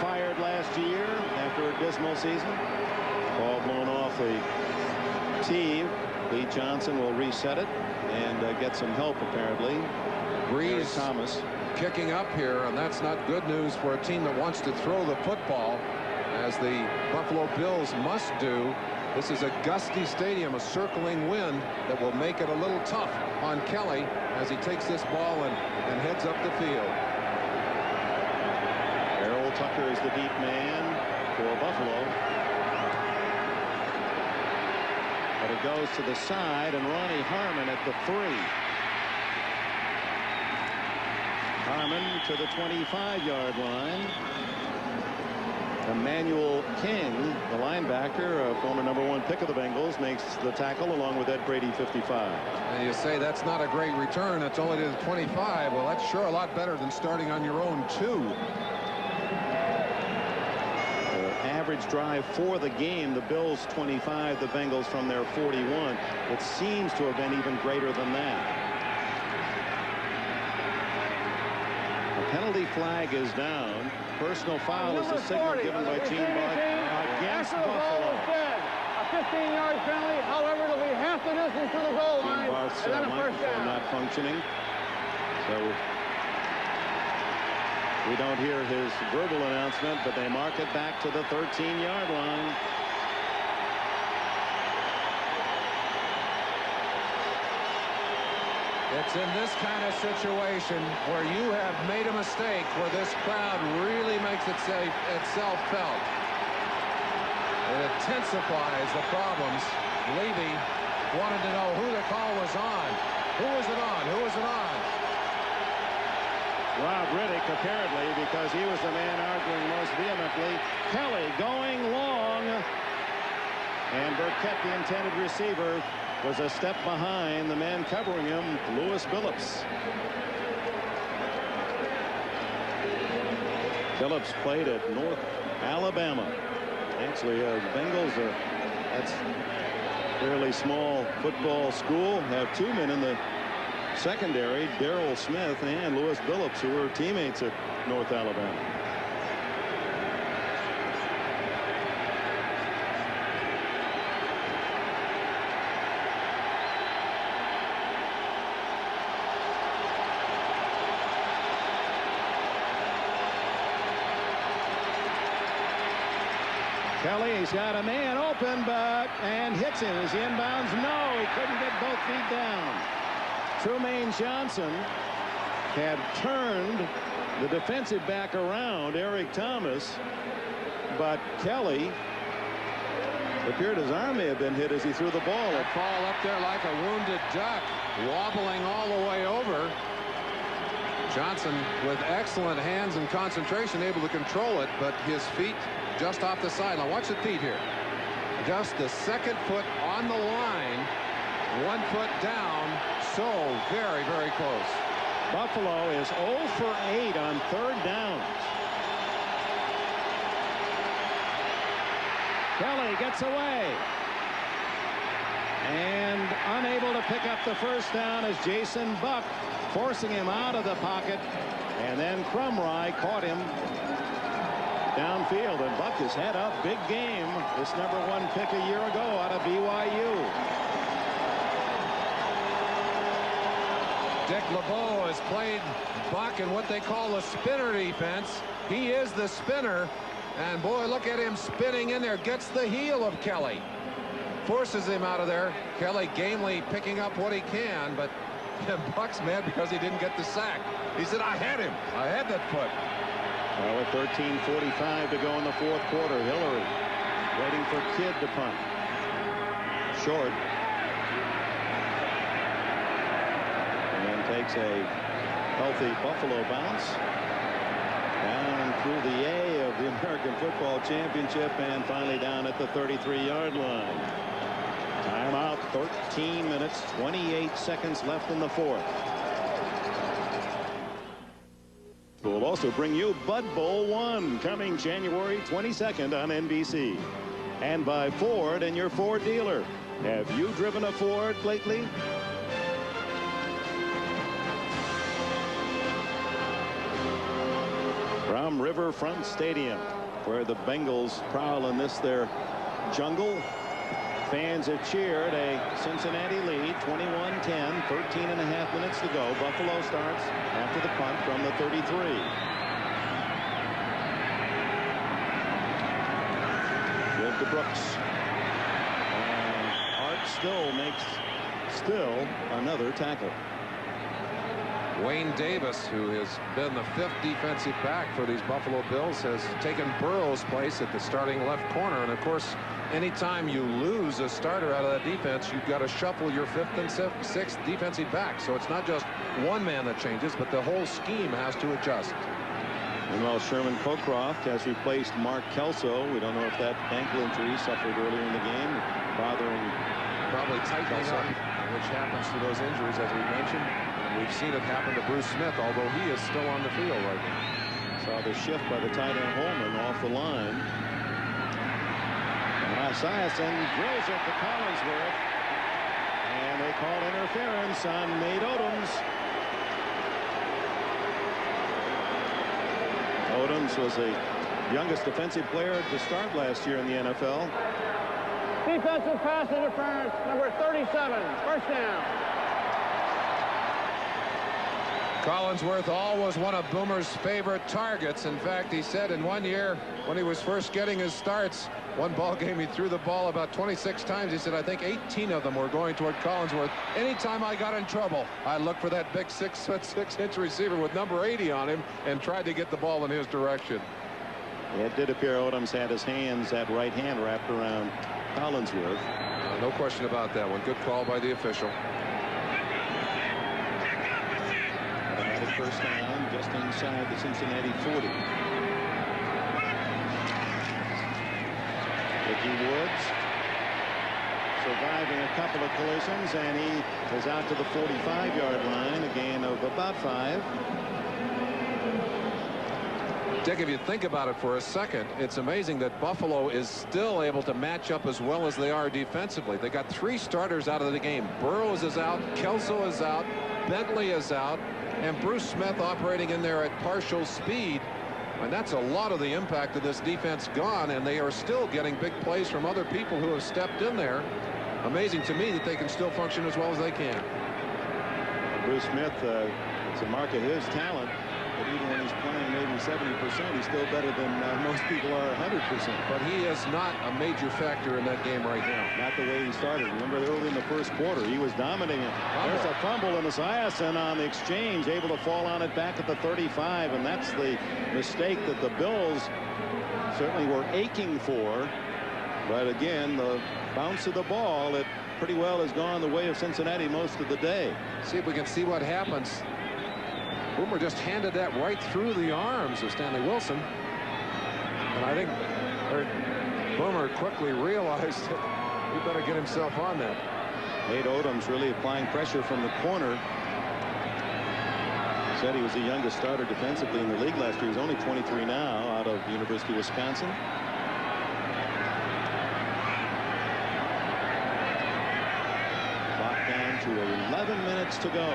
fired last year after a dismal season. Ball blown off the tee. Lee Johnson will reset it and get some help, apparently. Breeze Thomas kicking up here, and that's not good news for a team that wants to throw the football, as the Buffalo Bills must do. This is a gusty stadium, a circling wind that will make it a little tough on Kelly as he takes this ball and heads up the field. Errol Tucker is the deep man for Buffalo. But it goes to the side, and Ronnie Harmon at the 3. Harmon to the 25-yard line. Emmanuel King, the linebacker, a former #1 pick of the Bengals, makes the tackle along with Ed Brady, 55. And you say that's not a great return. It's only to the 25. Well, that's sure a lot better than starting on your own 2. Average drive for the game, the Bills 25, the Bengals from their 41. It seems to have been even greater than that. A penalty flag is down. Personal foul is the signal given by Gene Barth against Buffalo. A 15-yard penalty, however, it'll be half the distance to the goal line, Gene Barth's and then a first microphone down. not functioning. So we don't hear his verbal announcement, but they mark it back to the 13-yard line. It's in this kind of situation where you have made a mistake, where this crowd really makes itself felt. It intensifies the problems. Levy wanted to know who the call was on. Who was it on? Who was it on? Rob Riddick, apparently, because he was the man arguing most vehemently. Kelly going long. And Burkett, the intended receiver, was a step behind the man covering him, Lewis Phillips. Phillips played at North Alabama. Actually, Bengals are, that's a fairly small football school. Have 2 men in the secondary, Darrell Smith and Lewis Phillips, who were teammates at North Alabama. Kelly, he's got a man open, and hits him as he inbounds. No, he couldn't get both feet down. Trumaine Johnson had turned the defensive back around, Eric Thomas, but Kelly appeared his arm may have been hit as he threw the ball. That ball up there like a wounded duck, wobbling all the way over. Johnson with excellent hands and concentration, able to control it, but his feet just off the sideline. Watch the feet here. Just the second foot on the line, 1 foot down. So very, very close. Buffalo is 0 for 8 on 3rd downs. Kelly gets away. And unable to pick up the first down as Jason Buck forcing him out of the pocket. And then Crumry caught him downfield, and Buck has had a big game. This #1 pick a year ago out of BYU. Dick LeBeau has played Buck in what they call a spinner defense. He is the spinner, and boy, look at him spinning in there. Gets the heel of Kelly, forces him out of there. Kelly gamely picking up what he can, but Buck's mad because he didn't get the sack. He said, I had him. I had that foot. Well, with 13:45 to go in the 4th quarter, Hillary waiting for Kidd to punt. Short. And then takes a healthy Buffalo bounce down through the A of the American Football Championship and finally down at the 33-yard line. Timeout, 13 minutes, 28 seconds left in the 4th. We'll also bring you Bud Bowl 1 coming January 22nd on NBC. And by Ford and your Ford dealer. Have you driven a Ford lately? From Riverfront Stadium, where the Bengals prowl in this their jungle, fans have cheered a Cincinnati lead, 21-10, 13.5 minutes to go. Buffalo starts after the punt from the 33. Give to Brooks. And Hart still makes another tackle. Wayne Davis, who has been the 5th defensive back for these Buffalo Bills, has taken Burrow's place at the starting left corner. And of course, anytime you lose a starter out of that defense, you've got to shuffle your 5th and 6th defensive back. So it's not just one man that changes, but the whole scheme has to adjust. Meanwhile, Sherman Cockcroft has replaced Mark Kelso. We don't know if that ankle injury suffered earlier in the game bothering probably tightening Kelso, up, which happens to those injuries, as we mentioned. And we've seen it happen to Bruce Smith, although he is still on the field right now. Saw the shift by the tight end Holman off the line. Esiason drills it to Collinsworth, and they called interference on Nate Odoms. Odoms was the youngest defensive player to start last year in the NFL. Defensive pass interference, number 37, first down. Collinsworth always one of Boomer's favorite targets. In fact, he said in one year when he was first getting his starts, one ball game he threw the ball about 26 times. He said, I think 18 of them were going toward Collinsworth. Anytime I got in trouble, I looked for that big 6'6" receiver with number 80 on him and tried to get the ball in his direction. It did appear Odoms had his hands, that right hand wrapped around Collinsworth. No question about that one. Good call by the official. Automatic first down just inside the Cincinnati 40. Ricky Woods surviving a couple of collisions, and he is out to the 45-yard line, a gain of about 5. Dick, if you think about it for a second, it's amazing that Buffalo is still able to match up as well as they are defensively. They got 3 starters out of the game. Burrows is out, Kelso is out, Bentley is out, and Bruce Smith operating in there at partial speed. And that's a lot of the impact of this defense gone, and they are still getting big plays from other people who have stepped in there. Amazing to me that they can still function as well as they can. Bruce Smith, it's a mark of his talent, but even when he's playing maybe 70%, he's still better than most people are 100%. But he is not a major factor in that game right now. Not the way he started. Remember, early in the first quarter, he was dominating it. There's a fumble, and Esiason on the exchange able to fall on it back at the 35, and that's the mistake that the Bills certainly were aching for. But again, the bounce of the ball, it pretty well has gone the way of Cincinnati most of the day. See if we can see what happens. Boomer just handed that right through the arms of Stanley Wilson. And I think Boomer quickly realized that he better get himself on that. Nate Odoms really applying pressure from the corner. Said he was the youngest starter defensively in the league last year. He's only 23 now, out of the University of Wisconsin. Clock down to 11 minutes to go.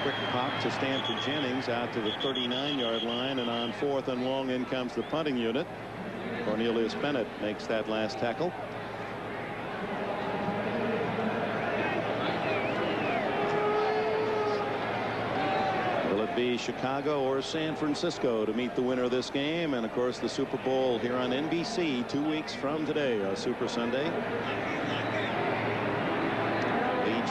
Quick pop to Stanford Jennings out to the 39-yard line, and on 4th and long, in comes the punting unit. Cornelius Bennett makes that last tackle. Will it be Chicago or San Francisco to meet the winner of this game? And of course, the Super Bowl here on NBC 2 weeks from today, Super Sunday.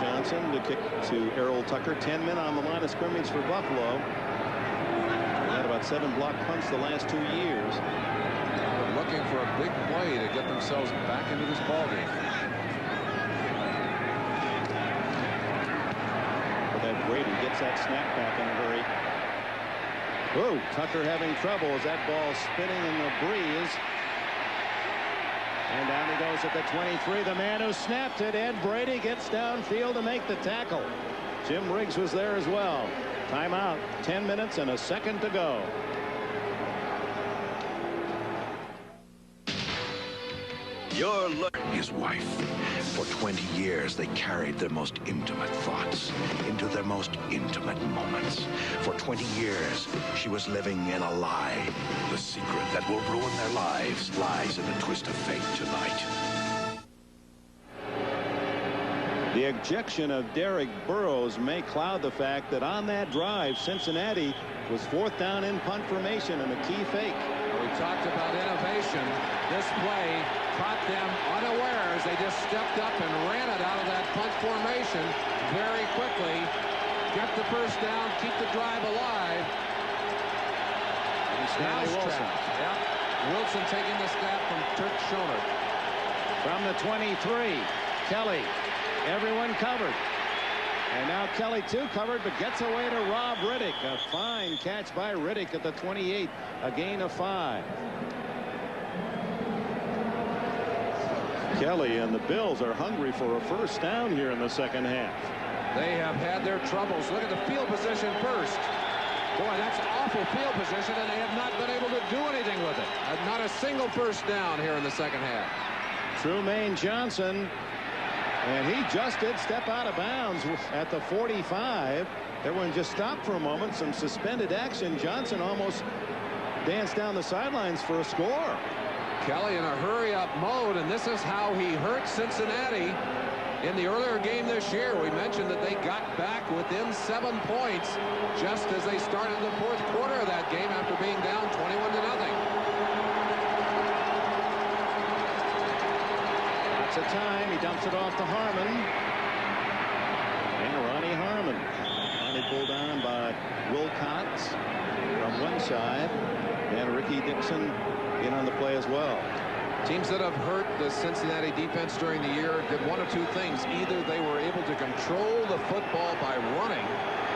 Johnson to kick to Errol Tucker. 10 men on the line of scrimmage for Buffalo. They had about 7 block punts the last 2 years. They're looking for a big play to get themselves back into this ballgame. But that Brady gets that snap back in a hurry. Whoa, Tucker having trouble as that ball spinning in the breeze. And down he goes at the 23. The man who snapped it, Ed Brady, gets downfield to make the tackle. Jim Riggs was there as well. Timeout. 10 minutes and a second to go. Your look. His wife. For 20 years, they carried their most intimate thoughts into their most intimate moments. For 20 years, she was living in a lie. The secret that will ruin their lives lies in a twist of fate tonight. The ejection of Derek Burrows may cloud the fact that on that drive, Cincinnati was 4th down in punt formation and a key fake. We talked about innovation. This play caught them unawares. They just stepped up and ran it out of that punt formation very quickly. Get the first down, keep the drive alive. Now Wilson. Yep. Wilson taking the snap from Turk Schoner. From the 23, Kelly. Everyone covered. And now Kelly too covered, but gets away to Rob Riddick. A fine catch by Riddick at the 28. A gain of 5. Kelly and the Bills are hungry for a first down here in the second half. They have had their troubles. Look at the field position first. Boy, that's awful field position, and they have not been able to do anything with it. Not a single first down here in the second half. Trumaine Johnson, and he just did step out of bounds at the 45. Everyone just stopped for a moment. Some suspended action. Johnson almost danced down the sidelines for a score. Kelly in a hurry-up mode, and this is how he hurt Cincinnati. In the earlier game this year, we mentioned that they got back within 7 points just as they started the fourth quarter of that game after being down 21-0. That's a time. He dumps it off to Harmon. And Ronnie Harmon finally pulled down by Wilcox from one side. And Ricky Dixon in on the play as well. Teams that have hurt the Cincinnati defense during the year did one of two things. Either they were able to control the football by running.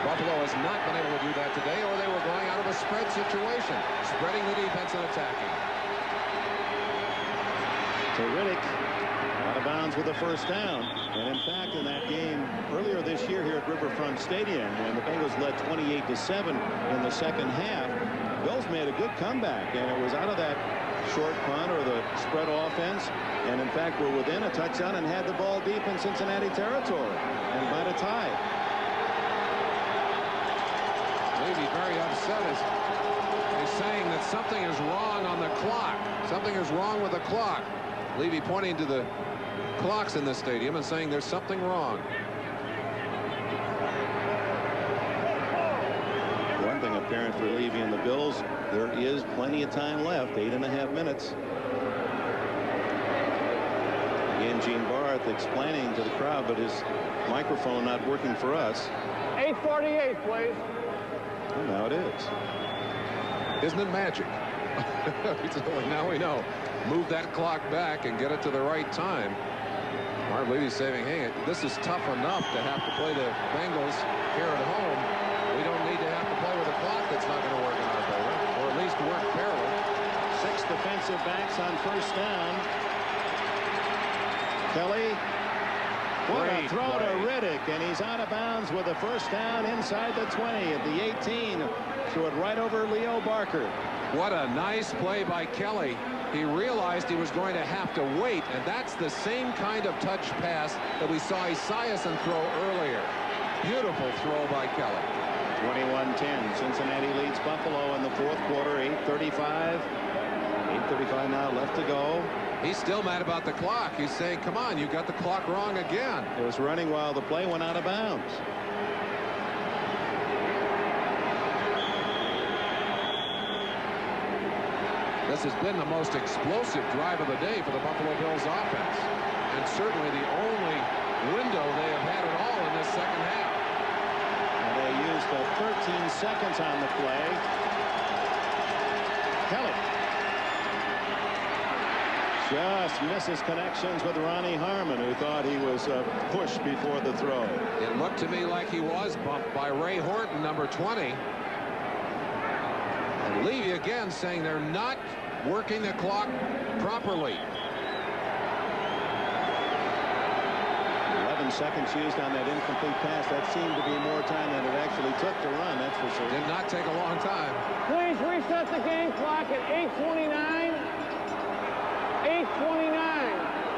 Buffalo has not been able to do that today, or they were going out of a spread situation, spreading the defense and attacking. So Riddick out of bounds with a first down. And in fact, in that game earlier this year here at Riverfront Stadium, when the Bengals led 28-7 in the second half, Bills made a good comeback, and it was out of that short punt or the spread offense, and in fact were within a touchdown and had the ball deep in Cincinnati territory and might have tied. Levy very upset as he's saying that something is wrong on the clock. Something is wrong with the clock. Levy pointing to the clocks in the stadium and saying there's something wrong. One thing apparent for Levy and the Bills, there is plenty of time left, 8.5 minutes. Again, Gene Barth explaining to the crowd, but his microphone not working for us. 8:48, please. Well, now it is. Isn't it magic? Now we know. Move that clock back and get it to the right time. Marv Levy's saying, hey, this is tough enough to have to play the Bengals here at home. We don't need to have to play with a clock that's not going to work in our favor, or at least work fairly. 6 defensive backs on first down. Kelly, what a throw to Riddick, and he's out of bounds with a first down inside the 20 at the 18. Threw it right over Leo Barker. What a nice play by Kelly. He realized he was going to have to wait, and that's the same kind of touch pass that we saw Esiason throw earlier. Beautiful throw by Kelly. 21-10. Cincinnati leads Buffalo in the fourth quarter. 8:35 now left to go. He's still mad about the clock. He's saying, come on, you got the clock wrong again. It was running while the play went out of bounds. This has been the most explosive drive of the day for the Buffalo Bills offense, and certainly the only window they have had at all in this second half. And they used 13 seconds on the play. Kelly just misses connections with Ronnie Harmon, who thought he was pushed before the throw. It looked to me like he was bumped by Ray Horton, number 20. And Levy again saying they're not working the clock properly. 11 seconds used on that incomplete pass. That seemed to be more time than it actually took to run, that's for sure. Did not take a long time. Please reset the game clock at 8:29. 8:29.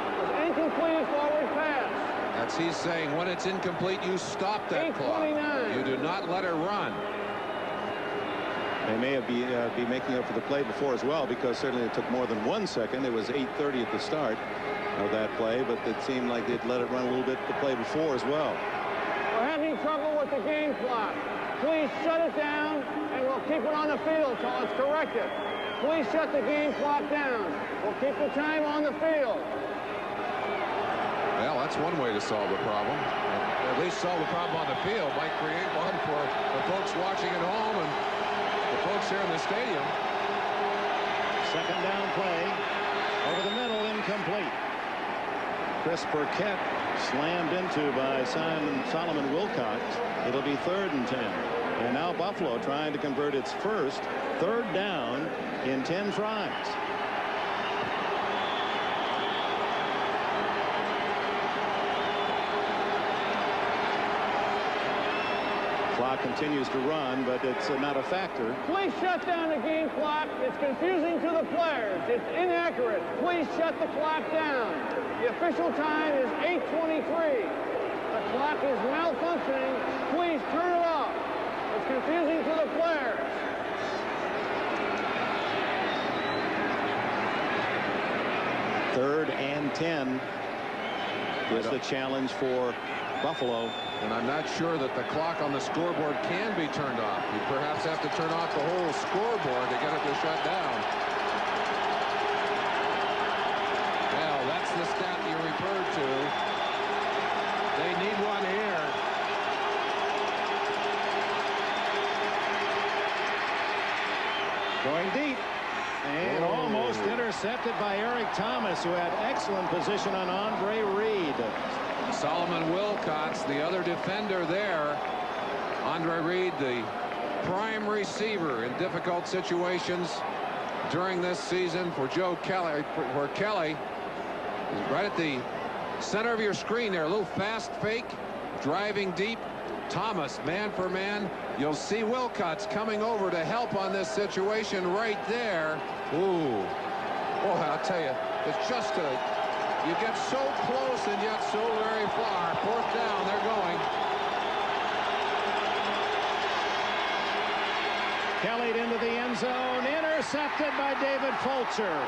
It was incomplete forward pass. That's he's saying when it's incomplete, you stop that clock. You do not let it run. They may be making up for the play before as well, because certainly it took more than 1 second. It was 8:30 at the start of that play, but it seemed like they'd let it run a little bit the play before as well. We're having trouble with the game clock. Please shut it down, and we'll keep it on the field until it's corrected. Please shut the game clock down. We'll keep the time on the field. Well, that's one way to solve the problem. At least solve the problem on the field. Might create one for the folks watching at home and the folks here in the stadium. Second down play. Over the middle, incomplete. Chris Burkett slammed into by Solomon Wilcox. It'll be 3rd and 10. And now Buffalo trying to convert its first 3rd down in 10 tries. Clock continues to run, but it's not a factor. Please shut down the game clock. It's confusing to the players. It's inaccurate. Please shut the clock down. The official time is 8:23. The clock is malfunctioning. Please turn it off. It's confusing to the players. Third and 10 is the challenge for Buffalo. And I'm not sure that the clock on the scoreboard can be turned off. You perhaps have to turn off the whole scoreboard to get it to shut down. Well, that's the stat you referred to. They need one here. Going deep. And almost intercepted by Eric Thomas, who had excellent position on Andre Reed. Solomon Wilcox, the other defender there. Andre Reed, the prime receiver in difficult situations during this season for Joe Kelly. For Kelly, right at the center of your screen there. A little fast fake, driving deep. Thomas, man for man. You'll see Wilcox coming over to help on this situation right there. Ooh. Boy, I'll tell you, it's just you get so close and yet so very far. 4th down, they're going. Kelly into the end zone, intercepted by David Fulcher.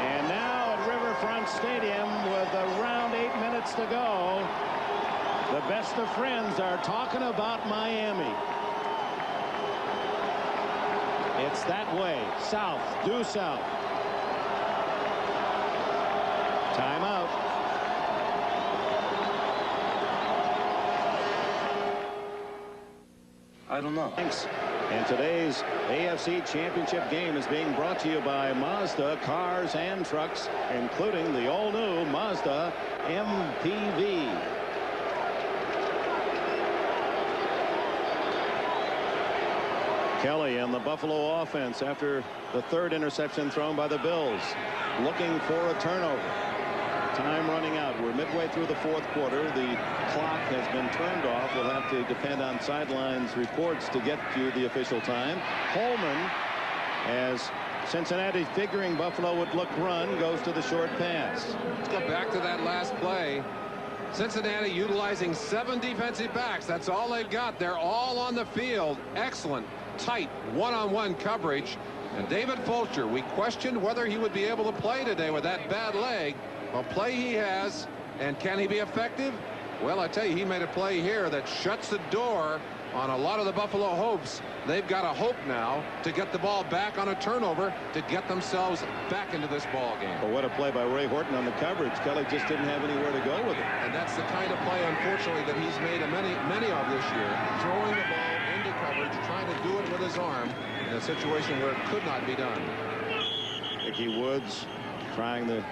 And now at Riverfront Stadium with around 8 minutes to go, the best of friends are talking about Miami. It's that way. South, due south. Timeout. I don't know. Thanks. And today's AFC Championship game is being brought to you by Mazda Cars and Trucks, including the all-new Mazda MPV. Kelly and the Buffalo offense after the 3rd interception thrown by the Bills, looking for a turnover. Time running out. We're midway through the 4th quarter. The clock has been turned off. We'll have to depend on sidelines reports to get you the official time. Holman, as Cincinnati figuring Buffalo would look run, goes to the short pass. Let's go back to that last play. Cincinnati utilizing 7 defensive backs. That's all they've got. They're all on the field. Excellent, tight one-on-one coverage. And David Fulcher, we questioned whether he would be able to play today with that bad leg. A play he has, and can he be effective? Well, I tell you, he made a play here that shuts the door on a lot of the Buffalo hopes. They've got a hope now to get the ball back on a turnover to get themselves back into this ball game. But what a play by Ray Horton on the coverage. Kelly just didn't have anywhere to go with it. And that's the kind of play, unfortunately, that he's made many of this year. Throwing the ball into coverage, trying to do it with his arm in a situation where it could not be done. Mickey Woods trying the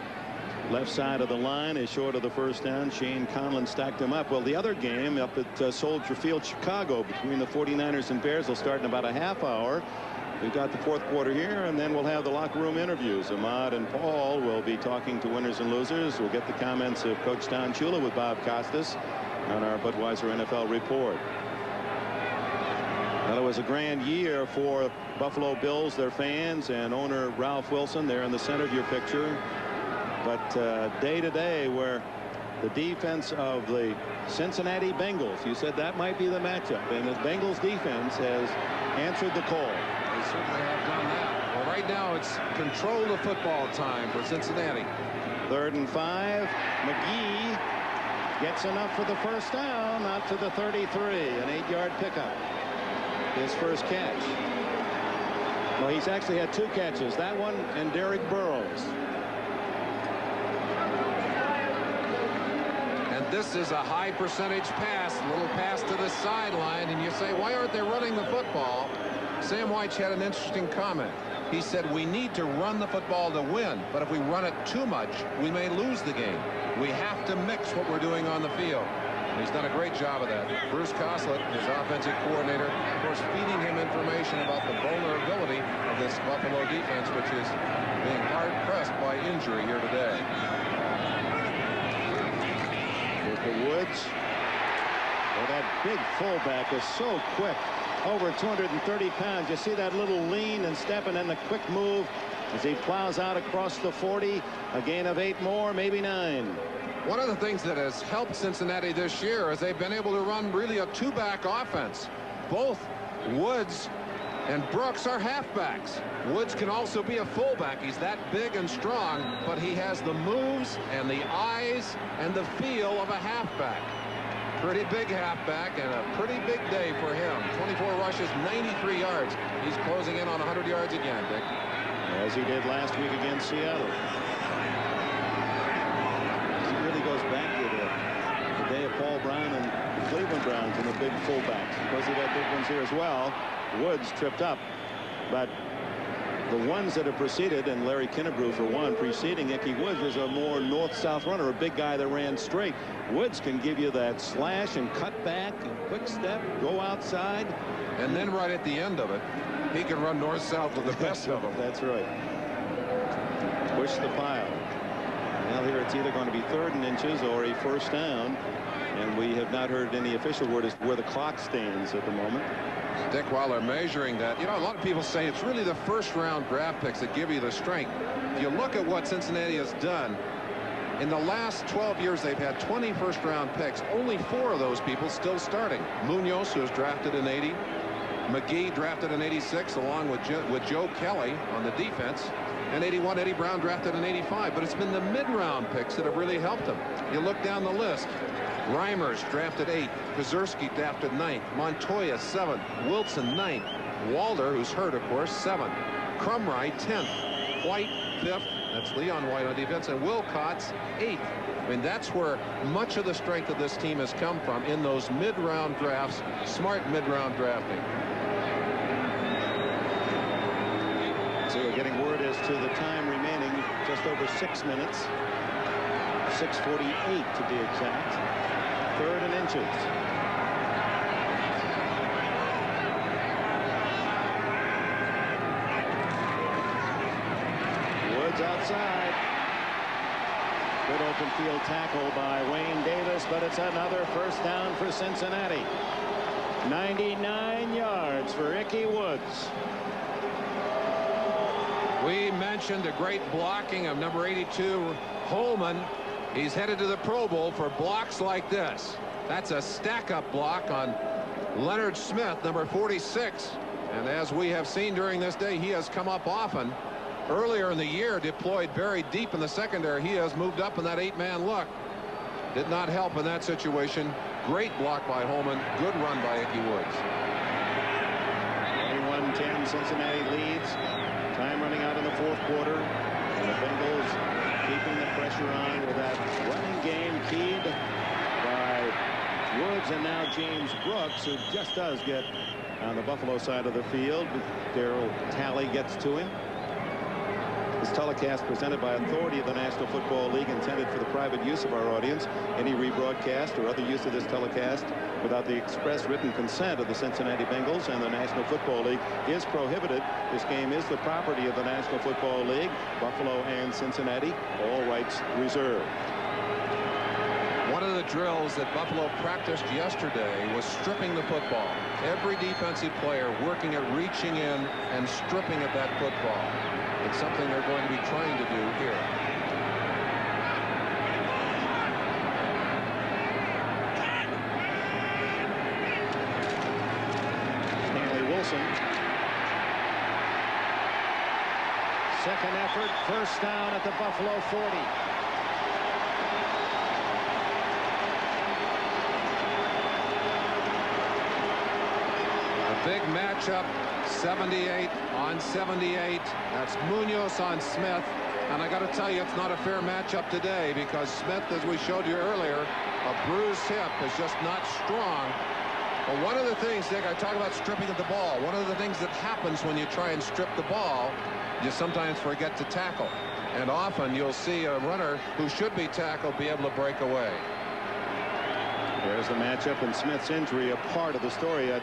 left side of the line is short of the first down. Shane Conlon stacked him up. Well, the other game up at Soldier Field, Chicago, between the 49ers and Bears will start in about a half hour. We've got the 4th quarter here, and then we'll have the locker room interviews. Ahmad and Paul will be talking to winners and losers. We'll get the comments of Coach Don Shula with Bob Costas on our Budweiser NFL report. Well, it was a grand year for Buffalo Bills, their fans, and owner Ralph Wilson there in the center of your picture. But day to day, where the defense of the Cincinnati Bengals, you said that might be the matchup, and the Bengals defense has answered the call. They certainly have done that. Well, right now it's control the football time for Cincinnati. 3rd and 5. McGee gets enough for the first down, out to the 33. An 8-yard pickup. His first catch. Well, he's actually had 2 catches. That one and Derek Burrows. this is a high percentage pass, a little pass to the sideline, and you say, why aren't they running the football? Sam White had an interesting comment. He said, we need to run the football to win, but if we run it too much, we may lose the game. We have to mix what we're doing on the field. And he's done a great job of that. Bruce Coslett, his offensive coordinator, of course, feeding him information about the vulnerability of this Buffalo defense, which is being hard-pressed by injury here today. Here's the Woods. Well, that big fullback is so quick. Over 230 pounds. You see that little lean and step and then the quick move as he plows out across the 40. A gain of 8 more, maybe 9. One of the things that has helped Cincinnati this year is they've been able to run really a two-back offense. Both Woods and Brooks are halfbacks. Woods can also be a fullback. He's that big and strong, but he has the moves and the eyes and the feel of a halfback. Pretty big halfback and a pretty big day for him. 24 rushes, 93 yards. He's closing in on 100 yards again, Dick. As he did last week against Seattle. He really goes back to the day of Paul Brown and the Cleveland Browns and the big fullbacks. Of course, he had big ones here as well. Woods tripped up, but the ones that have preceded, and Larry Kinnebrew for one, preceding Ickey Woods, was a more north-south runner, a big guy that ran straight. Woods can give you that slash and cut back and quick step, go outside. And then right at the end of it, he can run north-south with the best of them. That's right. Push the pile. Now here it's either going to be 3rd and inches or a first down. And we have not heard any official word as to where the clock stands at the moment. Dick, while they're measuring that, you know, a lot of people say it's really the first-round draft picks that give you the strength. If you look at what Cincinnati has done, in the last 12 years, they've had 20 first-round picks. Only 4 of those people still starting. Munoz, who was drafted in 80. McGee drafted in 86, along with Joe Kelly on the defense. And 81, Eddie Brown drafted in 85. But it's been the mid-round picks that have really helped them. You look down the list. Reimers drafted 8. Pazurski drafted 9th. Montoya 7th. Wilson 9th. Walder, who's hurt, of course, 7th. Crumry 10th. White 5th. That's Leon White on defense. And Wilcox 8th. I mean, that's where much of the strength of this team has come from, in those mid-round drafts. Smart mid-round drafting. So we're getting word as to the time remaining, just over 6 minutes. 6:48 to be exact. 3rd and inches. Woods outside. Good open field tackle by Wayne Davis, but it's another first down for Cincinnati. 99 yards for Ickey Woods. We mentioned the great blocking of number 82, Holman. He's headed to the Pro Bowl for blocks like this. That's a stack-up block on Leonard Smith, number 46. And as we have seen during this day, he has come up often. Earlier in the year, deployed very deep in the secondary. He has moved up in that 8-man look. Did not help in that situation. Great block by Holman. Good run by Ickey Woods. 21-10, Cincinnati leads. Time running out in the 4th quarter. And the Bengals keeping the pressure on with that running game keyed by Woods and now James Brooks, who just does get on the Buffalo side of the field. Darryl Talley gets to him. This telecast presented by authority of the National Football League, intended for the private use of our audience. Any rebroadcast or other use of this telecast without the express written consent of the Cincinnati Bengals and the National Football League is prohibited. This game is the property of the National Football League, Buffalo and Cincinnati, all rights reserved. One of the drills that Buffalo practiced yesterday was stripping the football. Every defensive player working at reaching in and stripping at that football. It's something they're going to be trying to do here. Stanley Wilson. Second effort, first down at the Buffalo 40. A big matchup. 78 on 78. That's Munoz on Smith. And I got to tell you, it's not a fair matchup today because Smith, as we showed you earlier, a bruised hip is just not strong. But one of the things, Dick, I talk about stripping of the ball. One of the things that happens when you try and strip the ball, you sometimes forget to tackle. And often you'll see a runner who should be tackled be able to break away. There's the matchup, and Smith's injury a part of the story. At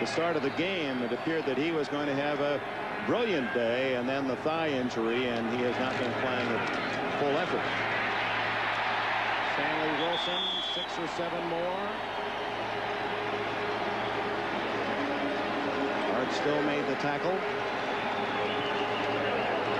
the start of the game, it appeared that he was going to have a brilliant day, and then the thigh injury, and he has not been playing at full effort. Stanley Wilson, 6 or 7 more. Hart still made the tackle.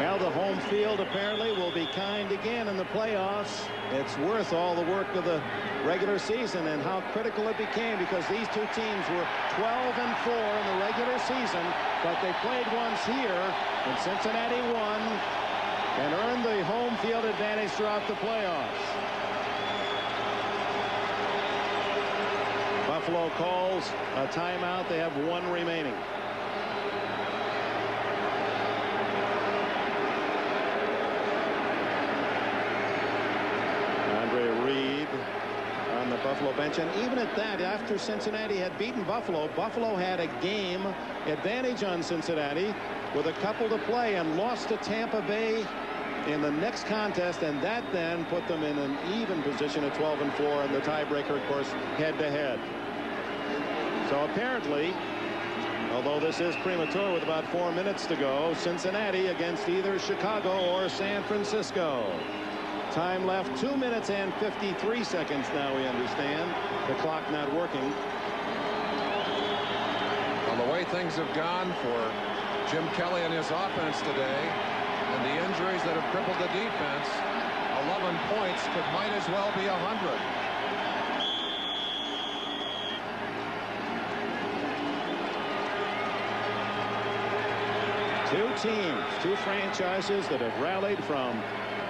Well, the home field apparently will be kind again in the playoffs. It's worth all the work of the regular season and how critical it became, because these two teams were 12-4 in the regular season, but they played once here, and Cincinnati won and earned the home field advantage throughout the playoffs. Buffalo calls a timeout. They have 1 remaining. On the Buffalo bench, and even at that, after Cincinnati had beaten Buffalo, Buffalo had a game advantage on Cincinnati with a couple to play and lost to Tampa Bay in the next contest, and that then put them in an even position at 12-4, and the tiebreaker, of course, head-to-head. So apparently, although this is premature with about 4 minutes to go, Cincinnati against either Chicago or San Francisco. Time left 2 minutes and 53 seconds now, we understand. The clock not working. Well, the way things have gone for Jim Kelly and his offense today, and the injuries that have crippled the defense, 11 points might as well be 100. Two teams, two franchises that have rallied from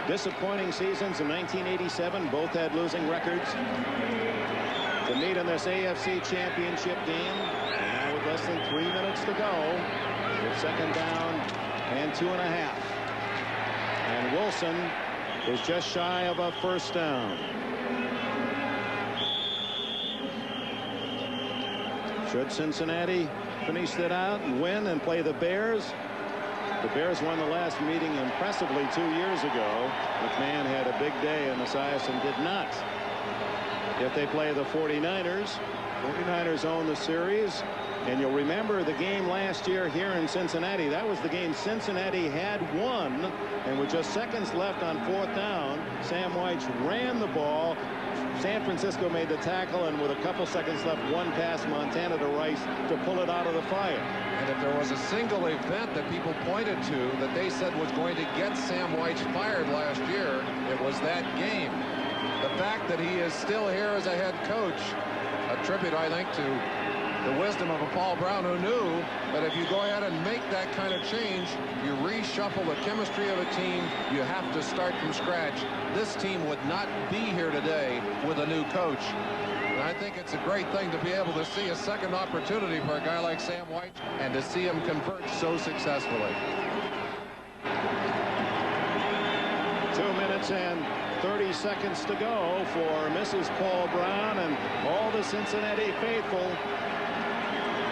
disappointing seasons in 1987. Both had losing records to meet in this AFC Championship game. And now with less than 3 minutes to go, with 2nd down and 2.5. And Wilson is just shy of a 1st down. Should Cincinnati finish that out and win and play the Bears? The Bears won the last meeting impressively 2 years ago. McMahon had a big day and Esiason did not. If they play the 49ers, 49ers own the series. And you'll remember the game last year here in Cincinnati. That was the game Cincinnati had won. And with just seconds left on 4th down, Sam White ran the ball. San Francisco made the tackle, and with a couple seconds left, one pass Montana to Rice to pull it out of the fire. And if there was a single event that people pointed to that they said was going to get Sam White fired last year, it was that game. The fact that he is still here as a head coach, a tribute, I think, to the wisdom of a Paul Brown, who knew that if you go ahead and make that kind of change, you reshuffle the chemistry of a team, you have to start from scratch. This team would not be here today with a new coach. And I think it's a great thing to be able to see a second opportunity for a guy like Sam White and to see him convert so successfully. 2 minutes and 30 seconds to go for Mrs. Paul Brown and all the Cincinnati faithful.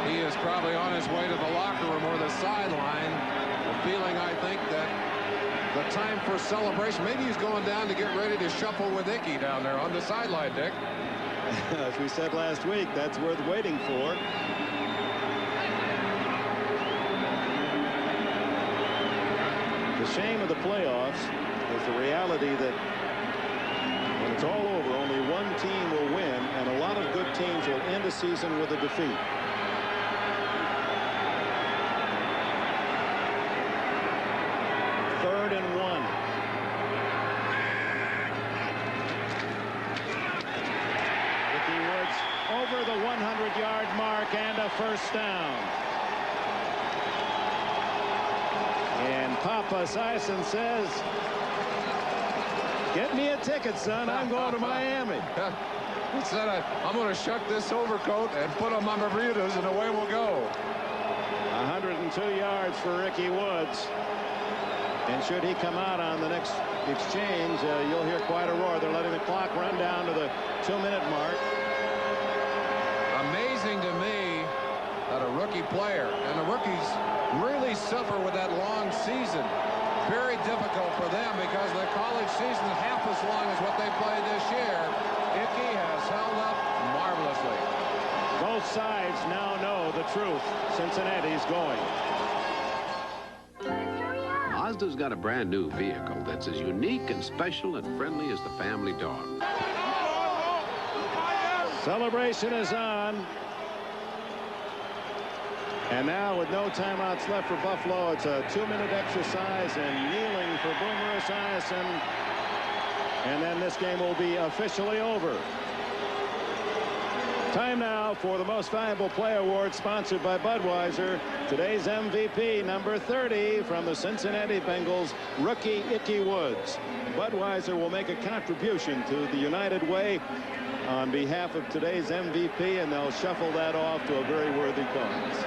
He is probably on his way to the locker room or the sideline, feeling, I think, that the time for celebration. Maybe he's going down to get ready to shuffle with Icky down there on the sideline, Dick. As we said last week, that's worth waiting for. The shame of the playoffs is the reality that when it's all over, only one team will win, and a lot of good teams will end a season with a defeat. Over the 100-yard mark and a 1st down. And Papa Esiason says, "Get me a ticket, son. I'm going to Miami." He said, I'm going to shuck this overcoat and put on my Bermudas, and away we'll go. 102 yards for Ricky Woods. And should he come out on the next exchange, you'll hear quite a roar. They're letting the clock run down to the 2-minute mark. Amazing to me that a rookie player, and the rookies really suffer with that long season. Very difficult for them because the college season is half as long as what they played this year. Ickey has held up marvelously. Both sides now know the truth. Cincinnati's going. Mazda's got a brand new vehicle that's as unique and special and friendly as the family dog. Celebration is on. And now with no timeouts left for Buffalo, it's a 2-minute exercise and kneeling for Boomer Esiason. And then this game will be officially over. Time now for the Most Valuable Player Award, sponsored by Budweiser. Today's MVP, number 30 from the Cincinnati Bengals, rookie Ickey Woods. Budweiser will make a contribution to the United Way on behalf of today's MVP, and they'll shuffle that off to a very worthy cause.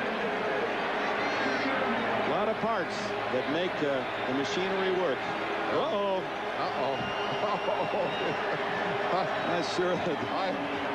A lot of parts that make the machinery work. Uh-oh. Uh-oh. Not sure that